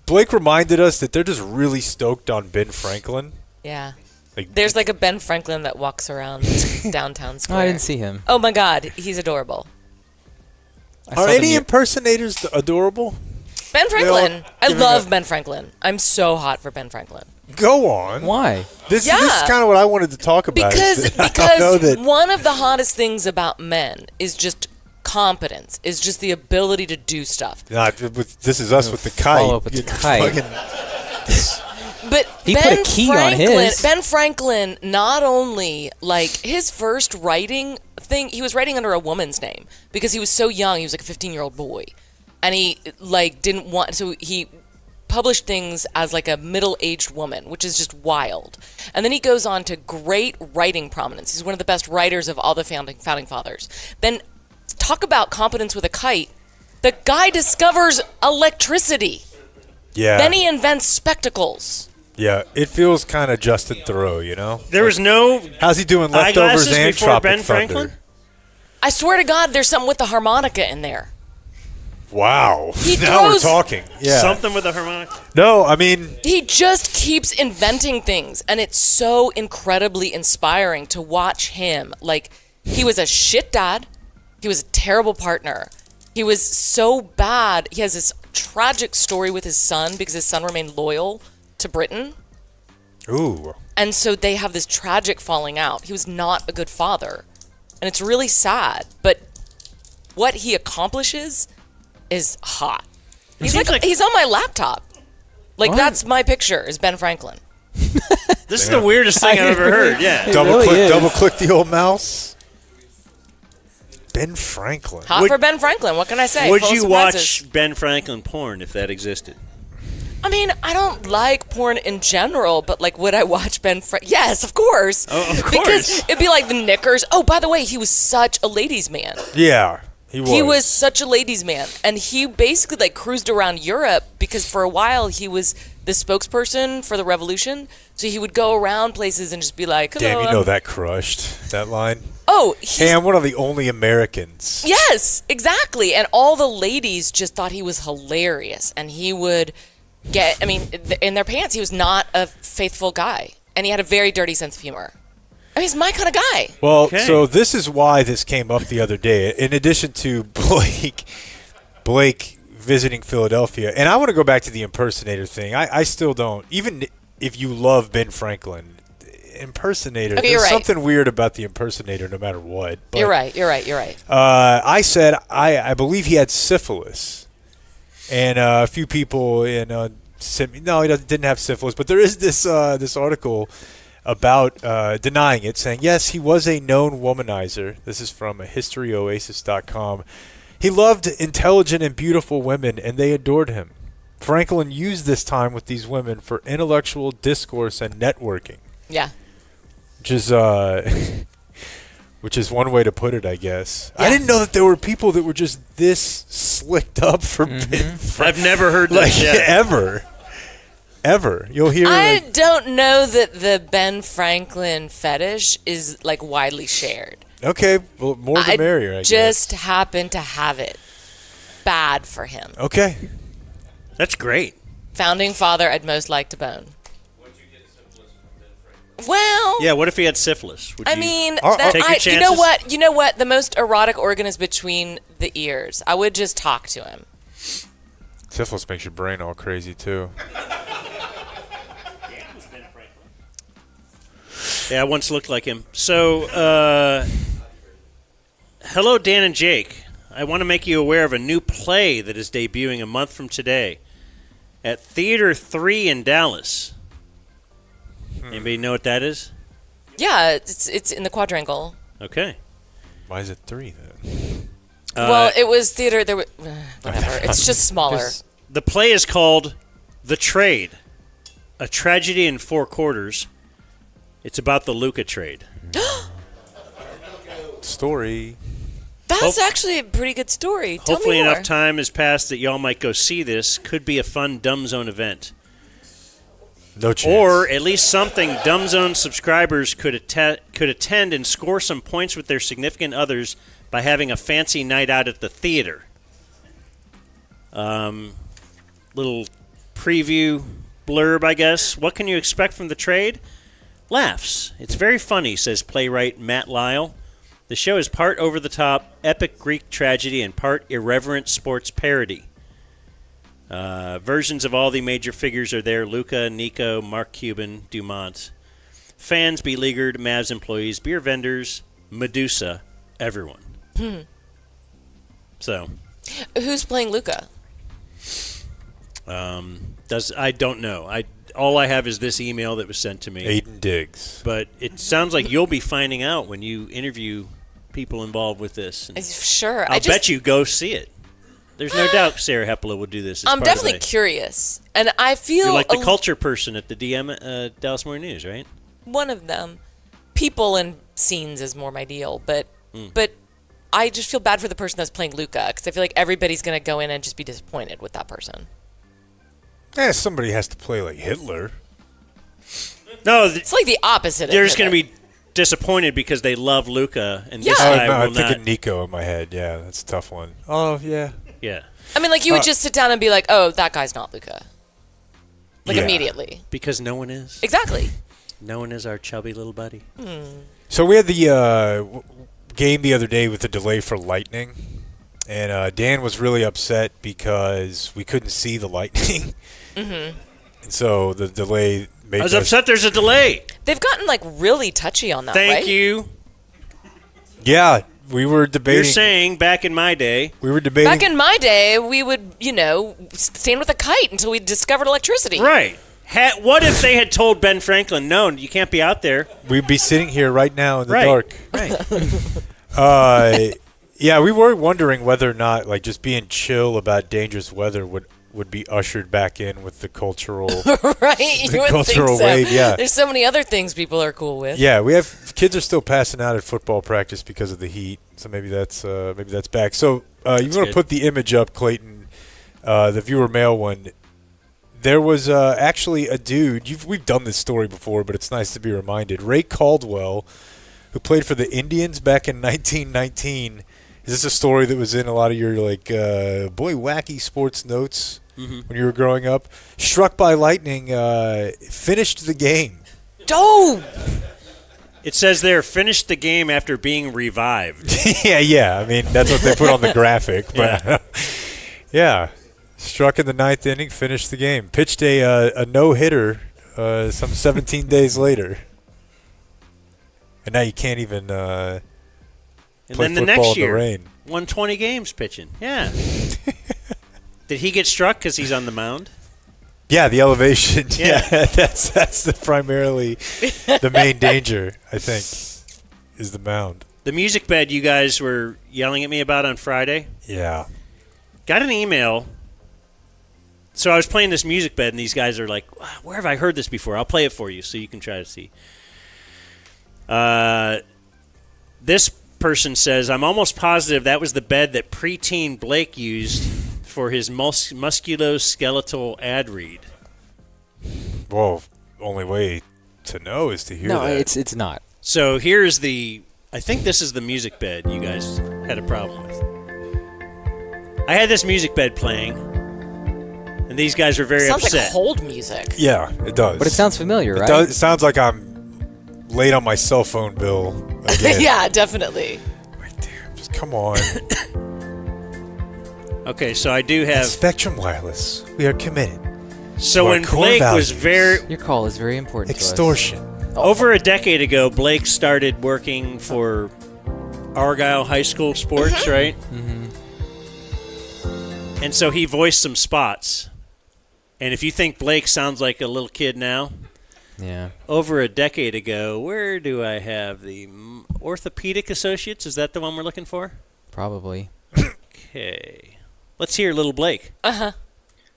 Blake reminded us that they're just really stoked on Ben Franklin. Yeah. There's a Ben Franklin that walks around downtown square. Oh, I didn't see him. Oh, my God. He's adorable. Are any impersonators adorable? Ben Franklin. I love Ben Franklin. I'm so hot for Ben Franklin. Go on. Why? This is kind of what I wanted to talk about. Because one of the hottest things about men is just competence, is just the ability to do stuff. This is us with the kite. Follow up with the kite. But he put a key on his. Ben Franklin, not only his first writing thing, he was writing under a woman's name because he was so young. He was a 15-year-old boy, and he didn't want. So he published things as a middle-aged woman, which is just wild. And then he goes on to great writing prominence. He's one of the best writers of all the founding fathers. Then talk about competence with a kite. The guy discovers electricity. Yeah. Then he invents spectacles. Yeah, it feels kind of Justin Thoreau, you know? There was no... How's he doing Leftovers and Tropic Ben Thunder? Franklin? I swear to God, there's something with the harmonica in there. Wow. Now we're talking. Yeah. Something with a harmonica? No, I mean... He just keeps inventing things, and it's so incredibly inspiring to watch him. He was a shit dad. He was a terrible partner. He was so bad. He has this tragic story with his son because his son remained loyal to Britain. Ooh. And so they have this tragic falling out. He was not a good father. And it's really sad. But what he accomplishes is hot. He's he's on my laptop. That's my picture, is Ben Franklin. This is the weirdest thing I've ever heard. Yeah. Double click the old mouse. Ben Franklin. Hot for Ben Franklin. What can I say? Would Full you surprises. watch Ben Franklin porn if that existed? I mean, I don't like porn in general, but would I watch Ben Franklin? Yes, of course. Oh, of course. Because it'd be like the Knickers. Oh, by the way, he was such a ladies' man. Yeah, he was. He was such a ladies' man. And he basically cruised around Europe because for a while he was the spokesperson for the revolution. So he would go around places and just be like, hello. Damn, you know that crushed, that line. Oh, hey, I'm one of the only Americans. Yes, exactly. And all the ladies just thought he was hilarious. And he would get, in their pants, he was not a faithful guy. And he had a very dirty sense of humor. He's my kind of guy. Well, so this is why this came up the other day. In addition to Blake visiting Philadelphia, and I want to go back to the impersonator thing. I still don't. Even if you love Ben Franklin, impersonator, there's something weird about the impersonator no matter what. But, You're right. I said I believe he had syphilis. And a few people sent me, no, he didn't have syphilis, but there is this article about denying it, saying, yes, he was a known womanizer. This is from historyoasis.com. He loved intelligent and beautiful women, and they adored him. Franklin used this time with these women for intellectual discourse and networking. Yeah. Which is one way to put it, I guess. Yeah. I didn't know that there were people that were just this slicked up for Ben. I've never heard that yet. Ever. You'll hear. I don't know that the Ben Franklin fetish is widely shared. Okay, well, more the merrier, I guess. Just happen to have it. Bad for him. Okay. That's great. Founding father I'd most like to bone. Well, yeah. What if he had syphilis? Would take your chances? You know what? The most erotic organ is between the ears. I would just talk to him. Syphilis makes your brain all crazy too. Yeah, I once looked like him. So, hello, Dan and Jake. I want to make you aware of a new play that is debuting a month from today at Theater 3 in Dallas. Anybody know what that is? Yeah, it's in the quadrangle. Okay. Why is it 3 then? Well, it was theater. There, whatever. It's just smaller. The play is called The Trade, a tragedy in 4 quarters. It's about the Luka trade. Story. That's actually a pretty good story. Tell Hopefully me more. enough time has passed that y'all might go see this. Could be a fun Dumb Zone event. No chance. Or at least something Dumb Zone subscribers could attend and score some points with their significant others by having a fancy night out at the theater. Little preview blurb, I guess. What can you expect from the trade? Laughs. It's very funny, says playwright Matt Lyle. The show is part over-the-top epic Greek tragedy and part irreverent sports parody. Versions of all the major figures are there: Luka, Nico, Mark Cuban, Dumont. Fans, beleaguered, Mavs employees, beer vendors, Medusa, everyone. So, who's playing Luka? I don't know. All I have is this email that was sent to me. Aiden Diggs. But it sounds like you'll be finding out when you interview people involved with this. Sure. I'll bet you go see it. There's no doubt Sarah Hepola would do this. I'm definitely curious. And I feel... You're like the culture person at the Dallas Morning News, right? One of them. People and scenes is more my deal. But I just feel bad for the person that's playing Luka, because I feel like everybody's going to go in and just be disappointed with that person. Yeah, somebody has to play like Hitler. No, it's like the opposite. They're just going to be disappointed because they love Luka, and this Oh, guy no, will I'm thinking not. Nico in my head. Yeah, that's a tough one. Oh, yeah. Yeah. I mean, you would just sit down and be like, oh, that guy's not Luka. Yeah. Immediately. Because no one is. Exactly. No one is our chubby little buddy. So we had the game the other day with the delay for lightning, and Dan was really upset because we couldn't see the lightning. And so the delay made I was upset there's a delay. They've gotten really touchy on that, right? Thank you. Yeah, we were debating. You're saying back in my day. We were debating. Back in my day, we would, stand with a kite until we discovered electricity. Right. What if they had told Ben Franklin, no, you can't be out there? We'd be sitting here right now in the Right. dark. Right. Yeah, we were wondering whether or not, just being chill about dangerous weather would be ushered back in with the cultural right? You would cultural think so. wave. Yeah, There's so many other things people are cool with. Yeah, we have kids are still passing out at football practice because of the heat. So maybe that's back. So you want to put the image up, Clayton? The viewer mail one. There was actually a dude. We've done this story before, but it's nice to be reminded. Ray Caldwell, who played for the Indians back in 1919. Is this a story that was in a lot of your wacky sports notes when you were growing up? Struck by lightning, finished the game. Dope. It says there, finished the game after being revived. yeah. I mean, that's what they put on the graphic. But yeah, struck in the 9th inning, finished the game. Pitched a no-hitter some 17 days later. And now you can't even play then the football next in year, the rain. won 20 games pitching. Yeah. Did he get struck because he's on the mound? Yeah, the elevation. Yeah. Yeah, that's primarily the main danger, I think, is the mound. The music bed you guys were yelling at me about on Friday. Yeah. Got an email. So I was playing this music bed, and these guys are like, where have I heard this before? I'll play it for you so you can try to see. This person says, I'm almost positive that was the bed that preteen Blake used for his musculoskeletal ad read. Well, only way to know is to hear that. No, it's not. So here's I think this is the music bed you guys had a problem with. I had this music bed playing, and these guys were very Sounds upset. like hold music. Yeah, it does. But it sounds familiar, right? It sounds like I'm late on my cell phone bill again. Yeah, definitely. Just come on. Okay, so I do have At Spectrum Wireless, we are committed. So to our when core Blake was values. Your call is very important Extortion. to us. Over a decade ago, Blake started working for Argyle High School Sports, right? Mm-hmm. And so he voiced some spots. And if you think Blake sounds like a little kid now, yeah. Over a decade ago, where do I have the Orthopedic Associates? Is that the one we're looking for? Probably. Okay. Let's hear little Blake. Uh-huh.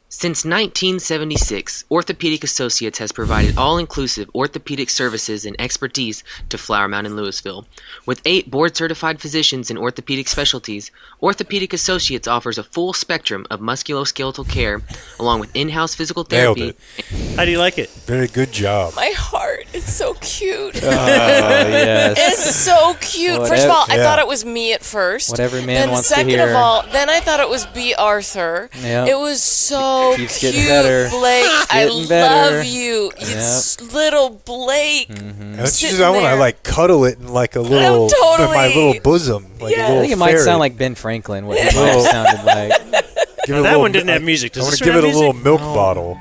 Since 1976, Orthopedic Associates has provided all-inclusive orthopedic services and expertise to Flower Mound and Louisville. With 8 board-certified physicians in orthopedic specialties, Orthopedic Associates offers a full spectrum of musculoskeletal care, along with in-house physical Nailed therapy. it. How do you like it? Very good job. My heart is so cute. Yes. It's so cute. First of all, I thought it was me at first. What every man then wants to second hear. of all, then I thought it was B. Arthur. Yep. It was so Keeps cute, getting better. Blake. I Getting better. love you. It's little Blake. Mm-hmm. Don't you sitting just, I want to there. cuddle it in like a little, totally. in my little bosom, like a Yeah. little I think it might ferret. sound like Ben Franklin, what he might have sounded like. Give Now, it a that little one didn't mi- have music. Does I want this to give one it a have little music? milk bottle.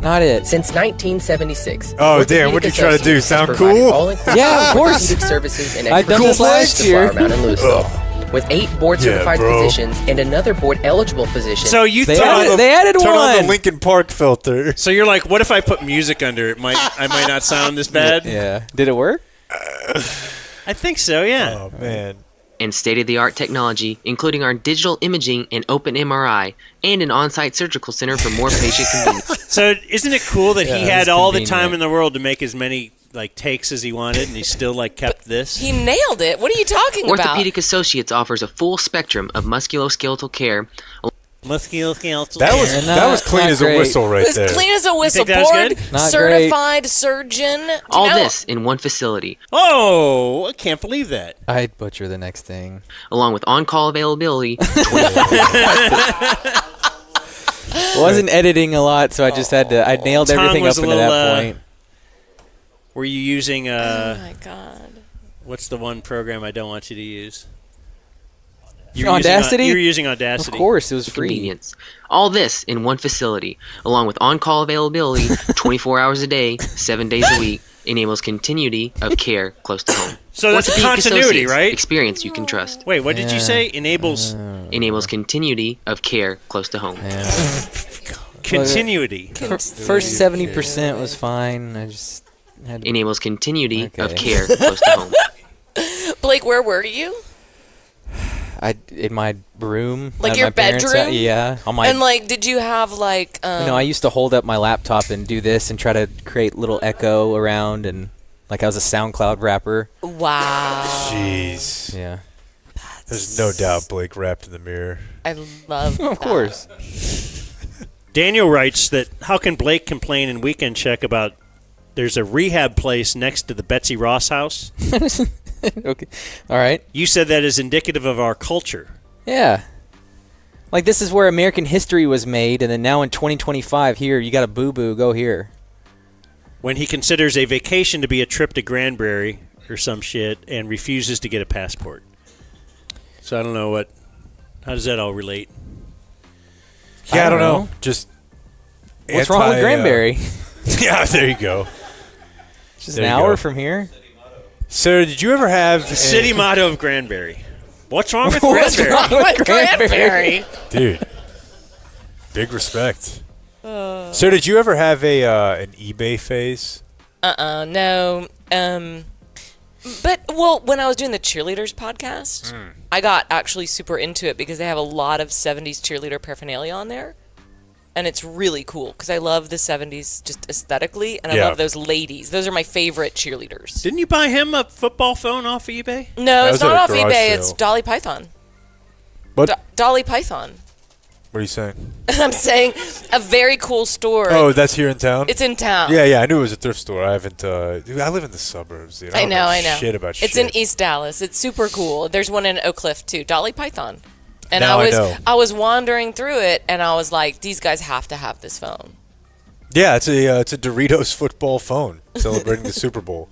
Not it. Since 1976. Oh, damn, what'd you try to do? Associates has Sound provided cool? all-inclusive Yeah, of course. orthopedic services and I've done expertise this last to year. Flower Mound and Louisville. With 8 board-certified bro. physicians and another board-eligible physician. So you They thought added, they added Turn on one. the Lincoln Park filter. so you're like, what if I put music under it? I might not sound this bad. Yeah. Did it work? I think so. Yeah. Oh, man. and state-of-the-art technology, including our digital imaging and open MRI, and an on-site surgical center for more patient convenience. So isn't it cool that he had it's all the convenient. time in the world to make as many takes as he wanted, and he still kept this? He nailed it. What are you talking about? Orthopedic Associates offers a full spectrum of musculoskeletal care. Musculoskeletal. That was clean as a whistle right It there. was clean as a whistle. think that was Board good? Not certified surgeon. Do you All know- this in one facility. Oh, I can't believe that. I'd butcher the next thing. Along with on-call availability. Wasn't editing a lot, so I just had to. I nailed Tongue everything was up a into little, that point. Were you using? Oh my god. What's the one program I don't want you to use? Audacity? You were using Audacity. Of course, it was free. Convenience. All this in one facility, along with on-call availability 24 hours a day, 7 days a week, enables continuity of care close to home. So that's Orthopedic continuity, Associates, right? Experience you can trust. Wait, what did you say? Enables Enables continuity of care close to home. continuity. First 70% was fine. I just had Enables continuity of Okay. care close to home. Blake, where were you? in my room, Like at your my parents' bedroom? house. Yeah, on my. And did you have I used to hold up my laptop and do this and try to create little echo around, and I was a SoundCloud rapper. Wow. Jeez. Yeah. There's no doubt Blake rapped in the mirror. I love Of course. Daniel writes that how can Blake complain in Weekend Check about there's a rehab place next to the Betsy Ross house? Okay. All right. You said that is indicative of our culture. Yeah. Like, this is where American history was made, and then now in 2025, here, you got a boo-boo, go here. When he considers a vacation to be a trip to Granbury or some shit and refuses to get a passport. So I don't know how does that all relate? Yeah, I don't know. Just what's wrong with Granbury? Yeah, there you go. Just an hour from here. Sarah, did you ever have the city motto of Granbury? What's wrong with What's Granbury? wrong with Granbury? Dude, big respect. Sarah, did you ever have an eBay phase? No. But, well, when I was doing the cheerleaders podcast, I got actually super into it because they have a lot of 70s cheerleader paraphernalia on there. And it's really cool because I love the 70s just aesthetically, and I love those ladies. Those are my favorite cheerleaders. Didn't you buy him a football phone off of eBay? No, it's not off eBay. It's Dolly Python. What? Dolly Python. What are you saying? I'm saying a very cool store. Oh, that's here in town? It's in town. Yeah, I knew it was a thrift store. I haven't. Dude, I live in the suburbs. Dude. I know. Shit about It's shit. in East Dallas. It's super cool. There's one in Oak Cliff too. Dolly Python. And Now I know. I was wandering through it, and I was like, these guys have to have this phone. Yeah, it's a Doritos football phone celebrating the Super Bowl.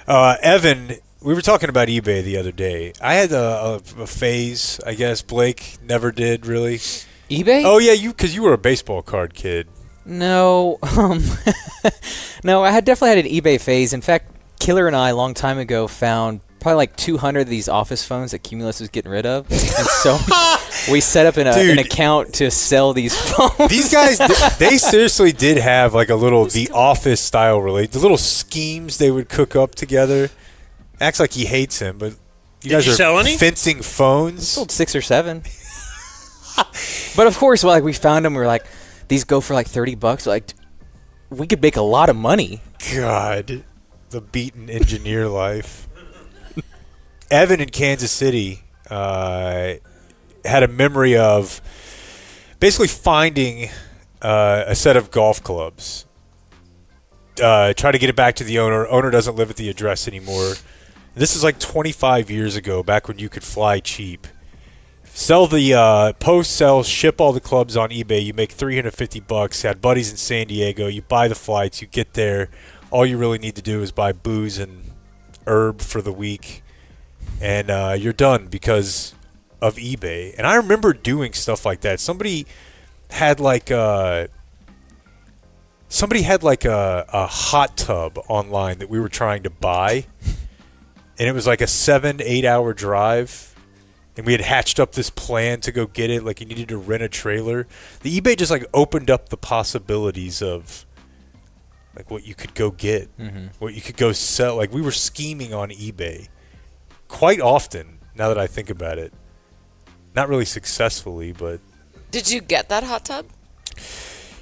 Evan, we were talking about eBay the other day. I had a phase, I guess. Blake never did really. eBay? Oh yeah, because you were a baseball card kid. No, no, I had definitely had an eBay phase. In fact, Killer and I a long time ago found probably like 200 of these office phones that Cumulus was getting rid of, and so we set up an account to sell these phones. These guys, they seriously did have like a little The Office style the little schemes they would cook up together. Acts like he hates him, but you guys are sell any? fencing phones. We sold 6 or 7. But of course, like we found them, we were like, these go for like $30. Like, we could make a lot of money. God, the beaten engineer life. Evan in Kansas City had a memory of basically finding a set of golf clubs. Try to get it back to the owner. Owner doesn't live at the address anymore. This is like 25 years ago, back when you could fly cheap. Sell the post-sell, ship all the clubs on eBay. You make $350. Had buddies in San Diego. You buy the flights. You get there. All you really need to do is buy booze and herb for the week. And you're done because of eBay. And I remember doing stuff like that. Somebody had like a hot tub online that we were trying to buy. And it was like a 7-8 hour drive. And we had hatched up this plan to go get it. Like, you needed to rent a trailer. The eBay just like opened up the possibilities of like what you could go get, what you could go sell. Like, we were scheming on eBay quite often, now that I think about it. Not really successfully, but... Did you get that hot tub?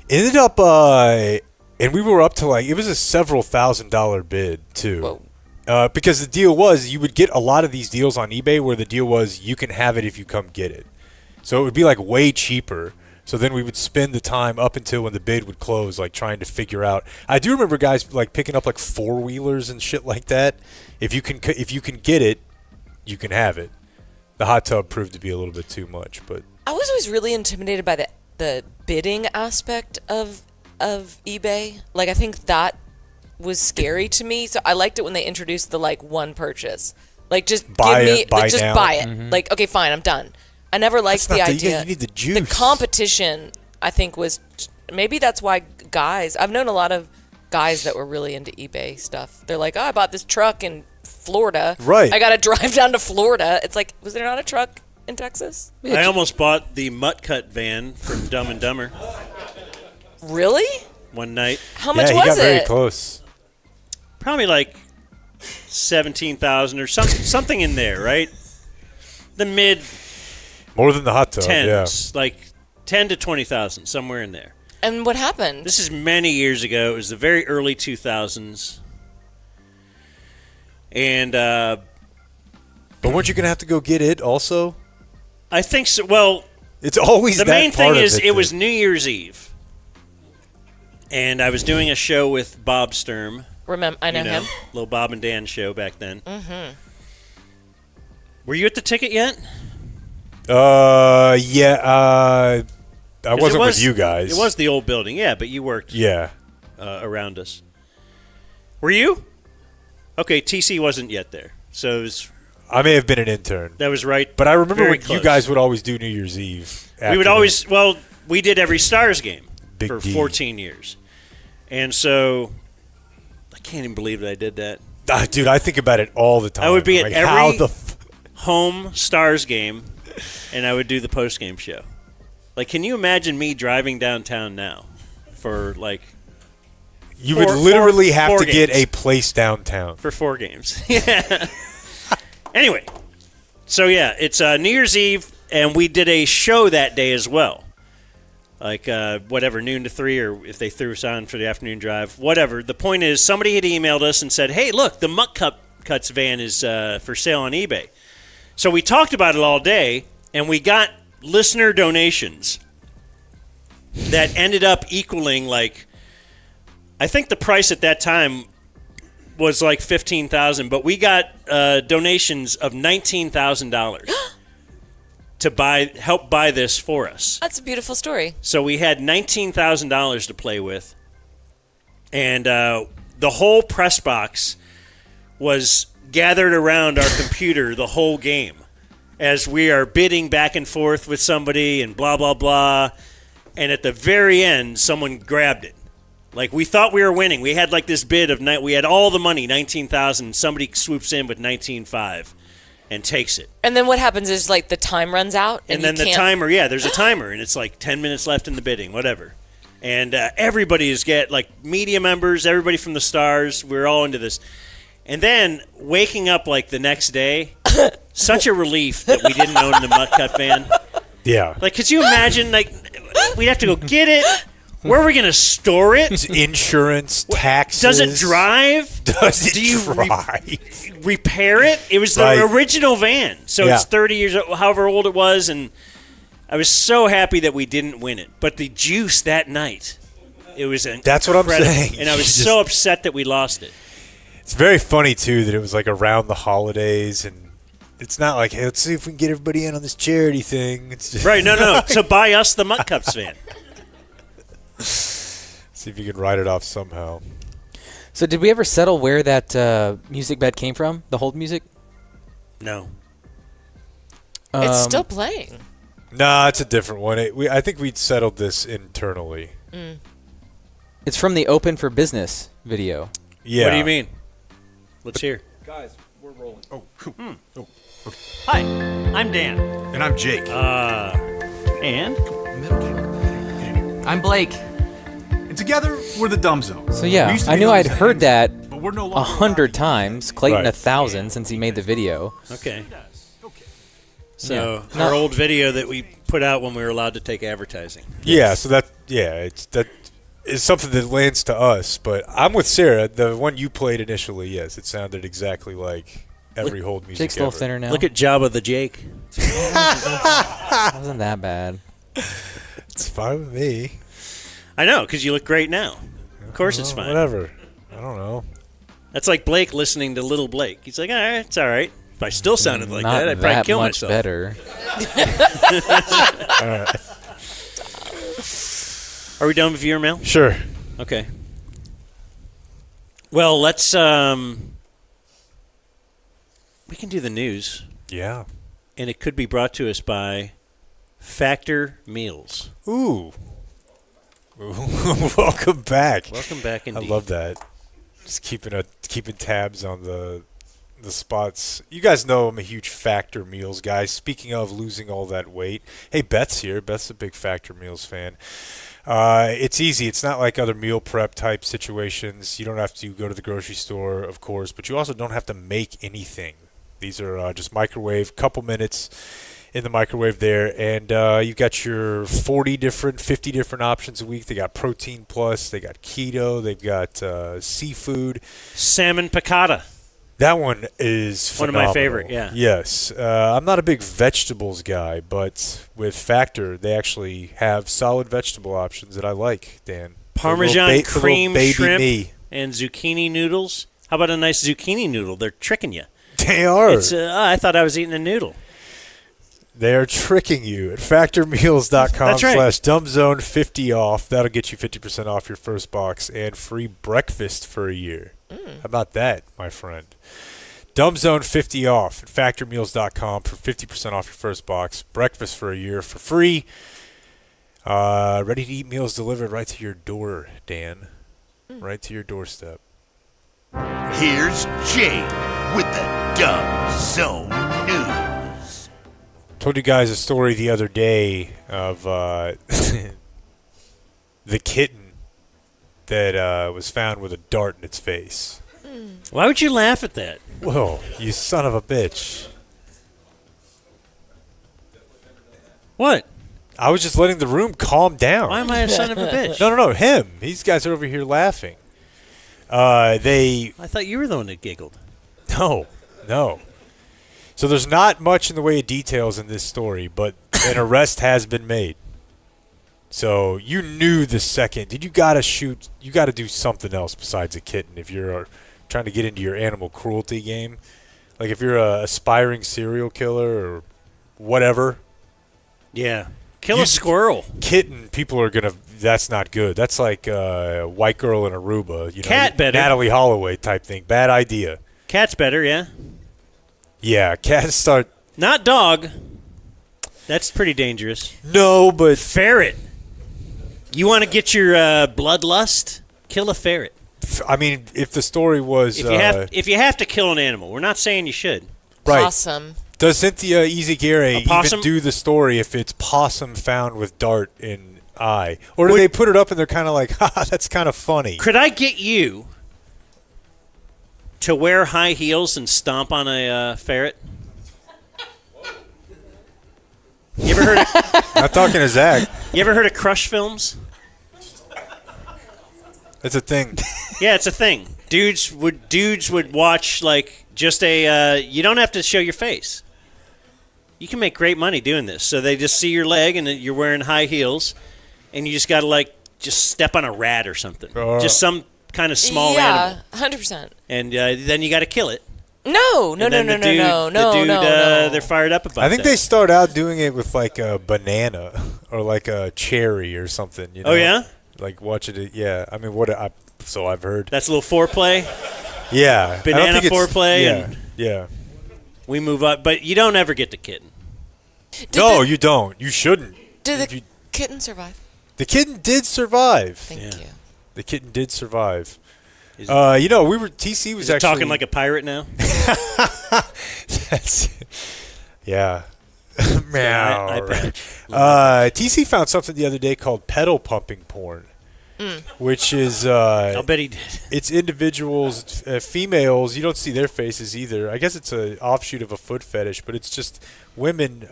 Ended up, and we were up to like, it was a several $1,000 bid, too. Whoa. Because the deal was, you would get a lot of these deals on eBay where the deal was, you can have it if you come get it. So it would be like way cheaper. So then we would spend the time up until when the bid would close, like trying to figure out. I do remember guys like picking up like 4-wheelers and shit like that. If you can get it, you can have it. The hot tub proved to be a little bit too much, but I was always really intimidated by the bidding aspect of eBay. Like, I think that was scary to me. So I liked it when they introduced the like one purchase. Like, just buy give me it, buy just now. buy it. Like, okay, fine, I'm done. I never liked the idea. You need the juice. The competition, I think, was maybe that's why guys. I've known a lot of guys that were really into eBay stuff. They're like, oh, I bought this truck in Florida. Right. I got to drive down to Florida. It's like, was there not a truck in Texas? I almost bought the Mutt Cut van from Dumb and Dumber. Really? One night. How much he was got very it? close. Probably like 17,000 or something in there, right? The mid More than the hot tub, tens, like 10 to 20,000, somewhere in there. And what happened? This is many years ago. It was the very early 2000s. And but weren't you gonna have to go get it also? I think so. Well, it's always the that main part thing of is it was New Year's Eve. And I was doing a show with Bob Sturm. I know him. Little Bob and Dan show back then. Mm-hmm. Were you at the ticket yet? Yeah. I wasn't with you guys. It was the old building, yeah, but you worked around us. Were you? Okay, TC wasn't yet there. So it was, I may have been an intern. That was right. But I remember when close. you guys would always do New Year's Eve. We would always, we did every Stars game for D. 14 years. And so I can't even believe that I did that. Dude, I think about it all the time. I would be at like, every home Stars game, and I would do the post-game show. Like, can you imagine me driving downtown now for, like, you would literally have to games. get a place downtown. For 4 games. Yeah. Anyway, so, yeah, it's New Year's Eve, and we did a show that day as well. Like, noon to 3, or if they threw us on for the afternoon drive, whatever. The point is, somebody had emailed us and said, hey, look, the Muck Cuts van is for sale on eBay. So we talked about it all day, and we got listener donations that ended up equaling, like, I think the price at that time was like $15,000, but we got donations of $19,000 to help buy this for us. That's a beautiful story. So we had $19,000 to play with, and the whole press box was gathered around our computer the whole game as we are bidding back and forth with somebody and blah, blah, blah. And at the very end, someone grabbed it. Like, we thought we were winning. We had, like, this bid of we had all the money, $19,000. Somebody swoops in with $19,500 and takes it. And then what happens is, like, the time runs out. And then the timer, there's a timer, and it's like 10 minutes left in the bidding, whatever. And everybody is like, media members, everybody from the Stars, we're all into this. And then waking up, like, the next day, such a relief that we didn't own the Muck Cut van. Yeah. Like, could you imagine, like, we'd have to go get it? Where are we going to store it? Insurance, taxes. Does it drive? Do you drive? Repair it? It was the original van. So it's 30 years, however old it was, and I was so happy that we didn't win it. But the juice that night, it was incredible. That's what I'm saying. And I was so upset that we lost it. It's very funny, too, that it was, like, around the holidays, and it's not like, hey, let's see if we can get everybody in on this charity thing. It's just right, no. So buy us the Muck Cups van. See if you can write it off somehow. So did we ever settle where that music bed came from? The hold music? No. It's still playing. Nah, it's a different one. I think we'd settled this internally. Mm. It's from the Open for Business video. Yeah. What do you mean? Let's hear. Guys, we're rolling. Oh, cool. Okay. Hi, I'm Dan. And I'm Jake. And? I'm Blake. And together, we're the Dumb Zone. So yeah, I knew I'd heard that 100 times. Clayton 1,000 since he made the video. Okay. So our old video that we put out when we were allowed to take advertising. Yeah, so that is something that lands to us. But I'm with Sarah. The one you played initially, yes, it sounded exactly like every hold music Jake's a little thinner now. Look at Jabba the Jake. Wasn't that bad. It's fine with me. I know, because you look great now. Of course it's fine. Whatever. I don't know. That's like Blake listening to Little Blake. He's like, all right, it's all right. If I still sounded like Not that, I'd probably kill much myself. Better. All right. Are we done with viewer mail? Sure. Okay. Well, let's we can do the news. Yeah. And it could be brought to us by Factor Meals. Ooh. Welcome back. Welcome back indeed. I love that. Just keeping tabs on the spots. You guys know I'm a huge Factor Meals guy. Speaking of losing all that weight, hey, Beth's here. Beth's a big Factor Meals fan. It's easy. It's not like other meal prep type situations. You don't have to go to the grocery store, of course, but you also don't have to make anything. These are just microwave, couple minutes in the microwave there, and you've got your 50 different options a week. They got Protein Plus, they got Keto, they've got seafood. Salmon piccata. That one is phenomenal. One of my favorite, yeah. Yes. I'm not a big vegetables guy, but with Factor, they actually have solid vegetable options that I like, Dan. Parmesan little cream baby shrimp me. and zucchini noodles. How about a nice zucchini noodle? They're tricking you. They are. I thought I was eating a noodle. They are tricking you at factormeals.com That's right. /dumbzone50 off. That'll get you 50% off your first box and free breakfast for a year. How about that, my friend? Dumbzone50 off at factormeals.com for 50% off your first box. Breakfast for a year for free. Ready to eat meals delivered right to your door, Dan. Right to your doorstep. Here's Jake with the Dumb Zone News. Told you guys a story the other day of the kitten that was found with a dart in its face. Why would you laugh at that? Whoa, you son of a bitch. What? I was just letting the room calm down. Why am I a son of a bitch? No, him. These guys are over here laughing. I thought you were the one that giggled. No. So there's not much in the way of details in this story, but an arrest has been made. So you knew the second. You got to do something else besides a kitten if you're trying to get into your animal cruelty game. Like if you're a aspiring serial killer or whatever. Yeah. Kill a squirrel. Kitten, people are going to, that's not good. That's like White Girl in Aruba. Cat better. Natalie Holloway type thing. Bad idea. Cat's better, yeah. Yeah, cats start. Not dog. That's pretty dangerous. No, but. Ferret. You want to get your bloodlust? Kill a ferret. I mean, if the story was. If you have to kill an animal, we're not saying you should. Right. Possum. Does Cynthia Ezekere possum? even do the story if it's possum found with dart in eye? Or do they put it up and they're kind of like, ha, that's kind of funny? Could I get you to wear high heels and stomp on a ferret? You ever heard of... Not talking to Zach. You ever heard of crush films? It's a thing. Yeah, it's a thing. Dudes would watch like just a you don't have to show your face. You can make great money doing this. So they just see your leg and you're wearing high heels and you just got to just step on a rat or something. Just some kind of small animal. Yeah, 100%. And then you got to kill it. No. They're fired up about that. I think they start out doing it with like a banana or like a cherry or something. You know? Oh, yeah? Like watching it. Yeah. I mean, so I've heard. That's a little foreplay? Yeah. Banana foreplay? Yeah. Yeah. We move up. But you don't ever get the kitten. You don't. You shouldn't. Did the kitten survive? The kitten did survive. Thank you. The kitten did survive. TC was actually talking like a pirate now. Yeah. Meow. TC found something the other day called pedal pumping porn, which is I'll bet he did. It's individuals, females. You don't see their faces either. I guess it's an offshoot of a foot fetish, but it's just women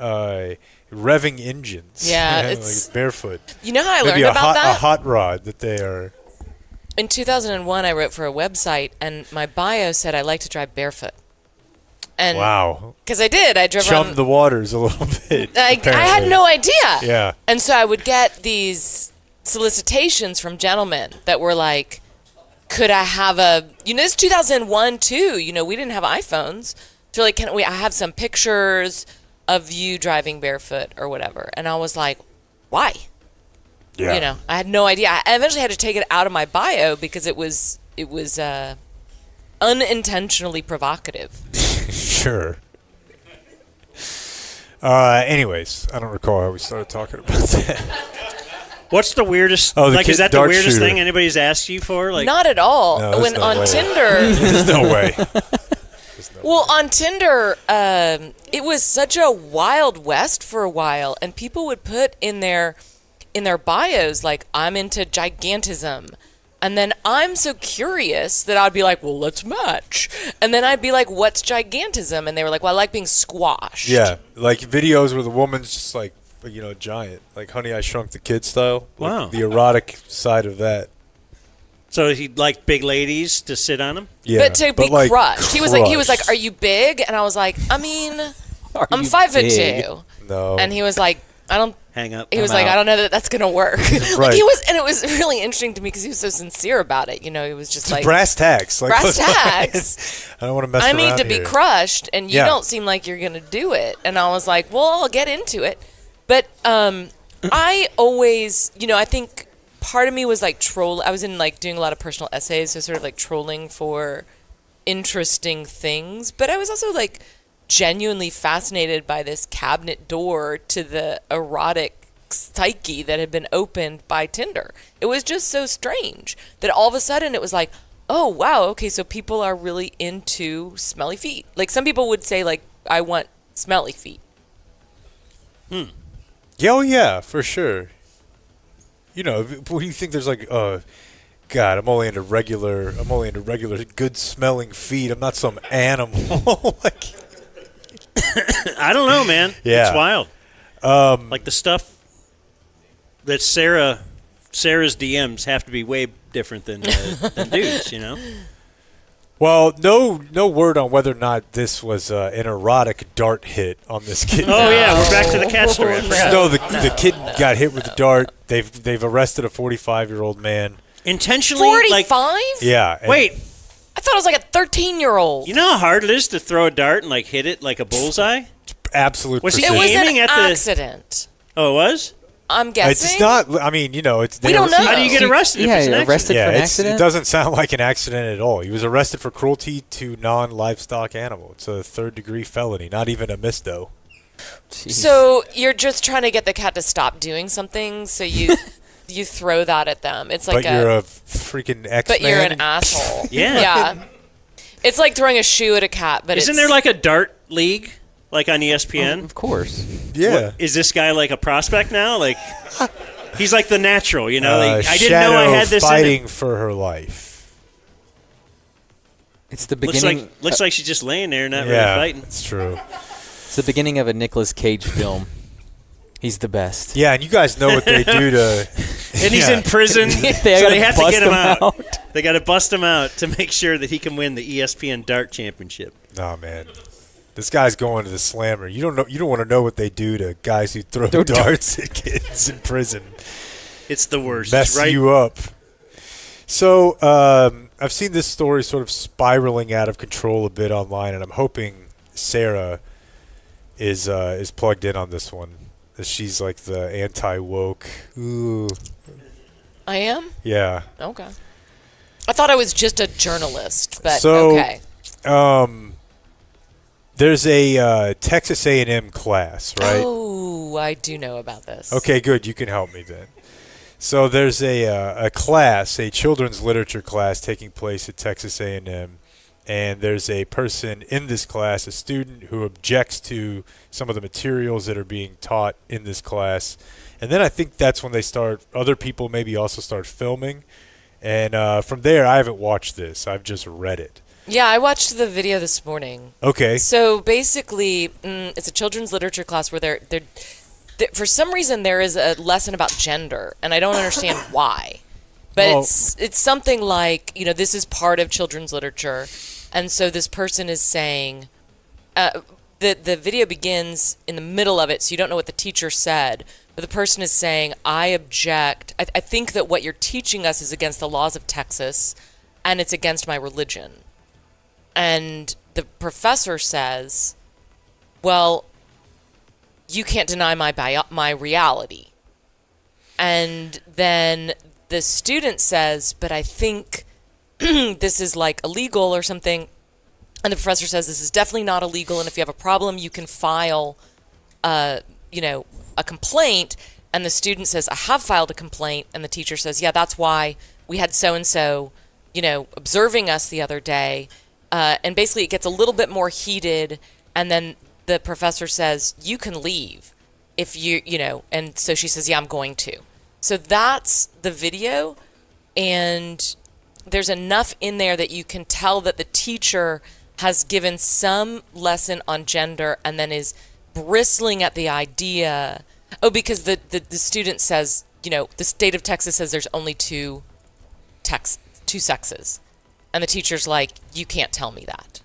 revving engines. Yeah, it's like barefoot. You know how I Maybe learned about that? A hot rod that they are. In 2001, I wrote for a website, and my bio said I like to drive barefoot. And wow. Because I did. I drove Chummed the waters a little bit. I had no idea. Yeah. And so I would get these solicitations from gentlemen that were like, could I have it's 2001 too. We didn't have iPhones. So like, I have some pictures of you driving barefoot or whatever. And I was like, why? Yeah. I had no idea. I eventually had to take it out of my bio because it was unintentionally provocative. Sure. Anyways, I don't recall how we started talking about that. What's the weirdest? Is that the weirdest thing anybody's asked you for? Like, not at all. No, when no on way. Tinder, There's no way. Well, on Tinder, it was such a wild west for a while, and people would put in their bios like, I'm into gigantism. And then I'm so curious that I'd be like, well, let's match. And then I'd be like, what's gigantism? And they were like, well, I like being squashed. Yeah, like videos where the woman's just like, giant, like Honey, I Shrunk the Kid style. Like wow. The erotic side of that. So he'd like big ladies to sit on him? Yeah. But to be like crushed. He was like, are you big? And I was like, I mean, I'm 5'2". No. And he was like, I don't. Hang up. He was I'm like, out. I don't know that that's gonna work. Right. Like he was, and it was really interesting to me because he was so sincere about it. You know, he was just like brass tacks. Like, brass tacks. I don't want to mess I around mean, to be here. crushed, and you Yeah. don't seem like you're gonna do it. And I was like, well, I'll get into it. But I always, you know, I think part of me was like troll. I was in like doing a lot of personal essays, so sort of like trolling for interesting things. But I was also like genuinely fascinated by this cabinet door to the erotic psyche that had been opened by Tinder. It was just so strange that all of a sudden it was like, oh wow, okay, so people are really into smelly feet. Like some people would say like, I want smelly feet. Yeah, oh yeah, for sure. You know, what do you think? There's like, God, I'm only into regular good smelling feet. I'm not some animal. Like, I don't know, man. Yeah. It's wild. Like the stuff that Sarah's DMs have to be way different than dudes, you know? well, no word on whether or not this was an erotic dart hit on this kitten. Oh, yeah, we're back to the cat story. I forgot. No, the kitten got hit with a dart. They've arrested a 45-year-old man. Intentionally? 45? Yeah. and- Wait. I thought it was like a 13-year-old. You know how hard it is to throw a dart and like hit it like a bullseye? Absolute Was he It was aiming an at the accident. Oh, it was? I'm guessing. It's not. I mean, you know, it's. We don't know. How do you get arrested if it's an accident? Yeah, for an it accident? doesn't sound like an accident at all. He was arrested for cruelty to non-livestock animal. It's a third-degree felony. Not even a misto. So you're just trying to get the cat to stop doing something, so you you throw that at them. It's like But you're a freaking X-Man. but you're an asshole. Yeah. Yeah. It's like throwing a shoe at a cat, but Isn't it's, there like a dart league, like on ESPN? Of course. Yeah. What, is this guy like a prospect now? Like, he's like the natural, you know? Like, I didn't Shadow know I had this in fighting it. for her life. It's the Looks beginning. looks like she's just laying there, not Yeah, really fighting. it's true. It's the beginning of a Nicolas Cage film. He's the best. Yeah, and you guys know what they do to. And he's Yeah. in prison, so gotta they have to bust get him him out. out. They got to bust him out to make sure that he can win the ESPN Dart Championship. Nah, man. This guy's going to the slammer. You don't know. You don't want to know what they do to guys who throw darts at kids in prison. It's the worst. Mess right? you up. So I've seen this story sort of spiraling out of control a bit online, and I'm hoping Sarah is plugged in on this one. She's like the anti-woke. Ooh. I am? Yeah. Okay. I thought I was just a journalist, but So, okay. There's a Texas A&M class, right? Oh, I do know about this. Okay, good. You can help me then. So there's a class, a children's literature class taking place at Texas A&M, and there's a person in this class, a student who objects to some of the materials that are being taught in this class. And then I think that's when other people maybe also start filming. And from there, I haven't watched this. I've just read it. Yeah, I watched the video this morning. Okay. So basically, it's a children's literature class where they're for some reason there is a lesson about gender, and I don't understand why. But Well- it's something like, you know, this is part of children's literature, and so this person is saying, the video begins in the middle of it, so you don't know what the teacher said. But the person is saying, I object. I think that what you're teaching us is against the laws of Texas, and it's against my religion. And the professor says, well, you can't deny my reality. And then the student says, but I think this is like illegal or something. And the professor says, this is definitely not illegal. And if you have a problem, you can file, a complaint. And the student says, I have filed a complaint. And the teacher says, yeah, that's why we had so-and-so, observing us the other day. And basically it gets a little bit more heated. And then the professor says, you can leave if and so she says, yeah, I'm going to. So that's the video. And there's enough in there that you can tell that the teacher has given some lesson on gender and then is bristling at the idea. Oh, because the student says, the state of Texas says there's only two sexes. And the teacher's like, you can't tell me that.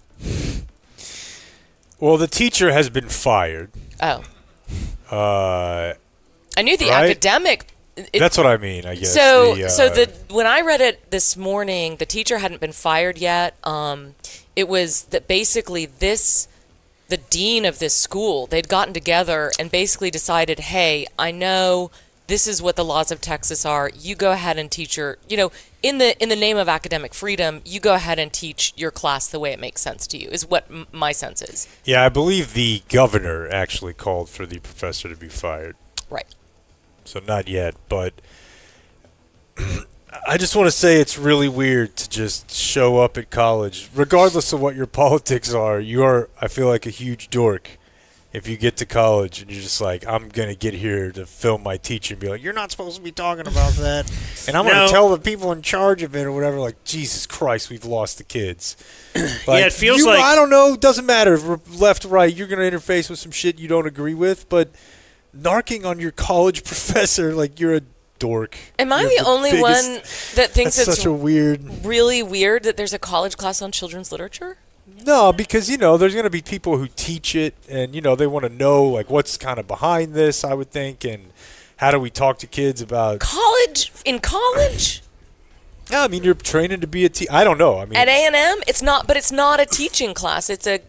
Well, the teacher has been fired. Oh. I knew the right? academic. That's what I mean, I guess. When I read it this morning, the teacher hadn't been fired yet. It was that basically the dean of this school, they'd gotten together and basically decided, hey, I know this is what the laws of Texas are. You go ahead and teach in the name of academic freedom, you go ahead and teach your class the way it makes sense to you, is what my sense is. Yeah, I believe the governor actually called for the professor to be fired. Right. So not yet, but I just want to say it's really weird to just show up at college, regardless of what your politics are. You are, I feel like, a huge dork if you get to college and you're just like, I'm going to get here to film my teacher and be like, you're not supposed to be talking about that. And I'm going to tell the people in charge of it or whatever, like, Jesus Christ, we've lost the kids. Like, it feels like... I don't know, doesn't matter if we're left, right, you're going to interface with some shit you don't agree with, but narking on your college professor like you're a dork. Am I the only one that thinks it's such a really weird that there's a college class on children's literature? No, because, there's going to be people who teach it and, they want to know, like, what's kind of behind this, I would think, and how do we talk to kids about... In college? Yeah, I mean, you're training to be a teacher. I don't know. I mean, at A&M, it's not a teaching class. It's a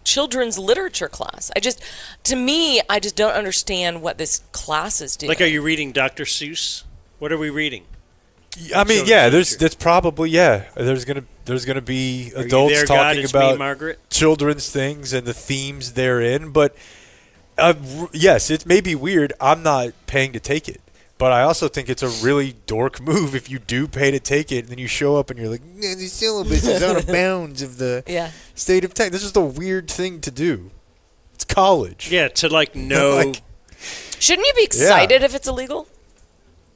children's literature class. I just don't understand what this class is doing. Like, are you reading Dr. Seuss? What are we reading? I mean, yeah, that's probably, yeah. There's gonna be adults talking about children's things and the themes therein. But yes, it may be weird. I'm not paying to take it, but I also think it's a really dork move if you do pay to take it and then you show up and you're like, the syllabus is out of bounds of the state of Texas. This is just a weird thing to do. It's college. Yeah, to know. Shouldn't you be excited if it's illegal?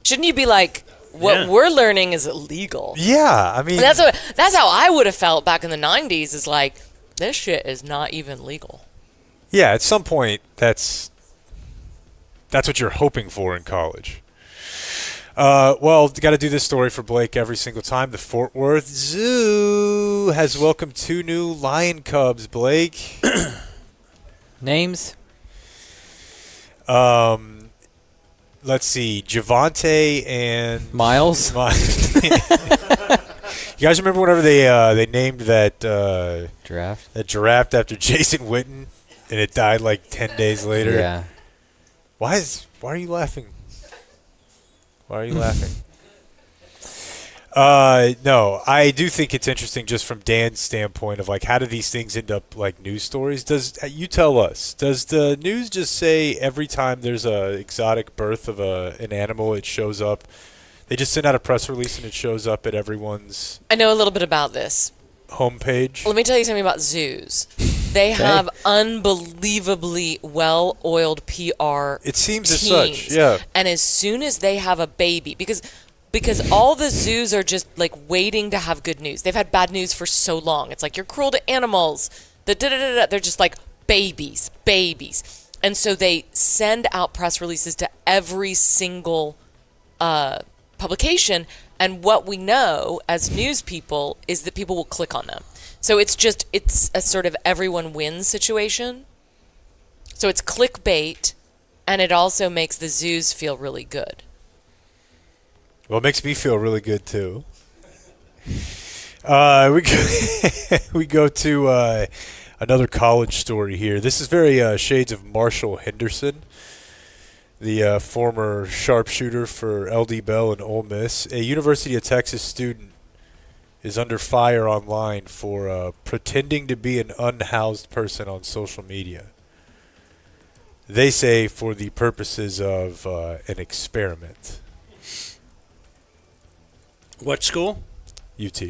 Shouldn't you be like, what we're learning is illegal? Yeah, I mean, that's how I would have felt back in the 90s. Is like, this shit is not even legal. Yeah, at some point, that's what you're hoping for in college. Well, got to do this story for Blake every single time. The Fort Worth Zoo has welcomed 2 new lion cubs. Blake, names? Let's see, Javante and Miles. You guys remember whenever they named that giraffe? That giraffe after Jason Witten, and it died like 10 days later. Yeah. Why are you laughing? Why are you laughing? No, I do think it's interesting just from Dan's standpoint of like, how do these things end up like news stories? You tell us, does the news just say every time there's a exotic birth of an animal, it shows up? They just send out a press release and it shows up at everyone's... I know a little bit about this. Homepage? Let me tell you something about zoos. They have unbelievably well-oiled PR It seems teams. as such, yeah. And as soon as they have a baby, because all the zoos are just like waiting to have good news. They've had bad news for so long. It's like, you're cruel to animals. They're just like babies. And so they send out press releases to every single publication. And what we know as news people is that people will click on them. So it's a sort of everyone wins situation. So it's clickbait, and it also makes the zoos feel really good. Well, it makes me feel really good, too. We go to another college story here. This is very shades of Marshall Henderson, the former sharpshooter for LD Bell and Ole Miss. A University of Texas student is under fire online for pretending to be an unhoused person on social media. They say for the purposes of an experiment. What school? UT.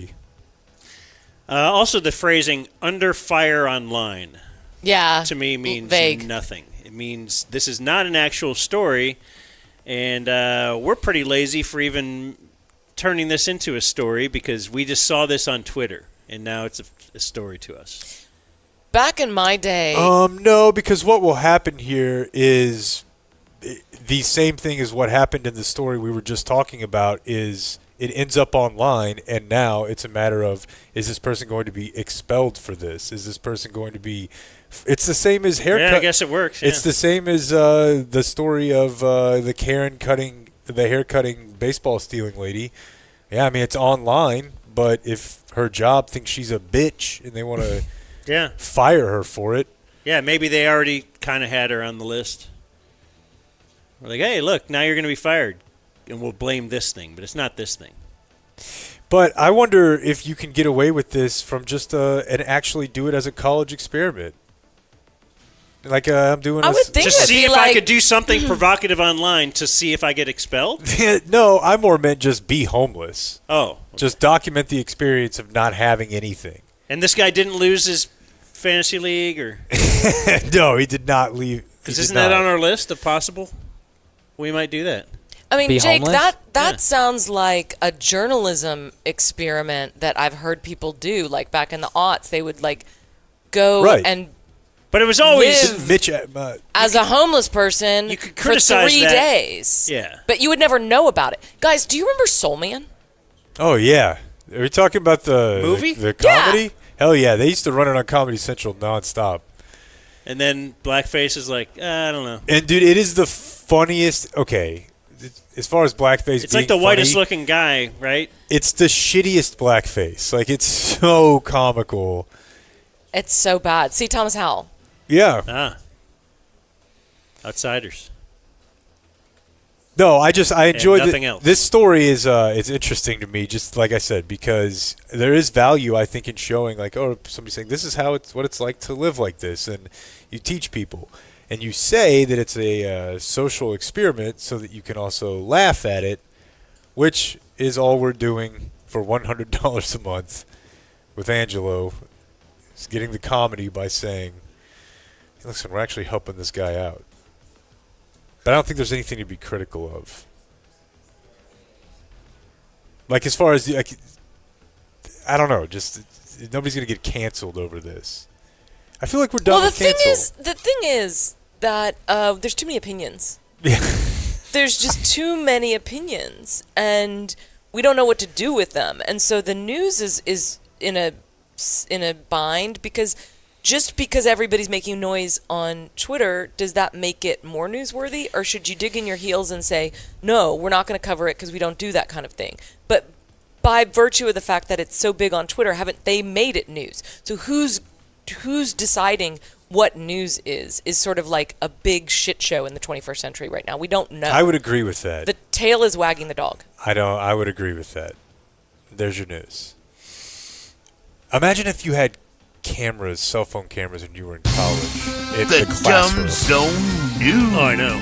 Also, the phrasing "under fire online," to me means vague. Nothing. It means this is not an actual story, and we're pretty lazy for even turning this into a story because we just saw this on Twitter, and now it's a story to us. Back in my day... No, because what will happen here is the same thing as what happened in the story we were just talking about is it ends up online, and now it's a matter of, is this person going to be expelled for this? Is this person going to be It's the same as haircut. Yeah, I guess it works. It's the same as the story of the the hair cutting baseball stealing lady. Yeah, I mean it's online, but if her job thinks she's a bitch and they want to fire her for it. Yeah, maybe they already kind of had her on the list. We're like, hey, look, now you're going to be fired, and we'll blame this thing, but it's not this thing. But I wonder if you can get away with this from just and actually do it as a college experiment. Like I'm doing. I would think just see if like, I could do something provocative online to see if I get expelled. No, I more meant just be homeless. Oh, okay. Just document the experience of not having anything. And this guy didn't lose his fantasy league, or no, he did not leave. Isn't that on our list of possible? We might do that. I mean, Be Jake, homeless? that sounds like a journalism experiment that I've heard people do. Like back in the aughts, they would like go and. But it was always live as a homeless person you could for criticize 3 that. days. Yeah. But you would never know about it. Guys, do you remember Soul Man? Oh yeah, are we talking about the movie? the comedy? Yeah. Hell yeah, they used to run it on Comedy Central nonstop. And then Blackface is like, I don't know. And dude, it is the funniest. Okay, as far as blackface, It's like the whitest looking guy, right? It's the shittiest blackface. Like it's so comical. It's so bad. See Thomas Howell. Yeah. Outsiders. No, I enjoyed nothing else. This story is it's interesting to me, just like I said, because there is value I think in showing like, oh, somebody's saying this is what it's like to live like this, and you teach people, and you say that it's a social experiment so that you can also laugh at it, which is all we're doing for $100 a month with Angelo, is getting the comedy by saying, hey, listen, we're actually helping this guy out. But I don't think there's anything to be critical of. Like as far as I don't know, just nobody's gonna get canceled over this. I feel like we're done with cancel. The thing is that there's too many opinions. There's just too many opinions, and we don't know what to do with them. And so the news is in a bind because. Just because everybody's making noise on Twitter, does that make it more newsworthy? Or should you dig in your heels and say, no, we're not going to cover it because we don't do that kind of thing? But by virtue of the fact that it's so big on Twitter, haven't they made it news? So who's deciding what news is sort of like a big shit show in the 21st century right now. We don't know. I would agree with that. The tail is wagging the dog. I would agree with that. There's your news. Imagine if you had cell phone cameras when you were in college. The Dumb Zone News. Oh, I know.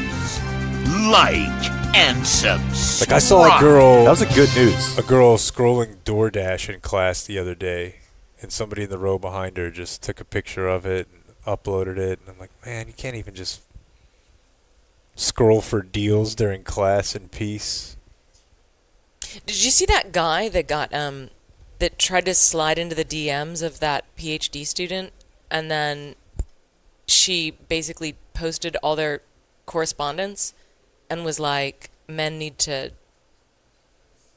Like and subscribe. Like I saw a girl. That was a good news. A girl scrolling DoorDash in class the other day, and somebody in the row behind her just took a picture of it and uploaded it. And I'm like, man, you can't even just scroll for deals during class in peace. Did you see that guy that got that tried to slide into the DMs of that PhD student, and then she basically posted all their correspondence and was like, men need to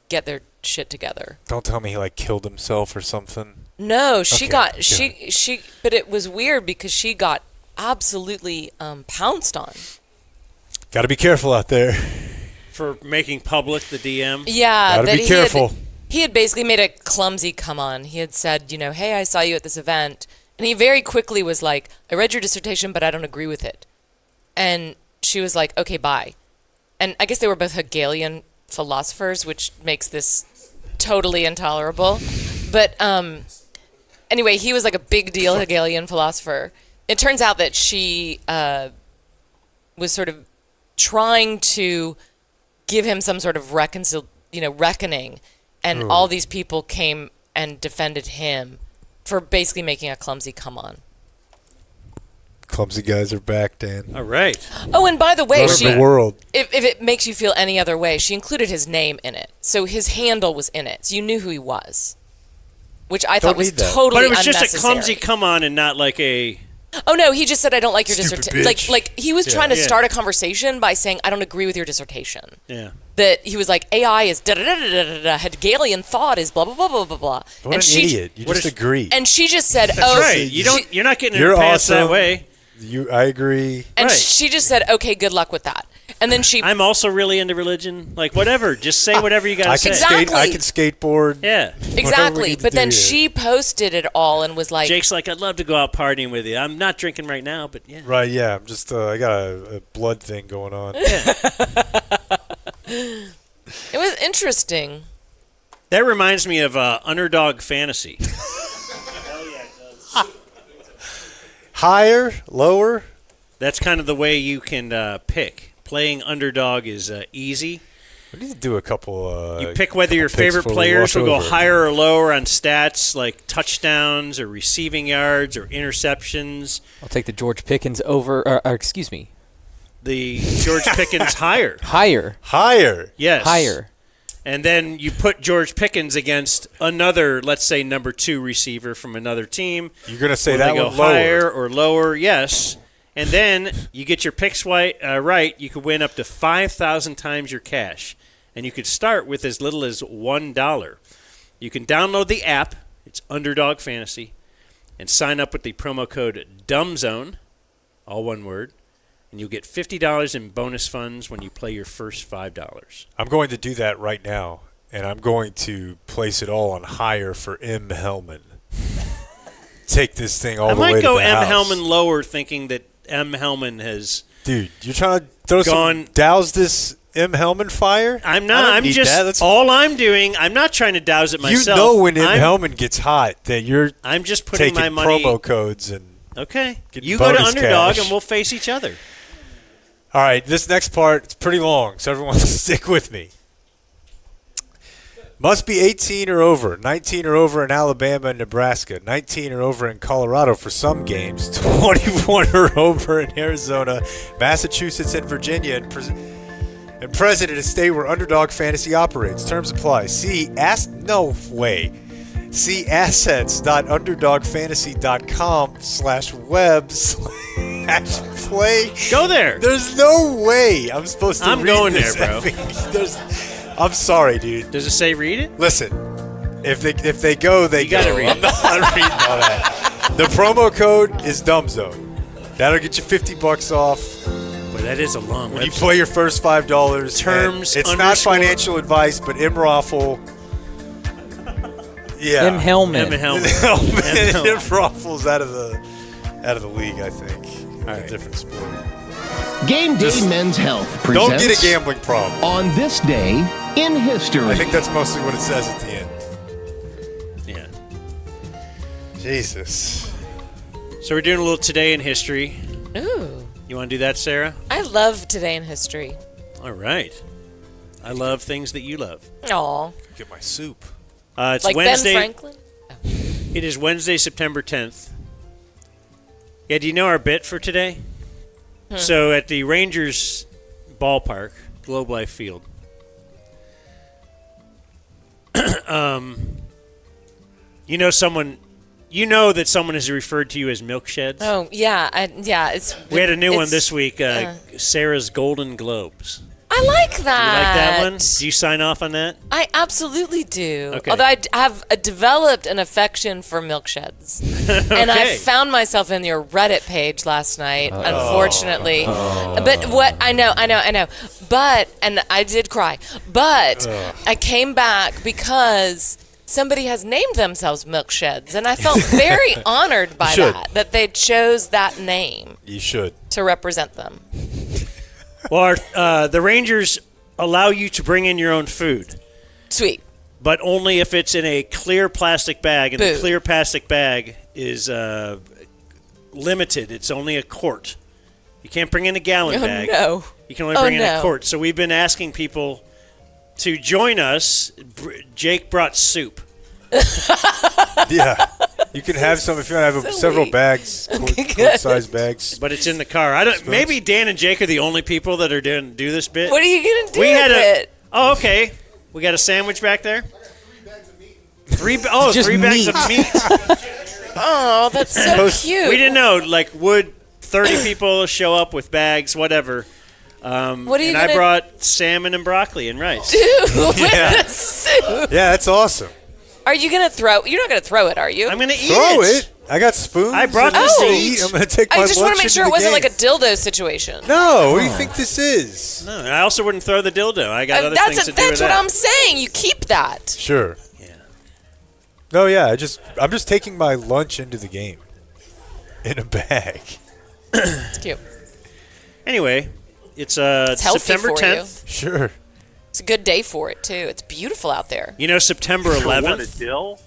get their shit together. Don't tell me he like killed himself or something. No, she Okay, got good. she but it was weird because she got absolutely pounced on. Got to be careful out there. For making public the DM. Yeah, Gotta that be careful. He had basically made a clumsy come on. He had said, hey, I saw you at this event. And he very quickly was like, I read your dissertation, but I don't agree with it. And she was like, okay, bye. And I guess they were both Hegelian philosophers, which makes this totally intolerable. But anyway, he was like a big deal Hegelian philosopher. It turns out that she was sort of trying to give him some sort of reckoning. And all these people came and defended him for basically making a clumsy come on. Clumsy guys are back, Dan. All right. Oh, and by the way, the world. If it makes you feel any other way, she included his name in it. So his handle was in it. So you knew who he was. Which I thought was totally unnecessary. But it was just a clumsy come on and not like a Oh no, he just said I don't like your Stupid dissertation. bitch. Like he was Yeah. trying to Yeah. start a conversation by saying I don't agree with your dissertation. Yeah. That he was like AI is da da da da da da. Hegelian thought is blah blah blah blah blah blah. What an idiot! You just agree. And she just said, That's "Oh, right. You're not getting in You're her pants that awesome. way. I agree. And she just said, "Okay, good luck with that." And then she, I'm also really into religion. Like whatever, just say whatever you got to say. I can skateboard. Yeah, exactly. But then she posted it all and was like, Jake's like, I'd love to go out partying with you. I'm not drinking right now, but yeah. Right, yeah. I'm just, I got a blood thing going on. It was interesting. That reminds me of Underdog Fantasy. Higher, lower? That's kind of the way you can pick. Playing underdog is easy. We need to do a couple. You pick whether your favorite players will go higher or lower on stats like touchdowns or receiving yards or interceptions. I'll take the George Pickens over. Or excuse me. The George Pickens higher. Higher. Yes. Higher. And then you put George Pickens against another, let's say, number 2 receiver from another team. You're going to say Will that they go one lower. higher or lower? Yes. And then you get your picks right. You could win up to 5,000 times your cash. And you could start with as little as $1. You can download the app. It's Underdog Fantasy. And sign up with the promo code DUMBZONE, all one word. And you'll get $50 in bonus funds when you play your first $5. I'm going to do that right now, and I'm going to place it all on higher for M. Hellman. Take this thing all the way to the house. I might go M. Hellman lower, thinking that M. Hellman has. Dude, you're trying to throw douse this M. Hellman fire? I'm not. I'm just. All I'm doing. I'm not trying to douse it myself. You know when M. Hellman gets hot that you're. I'm just putting taking my money. promo codes and. Okay. getting You go to bonus Underdog cash. and we'll face each other. All right, this next part is pretty long, so everyone stick with me. Must be 18 or over, 19 or over in Alabama and Nebraska, 19 or over in Colorado for some games, 21 or over in Arizona, Massachusetts, and Virginia, and present in a state where Underdog Fantasy operates. Terms apply. See assets.underdogfantasy.com/web/play. Go there. There's no way I'm supposed to I'm read going this there, bro. I'm sorry, dude. Does it say read it? Listen, if they go, they You go. gotta read I'm it. not reading all that. The promo code is DUMBZONE. That'll get you $50 off. Boy, that is a long When you website. play your first $5. Terms It's not underscore- financial advice, but Imraffle. Yeah. M. Hellman. M. Hellman. Imraffle's out of the league, I think. All right. A different sport. Game Day Just Men's Health Don't presents get a gambling problem. on this day in history. I think that's mostly what it says at the end. Yeah. Jesus. So we're doing a little today in history. Ooh, You want to do that, Sarah? I love today in history. All right. I love things that you love. Aw, Get my soup. It's like Wednesday. Ben Franklin. It is Wednesday, September 10th. Yeah, do you know our bit for today? So at the Rangers ballpark, Globe Life Field, you know that someone has referred to you as milksheds? Oh yeah, It's We had a new one it's- this week, Sarah's Golden Globes. I like Do you that. like that one? Do you sign off on that? I absolutely do. Okay. Although I have developed an affection for milksheds. And I Okay. found myself in your Reddit page last night, unfortunately. But what I know. But and I did cry. But I came back because somebody has named themselves Milksheds, and I felt very honored by that they chose that name You should. to represent them. Well, the Rangers allow you to bring in your own food. Sweet. But only if it's in a clear plastic bag, and Boo. the clear plastic bag is limited. It's only a quart. You can't bring in a gallon Oh, bag. no. You can only Oh, bring in a no. quart. So we've been asking people to join us. Jake brought soup. Yeah. You can have some if you want to have several bags, quart-sized bags. But it's in the car. Maybe Dan and Jake are the only people that are do this bit. What are you going to do We with had it? Oh, okay. We got a sandwich back there. Three bags Just of meat. meat. Oh, that's so cute. We didn't know. Like, would 30 people show up with bags, whatever? What are you and I brought salmon and broccoli and rice. Dude, with the soup. Yeah, that's awesome. Are you gonna throw? You're not gonna throw it, are you? I'm gonna eat Throw it. I got spoons. I brought and this to eat. eat. I'm gonna take my I just lunch want to make sure into it the wasn't game. like a dildo situation. No, what do you think this is? No, I also wouldn't throw the dildo. I got other things to do with That's what that. I'm saying. You keep that. Sure. Yeah. No, yeah. I'm just taking my lunch into the game in a bag. It's cute. Anyway, it's healthy September for 10th. Sure. It's a good day for it too. It's beautiful out there. You know, September 11th. What, a dill?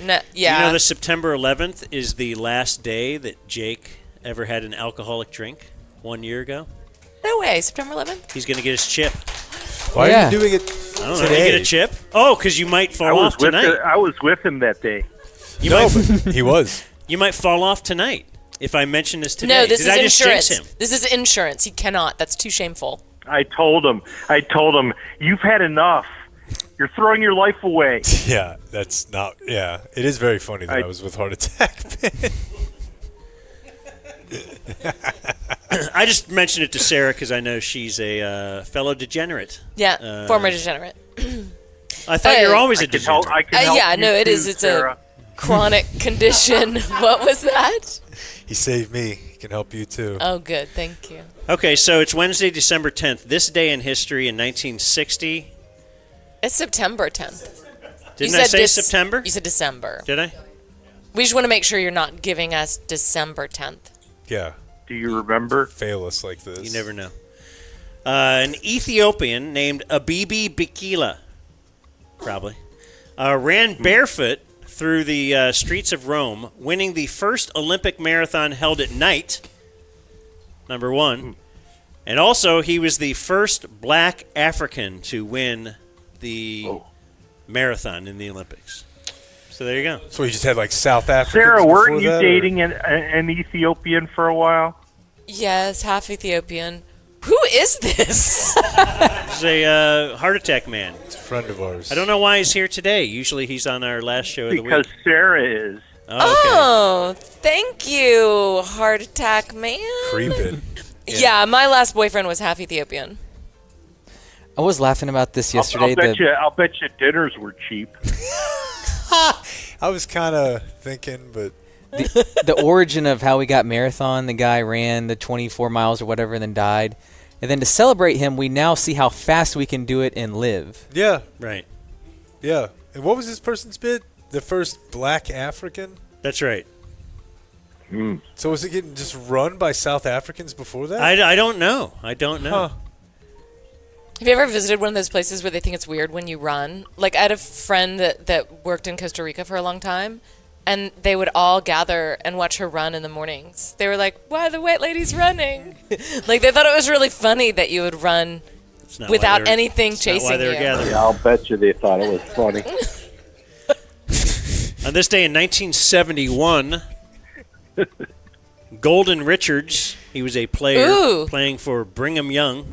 No, yeah. You know, the September 11th is the last day that Jake ever had an alcoholic drink 1 year ago. No way. September 11th. He's going to get his chip. Why are you doing it I don't know. today? You get a chip? Oh, because you might fall off tonight. I was with him that day. But he was. You might fall off tonight if I mention this today. No, this Did is I just insurance. jinx him? This is insurance. He cannot. That's too shameful. I told him, you've had enough. You're throwing your life away. Yeah, that's not. Yeah, it is very funny that I was with heart attack. I just mentioned it to Sarah because I know she's a fellow degenerate. Yeah, former degenerate. I thought you were always a degenerate. Yeah, no, it is. It's a chronic condition. What was that? He saved me. He can help you too. Oh, good. Thank you. Okay, so it's Wednesday, December 10th. This day in history in 1960. It's September 10th. Didn't I say September? You said December. Did I? We just want to make sure you're not giving us December 10th. Yeah. Do you remember? Fail us like this. You never know. An Ethiopian named Abibi Bikila, probably, ran barefoot through the streets of Rome, winning the first Olympic marathon held at night, number one. And also, he was the first black African to win the marathon in the Olympics. So there you go. So he just had like South Africa. Sarah, weren't you dating an Ethiopian for a while? Yes, half Ethiopian. Who is this? He's a heart attack man. It's a friend of ours. I don't know why he's here today. Usually he's on our last show of the week. Because Sarah is. Oh, thank you, heart attack man. Creeping. Yeah, my last boyfriend was half Ethiopian. I was laughing about this yesterday. I'll bet you dinners were cheap. I was kind of thinking, but the origin of how we got marathon, the guy ran the 24 miles or whatever and then died. And then to celebrate him, we now see how fast we can do it and live. yeah, Right. yeah. And what was this person's bid? The first black African? That's right. So was it getting just run by South Africans before that? I don't know. I don't know. Huh. Have you ever visited one of those places where they think it's weird when you run? Like, I had a friend that worked in Costa Rica for a long time, and they would all gather and watch her run in the mornings. They were like, why are the white ladies running? Like, they thought it was really funny that you would run without anything chasing you. Yeah, I'll bet you they thought it was funny. On this day in 1971, Golden Richards, he was a player playing for Brigham Young,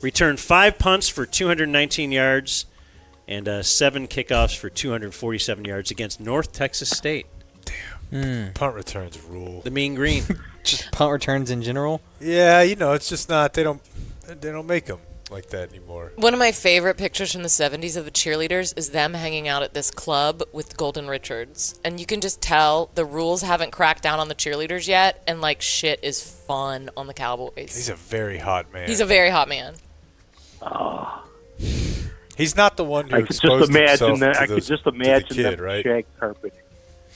returned 5 punts for 219 yards and 7 kickoffs for 247 yards against North Texas State. Damn. Punt returns rule. The Mean Green. Just punt returns in general? Yeah, it's just not. They don't make them like that anymore. One of my favorite pictures from the 70s of the cheerleaders is them hanging out at this club with Golden Richards. And you can just tell the rules haven't cracked down on the cheerleaders yet, and like shit is fun on the Cowboys. He's a very hot man. He's a very hot man. He's not the one who I could just exposed imagine himself that. to I could those- just to the imagine kid, that right? shag carpet.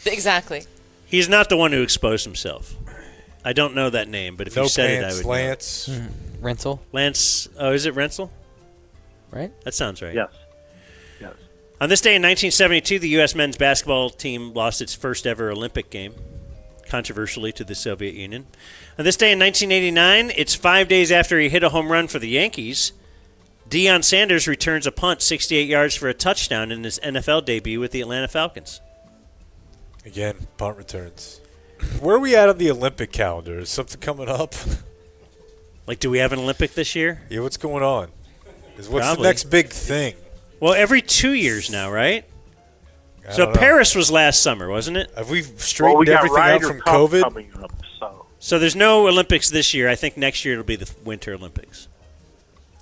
Exactly. He's not the one who exposed himself. I don't know that name, but if No you said pants, it, I would Lance. know. Rensel? Lance, oh, is it Rensel? Right? That sounds right. Yes. On this day in 1972, the U.S. men's basketball team lost its first ever Olympic game, controversially to the Soviet Union. On this day in 1989, it's 5 days after he hit a home run for the Yankees. Deion Sanders returns a punt 68 yards for a touchdown in his NFL debut with the Atlanta Falcons. Again, punt returns. Where are we at on the Olympic calendar? Is something coming up? Like, do we have an Olympic this year? Yeah, what's going on? What's Probably. the next big thing? Well, every 2 years now, right? So Paris was last summer, wasn't it? Have we straightened everything out from COVID? Coming up, So there's no Olympics this year. I think next year it'll be the Winter Olympics.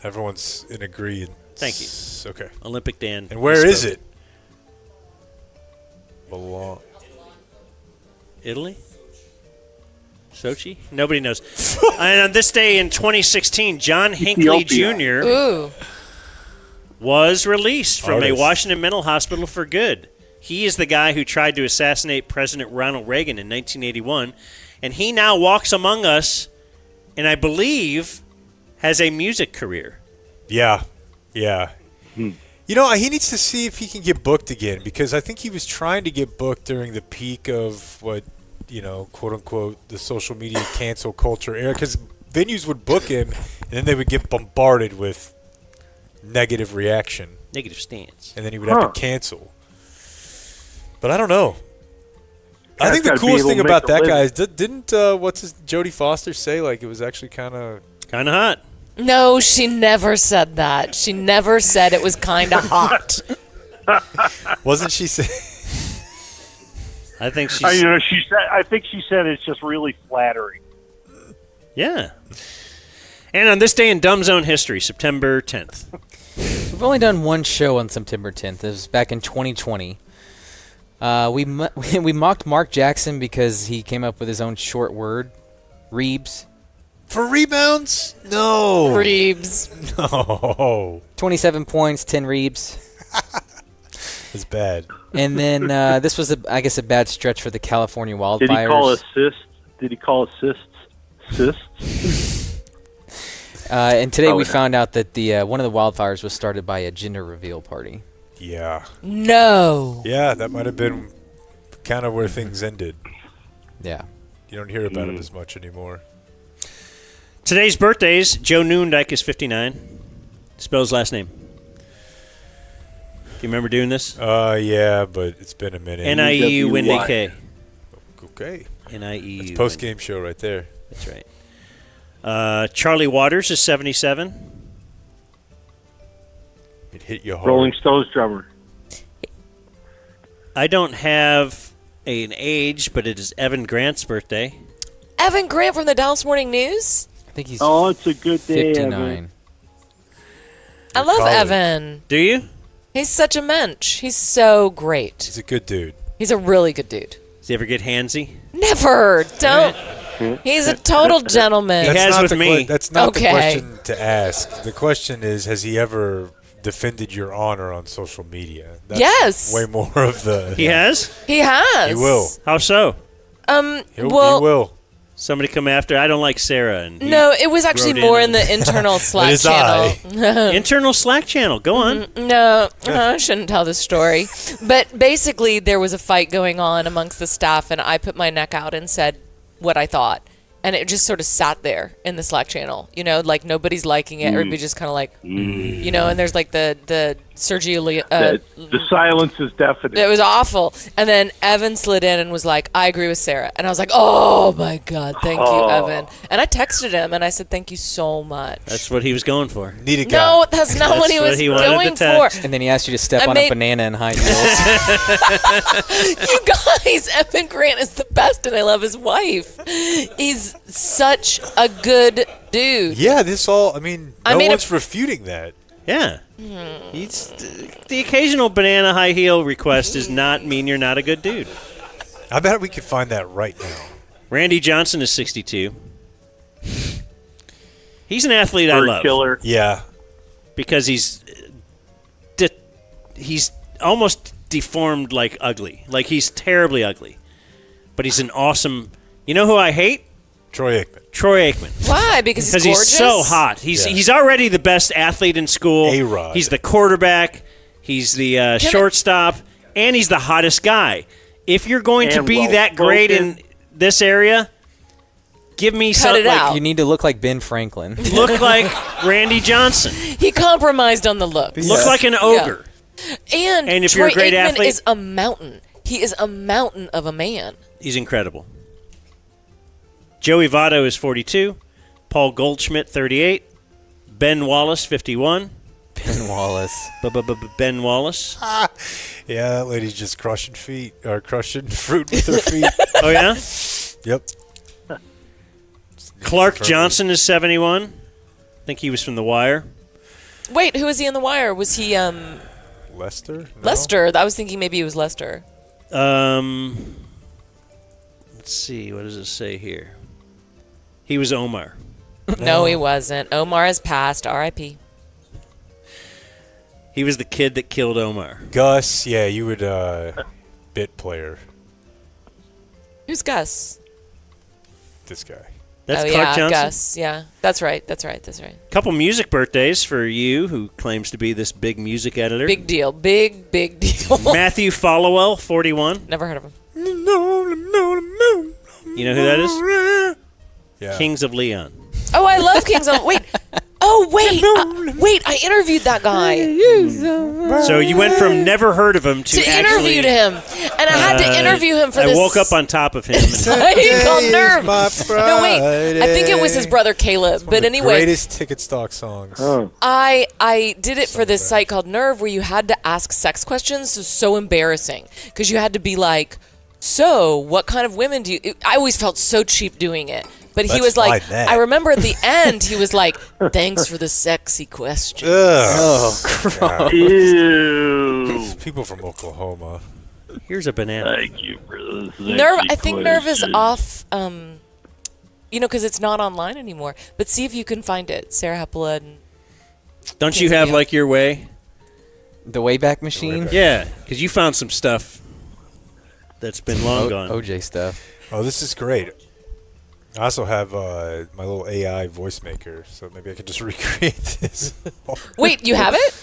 Everyone's in agreement. Thank you. Okay. Olympic Dan. And where is it? Milan. Italy? Sochi? Nobody knows. And on this day in 2016, John Hinckley Jr. was released from a Washington mental hospital for good. He is the guy who tried to assassinate President Ronald Reagan in 1981, and he now walks among us, and I believe has a music career. Yeah. You know, he needs to see if he can get booked again, because I think he was trying to get booked during the peak of what, quote unquote, the social media cancel culture era, because venues would book him and then they would get bombarded with negative reaction. Negative stance. And then he would have to cancel. But I don't know. I think the coolest thing about that guy is, didn't Jodie Foster say, like, it was actually kind of hot? No, she never said that. She never said it was kind of hot. Wasn't she saying? I think she. I think she said it's just really flattering. Yeah. And on this day in Dumb Zone history, September 10th. We've only done one show on September 10th. It was back in 2020. We mocked Mark Jackson because he came up with his own short word, Reebs. For rebounds? No. Reebs. No. 27 points, 10 Reebs. It's bad. And then this was, I guess, a bad stretch for the California Wildfires. Did he call assists? Did he call assists? And today we found out that the one of the wildfires was started by a gender reveal party. Yeah. No. Yeah, that might have been kind of where things ended. Yeah. You don't hear about it as much anymore. Today's birthdays. Joe Noondike is 59. Spell his last name. Do you remember doing this? Yeah, but it's been a minute. N-I-E-U-N-D-K. Okay. N-I-E-U. It's post-game show right there. That's right. Charlie Waters is 77. It hit you hard. Rolling Stones drummer. I don't have an age, but it is Evan Grant's birthday. Evan Grant from the Dallas Morning News? I think he's it's a good day, 59. Evan. I love Evan. Do you? He's such a mensch. He's so great. He's a good dude. He's a really good dude. Does he ever get handsy? Never. Don't. He's a total gentleman. He has with me. That's not the question to ask. The question is, has he ever defended your honor on social media? That's yes. way more of the... He has? He has. He will. How so? He will. Somebody come after. I don't like Sarah. And no, it was actually more in the internal Slack channel. Internal Slack channel. Go on. No, I shouldn't tell this story. But basically, there was a fight going on amongst the staff, and I put my neck out and said what I thought. And it just sort of sat there in the Slack channel, like nobody's liking it. Everybody just kind of like, and there's like the Sergio the silence is deafening. It was awful. And then Evan slid in and was like, I agree with Sarah. And I was like, oh my God, thank you, Evan. And I texted him and I said, thank you so much. That's what he was going for. Need a guy. No, that's not what he was going for. And then he asked you to step on a banana in high heels. You guys, Evan Grant is the best and I love his wife. He's such a good dude. Yeah, no one's refuting that. Yeah. The occasional banana high heel request does not mean you're not a good dude. I bet we could find that right now. Randy Johnson is 62. He's an athlete I love. Killer. Yeah. Because he's almost deformed like ugly. Like he's terribly ugly. But he's an awesome... You know who I hate? Troy Aikman. Why? Because he's gorgeous? He's so hot. He's already the best athlete in school. A-Rod. He's the quarterback. He's the shortstop. And he's the hottest guy. If you're going to be that great in this area, give me something. You need to look like Ben Franklin. Look like Randy Johnson. He compromised on the looks. Look like an ogre. Yeah. And if Troy you're a great Aikman athlete, is a mountain. He is a mountain of a man. He's incredible. Joey Votto is 42. Paul Goldschmidt, 38. Ben Wallace, 51. Ben Wallace. Ben Wallace. Yeah, that lady's just crushing fruit with her feet. Oh yeah. Yep. Clark Johnson is 71. I think he was from The Wire. Wait, who was he in The Wire? Was he Lester? No? Lester? I was thinking maybe he was Lester. Let's see. What does it say here? He was Omar. No, he wasn't. Omar has passed. R.I.P. He was the kid that killed Omar. Gus, yeah, you would bit player. Who's Gus? This guy. That's oh, Clark yeah, Johnson? Gus. Yeah, that's right. Couple music birthdays for you, who claims to be this big music editor. Big deal. Big deal. Matthew Followell, 41. Never heard of him. You know who that is? Yeah. Kings of Leon. Oh, I love Kings of... Wait. Oh, wait. I interviewed that guy. So you went from never heard of him to actually... interviewed him. And I had to interview him for I this... woke up on top of him. He called Nerve. No, wait. I think it was his brother Caleb. But anyway... Greatest ticket stock songs. I did it for this site called Nerve where you had to ask sex questions. It was so embarrassing. Because you had to be like, so, what kind of women do you... I always felt so cheap doing it. But he was like, I remember at the end, he was like, thanks for the sexy question. Oh, gross. Ew. People from Oklahoma. Here's a banana. Thank you for the sexy Nerve, I think Nerve is question. off, because it's not online anymore. But see if you can find it. Sarah Hepola. Don't you have, like, your way? The Wayback Machine? Yeah, because you found some stuff that's been long gone. OJ stuff. Oh, this is great. I also have my little AI voice maker, so maybe I can just recreate this. Wait, you have it?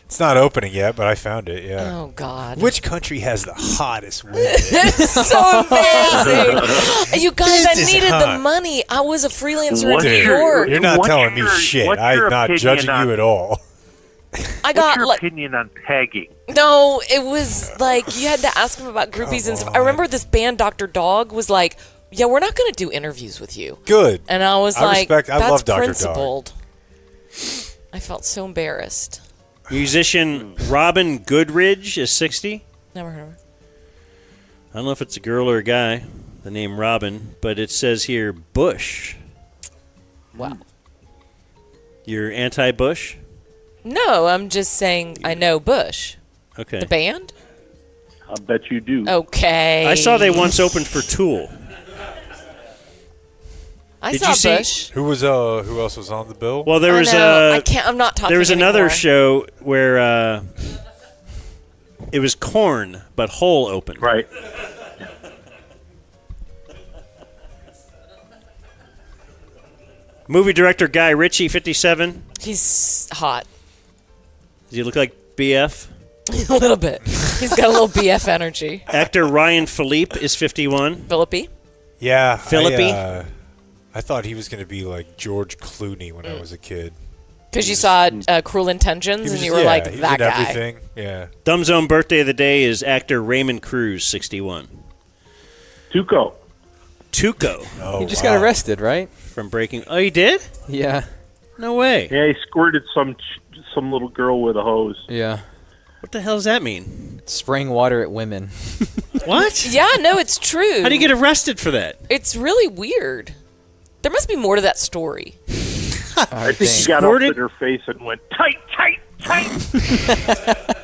It's not opening yet, but I found it, yeah. Oh, God. Which country has the hottest women? It's so embarrassing. You guys, I This is needed hot. the money. I was a freelancer in New Dude, York. you're not telling me shit. what's I'm your not opinion judging on- you at all. I got What's your like opinion on pegging? no, it was like you had to ask him about groupies and stuff. I remember this band, Dr. Dog, was like, "Yeah, we're not going to do interviews with you." Good. And I was I like, respect- I "That's love Dr. Dog. principled." I felt so embarrassed. Musician Robin Goodridge is 60. Never heard of her. I don't know if it's a girl or a guy, the name Robin, but it says here Bush. Wow. You're anti-Bush? No, I'm just saying I know Bush. Okay. The band? I bet you do. Okay. I saw they once opened for Tool. I Did saw you see- Bush. Who else was on the bill? Well, there I was know. I can't. I'm not talking. There was another anymore. show where it was Korn, but Hole opened. Right. Movie director Guy Ritchie, 57. He's hot. Does he look like BF? A little bit. He's got a little BF energy. Actor Ryan Philippe is 51. Philippi? Yeah. Philippi? I thought he was going to be like George Clooney when I was a kid. Because you saw Cruel Intentions and you were like, he that did guy. everything. Yeah. Dumb Zone birthday of the day is actor Raymond Cruz, 61. Tuco. Oh, He just got arrested, right? From breaking. Oh, he did? Yeah. No way. Yeah, he squirted some little girl with a hose. Yeah. What the hell does that mean? Spraying water at women. What? Yeah, no, it's true. How do you get arrested for that? It's really weird. There must be more to that story. I think he got up in her face and went, tight, tight, tight.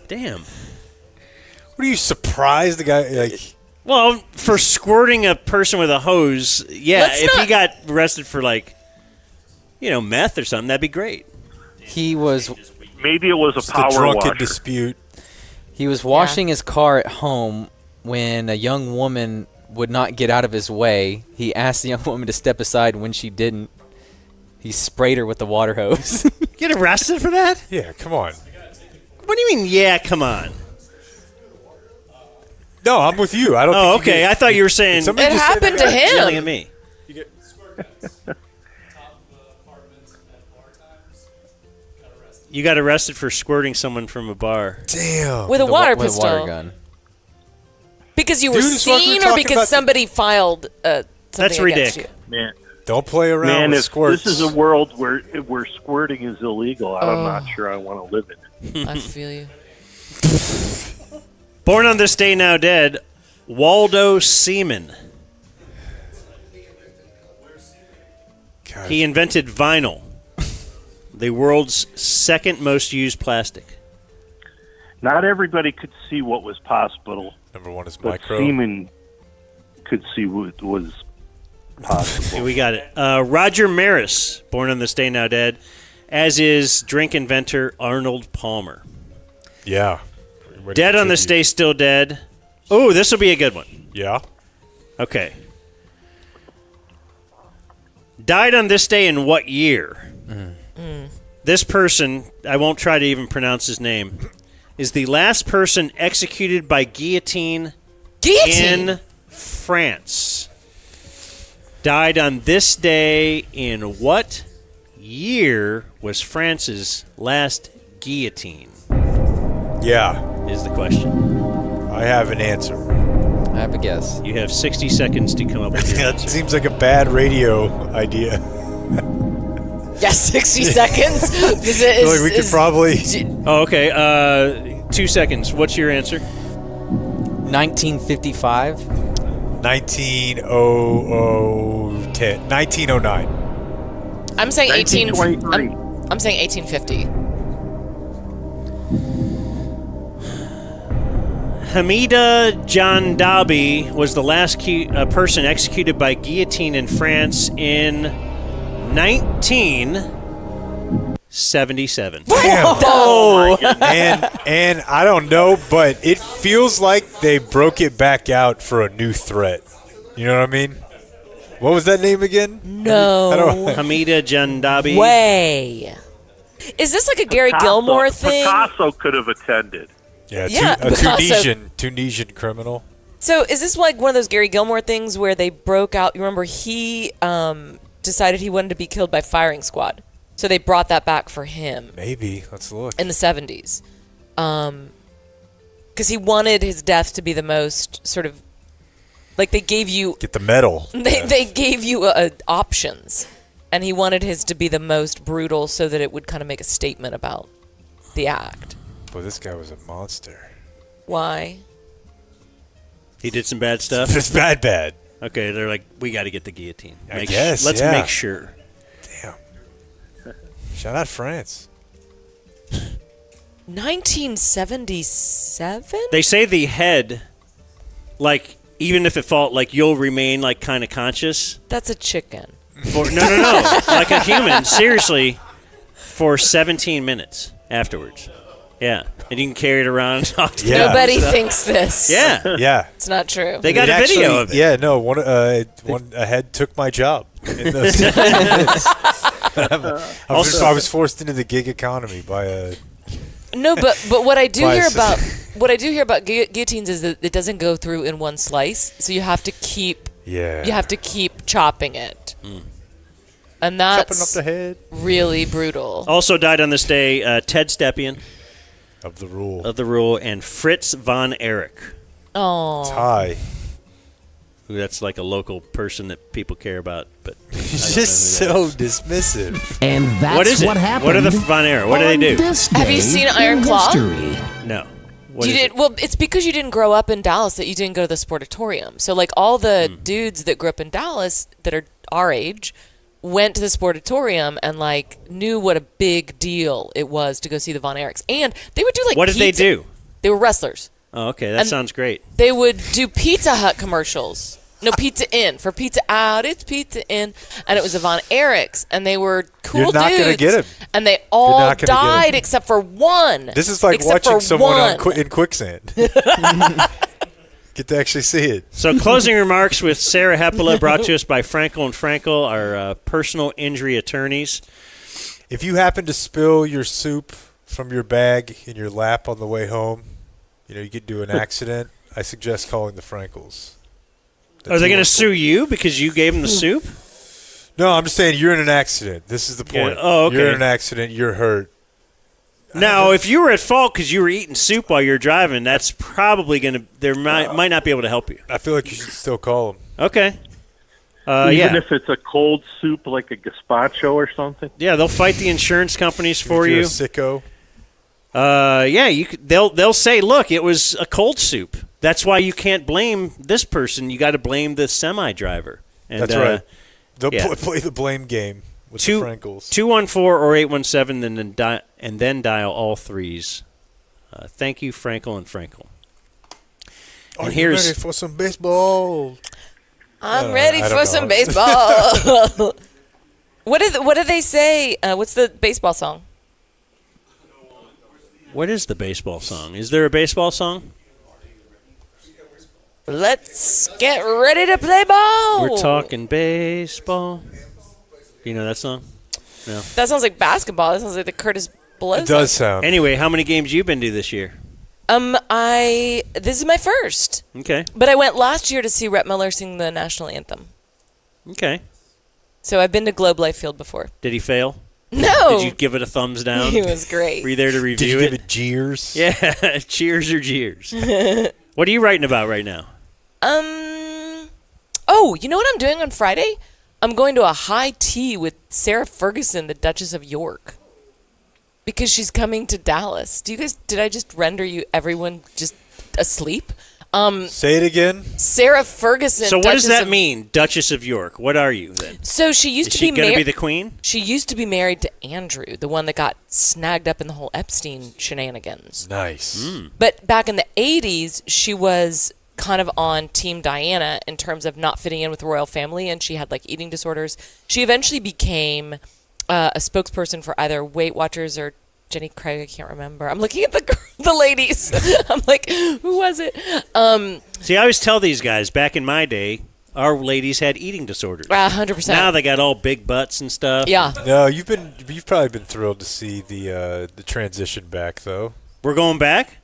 Damn. What are you surprised the guy like? Well, for squirting a person with a hose, yeah. Let's If he not- got arrested for meth or something, that'd be great. He was Maybe it was a Just a power drunken washer. dispute. He was washing his car at home when a young woman would not get out of his way. He asked the young woman to step aside. When she didn't, he sprayed her with the water hose. Get arrested for that? Yeah, come on. What do you mean, yeah, come on? No, I'm with you. I don't. Oh, think you okay. get- I thought you were saying Did somebody It just say happened that? to him. yelling at me. You got arrested for squirting someone from a bar. Damn. With a water with a pistol. water gun. Because you were Dude, it's like we were seen or talking because about somebody filed something That's against ridiculous. you? Man, Don't play around Man, with if squirts. this is a world where squirting is illegal, I'm not sure I want to live in it. I feel you. Born on this day, now dead, Waldo Seaman. God. He invented vinyl, the world's second most used plastic. Not everybody could see what was possible. Number one is but micro. Seaman could see what was possible. Okay, we got it. Roger Maris, born on this day, now dead, as is drink inventor Arnold Palmer. Yeah. Dead on this day, still dead. Oh, this will be a good one. Yeah. Okay. Died on this day in what year? This person, I won't try to even pronounce his name, is the last person executed by guillotine in France. Died on this day in what year was France's last guillotine? Yeah. Is the question. I have an answer. I have a guess. You have 60 seconds to come up with your That answer. seems like a bad radio idea. Yeah, 60 seconds. We could probably. Oh, okay. 2 seconds. What's your answer? 1955. 1909. I'm saying 1923. I'm saying 1850. Hamida Jandabi was the last person executed by guillotine in France in 1977. Damn. Oh, and I don't know, but it feels like they broke it back out for a new threat. You know what I mean? What was that name again? No. Hamida Jandabi. Way. Is this like a Gary Gilmore thing? Picasso could have attended. Yeah, a Picasso. Tunisian criminal. So is this like one of those Gary Gilmore things where they broke out? You remember he decided he wanted to be killed by firing squad. So they brought that back for him. Maybe. Let's look. In the 70s. Because he wanted his death to be the most sort of, like they gave you... Get the medal. They gave you options. And he wanted his to be the most brutal so that it would kind of make a statement about the act. Boy, this guy was a monster. Why? He did some bad stuff? It's bad. Okay, they're like, we got to get the guillotine. I guess, Let's yeah. make sure. Damn. Shout out France. 1977? They say the head, like, even if it falls, like, you'll remain, like, kind of conscious. That's a chicken. No. Like a human, seriously, for 17 minutes afterwards. Yeah. And you can carry it around and talk to them. Nobody thinks this. Yeah. Yeah. It's not true. They got a video of it. Yeah, no, one head took my job in those 17 minutes. I was forced into the gig economy by a... No, but what I do By hear a- about guillotines is that it doesn't go through in one slice, so you have to keep chopping it. And that's Chopping up the head. really brutal. Also died on this day, Ted Stepien. Of the Rule, and Fritz von Erich. Oh. Ty. Who that's like a local person that people care about, but He's just so dismissive. And that's what is it? happened. What are the Von Erich? What do they do? Have you seen Iron Claw? No. What You is did well. It's because you didn't grow up in Dallas that you didn't go to the Sportatorium. So like all the dudes that grew up in Dallas that are our age went to the Sportatorium and like knew what a big deal it was to go see the Von Erichs. And they would do like What did they pizza- do? They were wrestlers. Oh, okay, that And sounds great. They would do Pizza Hut commercials. No, Pizza Inn. For Pizza Out, it's Pizza Inn. And it was the Von Erichs. And they were cool You're not dudes. gonna get 'em. And they You're all not gonna get 'em. died except for one. This is like Except watching for someone one. in quicksand. Get to actually see it. So closing remarks with Sarah Hepola, brought to us by Frankel and Frankel, our personal injury attorneys. If you happen to spill your soup from your bag in your lap on the way home, you get into an accident, I suggest calling the Frankels. Are they going to sue you because you gave them the soup? No, I'm just saying you're in an accident. This is the point. Yeah. Oh, okay. You're in an accident. You're hurt. Now, if you were at fault because you were eating soup while you're driving, that's probably going to – they might not be able to help you. I feel like you should still call them. Okay. Even if it's a cold soup like a gazpacho or something? Yeah, they'll fight the insurance companies for If you're you. a sicko. They'll say, look, it was a cold soup. That's why you can't blame this person. You got to blame the semi-driver. And, That's right. They'll yeah. play the blame game with the Frankels. 214 or 817, and then dial all threes. Thank you, Frankel and Frankel. Are And you ready for some baseball? I'm ready for some baseball. What do they say? What's the baseball song? What is the baseball song? Is there a baseball song? Let's get ready to play ball. We're talking baseball. Do you know that song? No. That sounds like basketball. That sounds like the Curtis Blow song. sound. Anyway, how many games you been to this year? This is my first. Okay. But I went last year to see Rhett Miller sing the national anthem. Okay. So I've been to Globe Life Field before. Did he fail? No. Did you give it a thumbs down? He was great. Were you there to review Did you it? give it jeers? Yeah, cheers or jeers. What are you writing about right now? Oh, you know what I'm doing on Friday? I'm going to a high tea with Sarah Ferguson, the Duchess of York. Because she's coming to Dallas. Did I just render everyone just asleep? Say it again. Sarah Ferguson. So what does Duchess that of- mean, Duchess of York? What are you then? So she used Is to she be going to married. be the queen? She used to be married to Andrew, the one that got snagged up in the whole Epstein shenanigans. Nice. But back in the 80s, she was kind of on Team Diana in terms of not fitting in with the royal family, and she had like eating disorders. She eventually became a spokesperson for either Weight Watchers or Jenny Craig. I can't remember. I'm looking at the ladies. I'm like, who was it? See, I always tell these guys, back in my day, our ladies had eating disorders. 100%. Now they got all big butts and stuff. Yeah. No, you've probably been thrilled to see the transition back though. We're going back?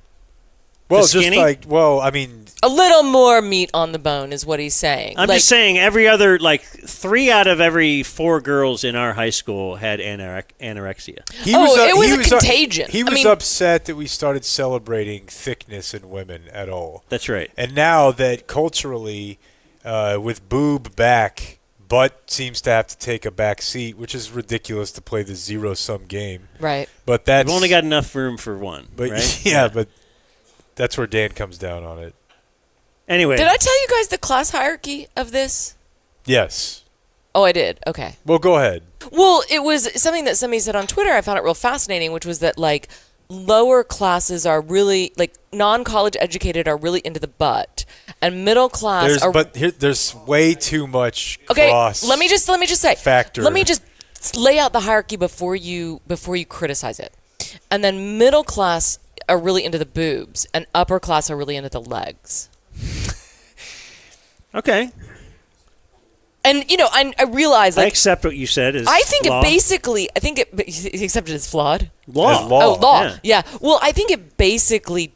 Well, To just skinny? I mean, A little more meat on the bone is what he's saying. I'm just saying, every other, 3 out of every 4 girls in our high school had anorexia. it was a contagion. He was upset that we started celebrating thickness in women at all. That's right. And now that culturally, with boob back, butt seems to have to take a back seat, which is ridiculous to play the zero-sum game. Right. But that's We've only got enough room for one, But right? yeah, but that's where Dan comes down on it. Anyway. Did I tell you guys the class hierarchy of this? Yes. Oh, I did. Okay. Well, go ahead. Well, it was something that somebody said on Twitter. I found it real fascinating, which was that lower classes are really non-college educated are really into the butt, and middle class are. But there's way too much Okay, cross. let me just say. factor. Let me just lay out the hierarchy before you criticize it, and then middle class are really into the boobs, and upper class are really into the legs. Okay. And I realize I accept what you said is I think law. it basically. I think it accepted as flawed. Law. As law. Oh, law. Yeah. Yeah. Well, I think it basically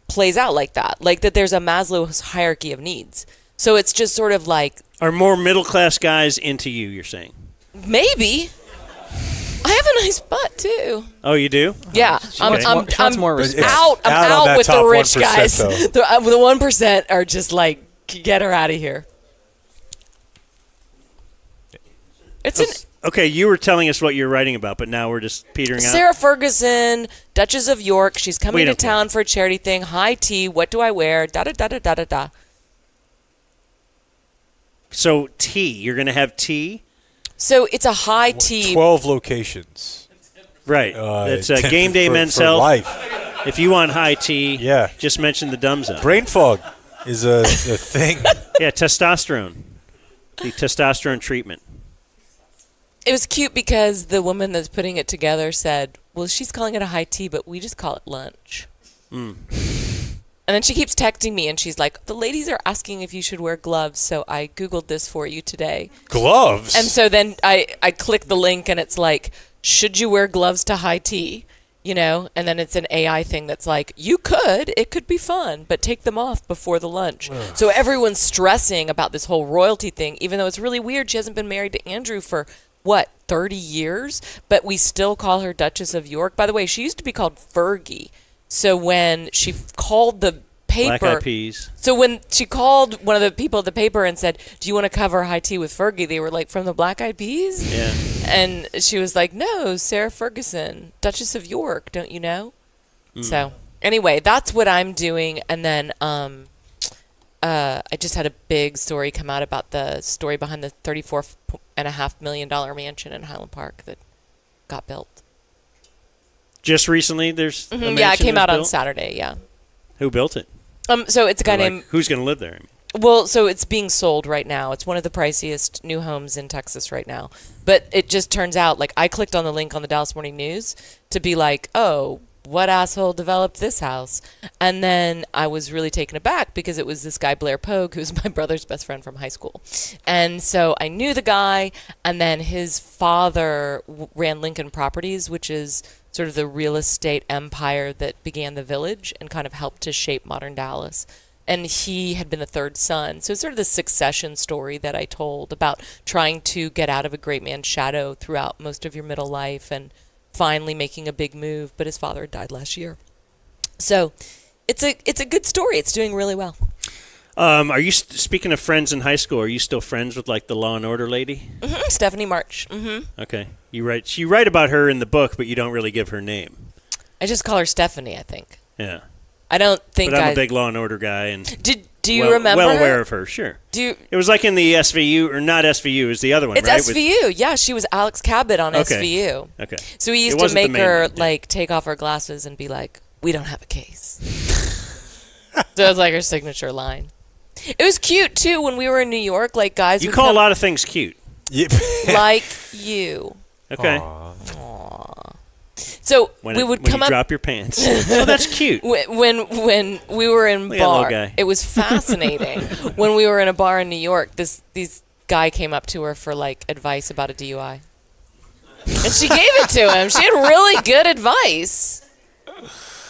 plays out like that. Like that there's a Maslow's hierarchy of needs. So it's just sort of like Are more middle class guys into you, you're saying? maybe I have a nice butt too. Oh, you do? Yeah. I'm Okay. I'm It's out on out that with the top rich 1%, guys. though. The 1% are just like get her out of here. It's an Okay, you were telling us what you're writing about, but now we're just petering out. Sarah Ferguson, Duchess of York. She's coming Wait to up. town for a charity thing. High tea. What do I wear? Da da da da da da da. So tea, you're going to have tea? So it's a high tea. 12 locations. Right. It's a 10 game day for men's health. life. If you want high tea, Yeah. just mention the dumb zone. Brain fog is a thing. Yeah, testosterone. The testosterone treatment. It was cute because the woman that's putting it together said, well, she's calling it a high tea, but we just call it lunch. Mm. And then she keeps texting me, and she's like, the ladies are asking if you should wear gloves, so I Googled this for you today. Gloves? And so then I click the link, and it's like, should you wear gloves to high tea? And then it's an AI thing that's like, you could. It could be fun, but take them off before the lunch. So everyone's stressing about this whole royalty thing, even though it's really weird. She hasn't been married to Andrew for 30 years, but we still call her Duchess of York. By the way, she used to be called Fergie. So when she called the paper. Black Eyed Peas. So when she called one of the people at the paper and said, "Do you want to cover High Tea with Fergie?" They were like, "From the Black Eyed Peas?" Yeah. And she was like, "No, Sarah Ferguson, Duchess of York, don't you know?" So anyway, that's what I'm doing. And then I just had a big story come out about the story behind the $34.5 million mansion in Highland Park that got built. Just recently, there's a Yeah, it mansion came was out on built? Saturday. Yeah. Who built it? So it's a guy Or, like, named. Who's going to live there? I mean. Well, so it's being sold right now. It's one of the priciest new homes in Texas right now. But it just turns out, like, I clicked on the link on the Dallas Morning News to be like, oh, what asshole developed this house? And then I was really taken aback because it was this guy, Blair Pogue, who's my brother's best friend from high school. And so I knew the guy, and then his father ran Lincoln Properties, which is sort of the real estate empire that began the Village and kind of helped to shape modern Dallas. And he had been the third son. So it's sort of the succession story that I told about trying to get out of a great man's shadow throughout most of your middle life and finally making a big move. But his father died last year. So it's a good story. It's doing really well. Are you, speaking of friends in high school, are you still friends with, like, the Law and Order lady? Mm-hmm. Stephanie March. Mm-hmm. Okay. You write about her in the book, but you don't really give her name. I just call her Stephanie, I think. Yeah. I don't think But I'm a big Law and Order guy, and do you remember well her? aware of her? Sure. It was like in the SVU, or not SVU? It was the other one, It's right? SVU. Yeah, she was Alex Cabot on Okay. SVU. Okay. So we used to make her like take off her glasses and be like, "We don't have a case." So it was like her signature line. It was cute too when we were in New York. Like guys, You would call a come- lot of things cute. like you. Okay. Aww. So When we it- would when come you up. drop your pants. Oh, that's cute. When we were in Look at that little bar, guy. it was fascinating. When we were in a bar in New York, this guy came up to her for like advice about a DUI, and she gave it to him. She had really good advice.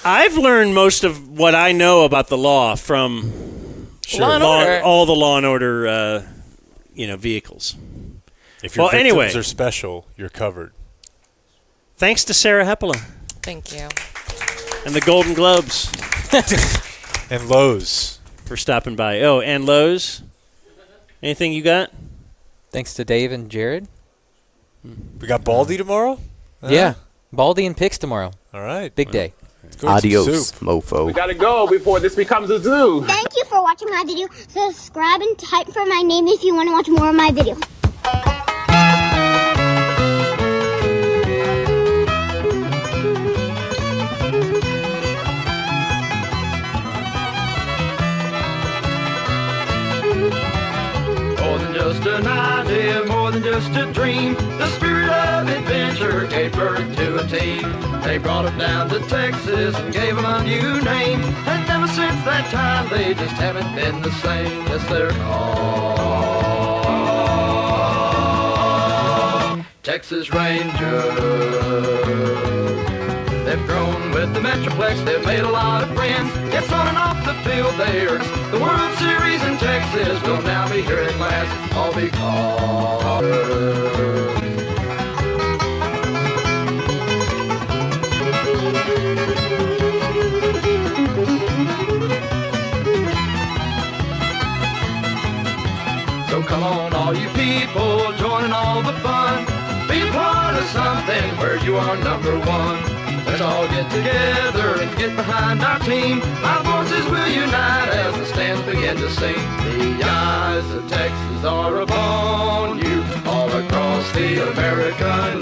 I've learned most of what I know about the law from Law and Order. all the Law and Order, vehicles. If your Well, victims anyway. are special, you're covered. Thanks to Sarah Hepola Thank you. and the Golden Globes And Lowe's. for stopping by. Oh, and Lowe's. Anything you got? Thanks to Dave and Jared. We got Baldy tomorrow? Yeah. Baldy and Picks tomorrow. All right. Big day. Let's go eat some Adios, soup. mofo. We gotta go before this becomes a zoo. Thank you for watching my video. Subscribe and type for my name if you want to watch more of my videos. More than just an idea, more than just a dream. The spirit of adventure gave birth to a team. They brought them down to Texas and gave them a new name. And ever since that time, they just haven't been the same. Yes, they're called Texas Rangers. They've grown with the Metroplex, they've made a lot of friends. Yes, on and off the field they're the World Series in Texas will now be here at last, all because so come on all you people, join in all the fun. Be part of something where you are number one. Let's all get together and get behind our team. Our voices will unite as the stands begin to sing. The eyes of Texas are upon you all across the American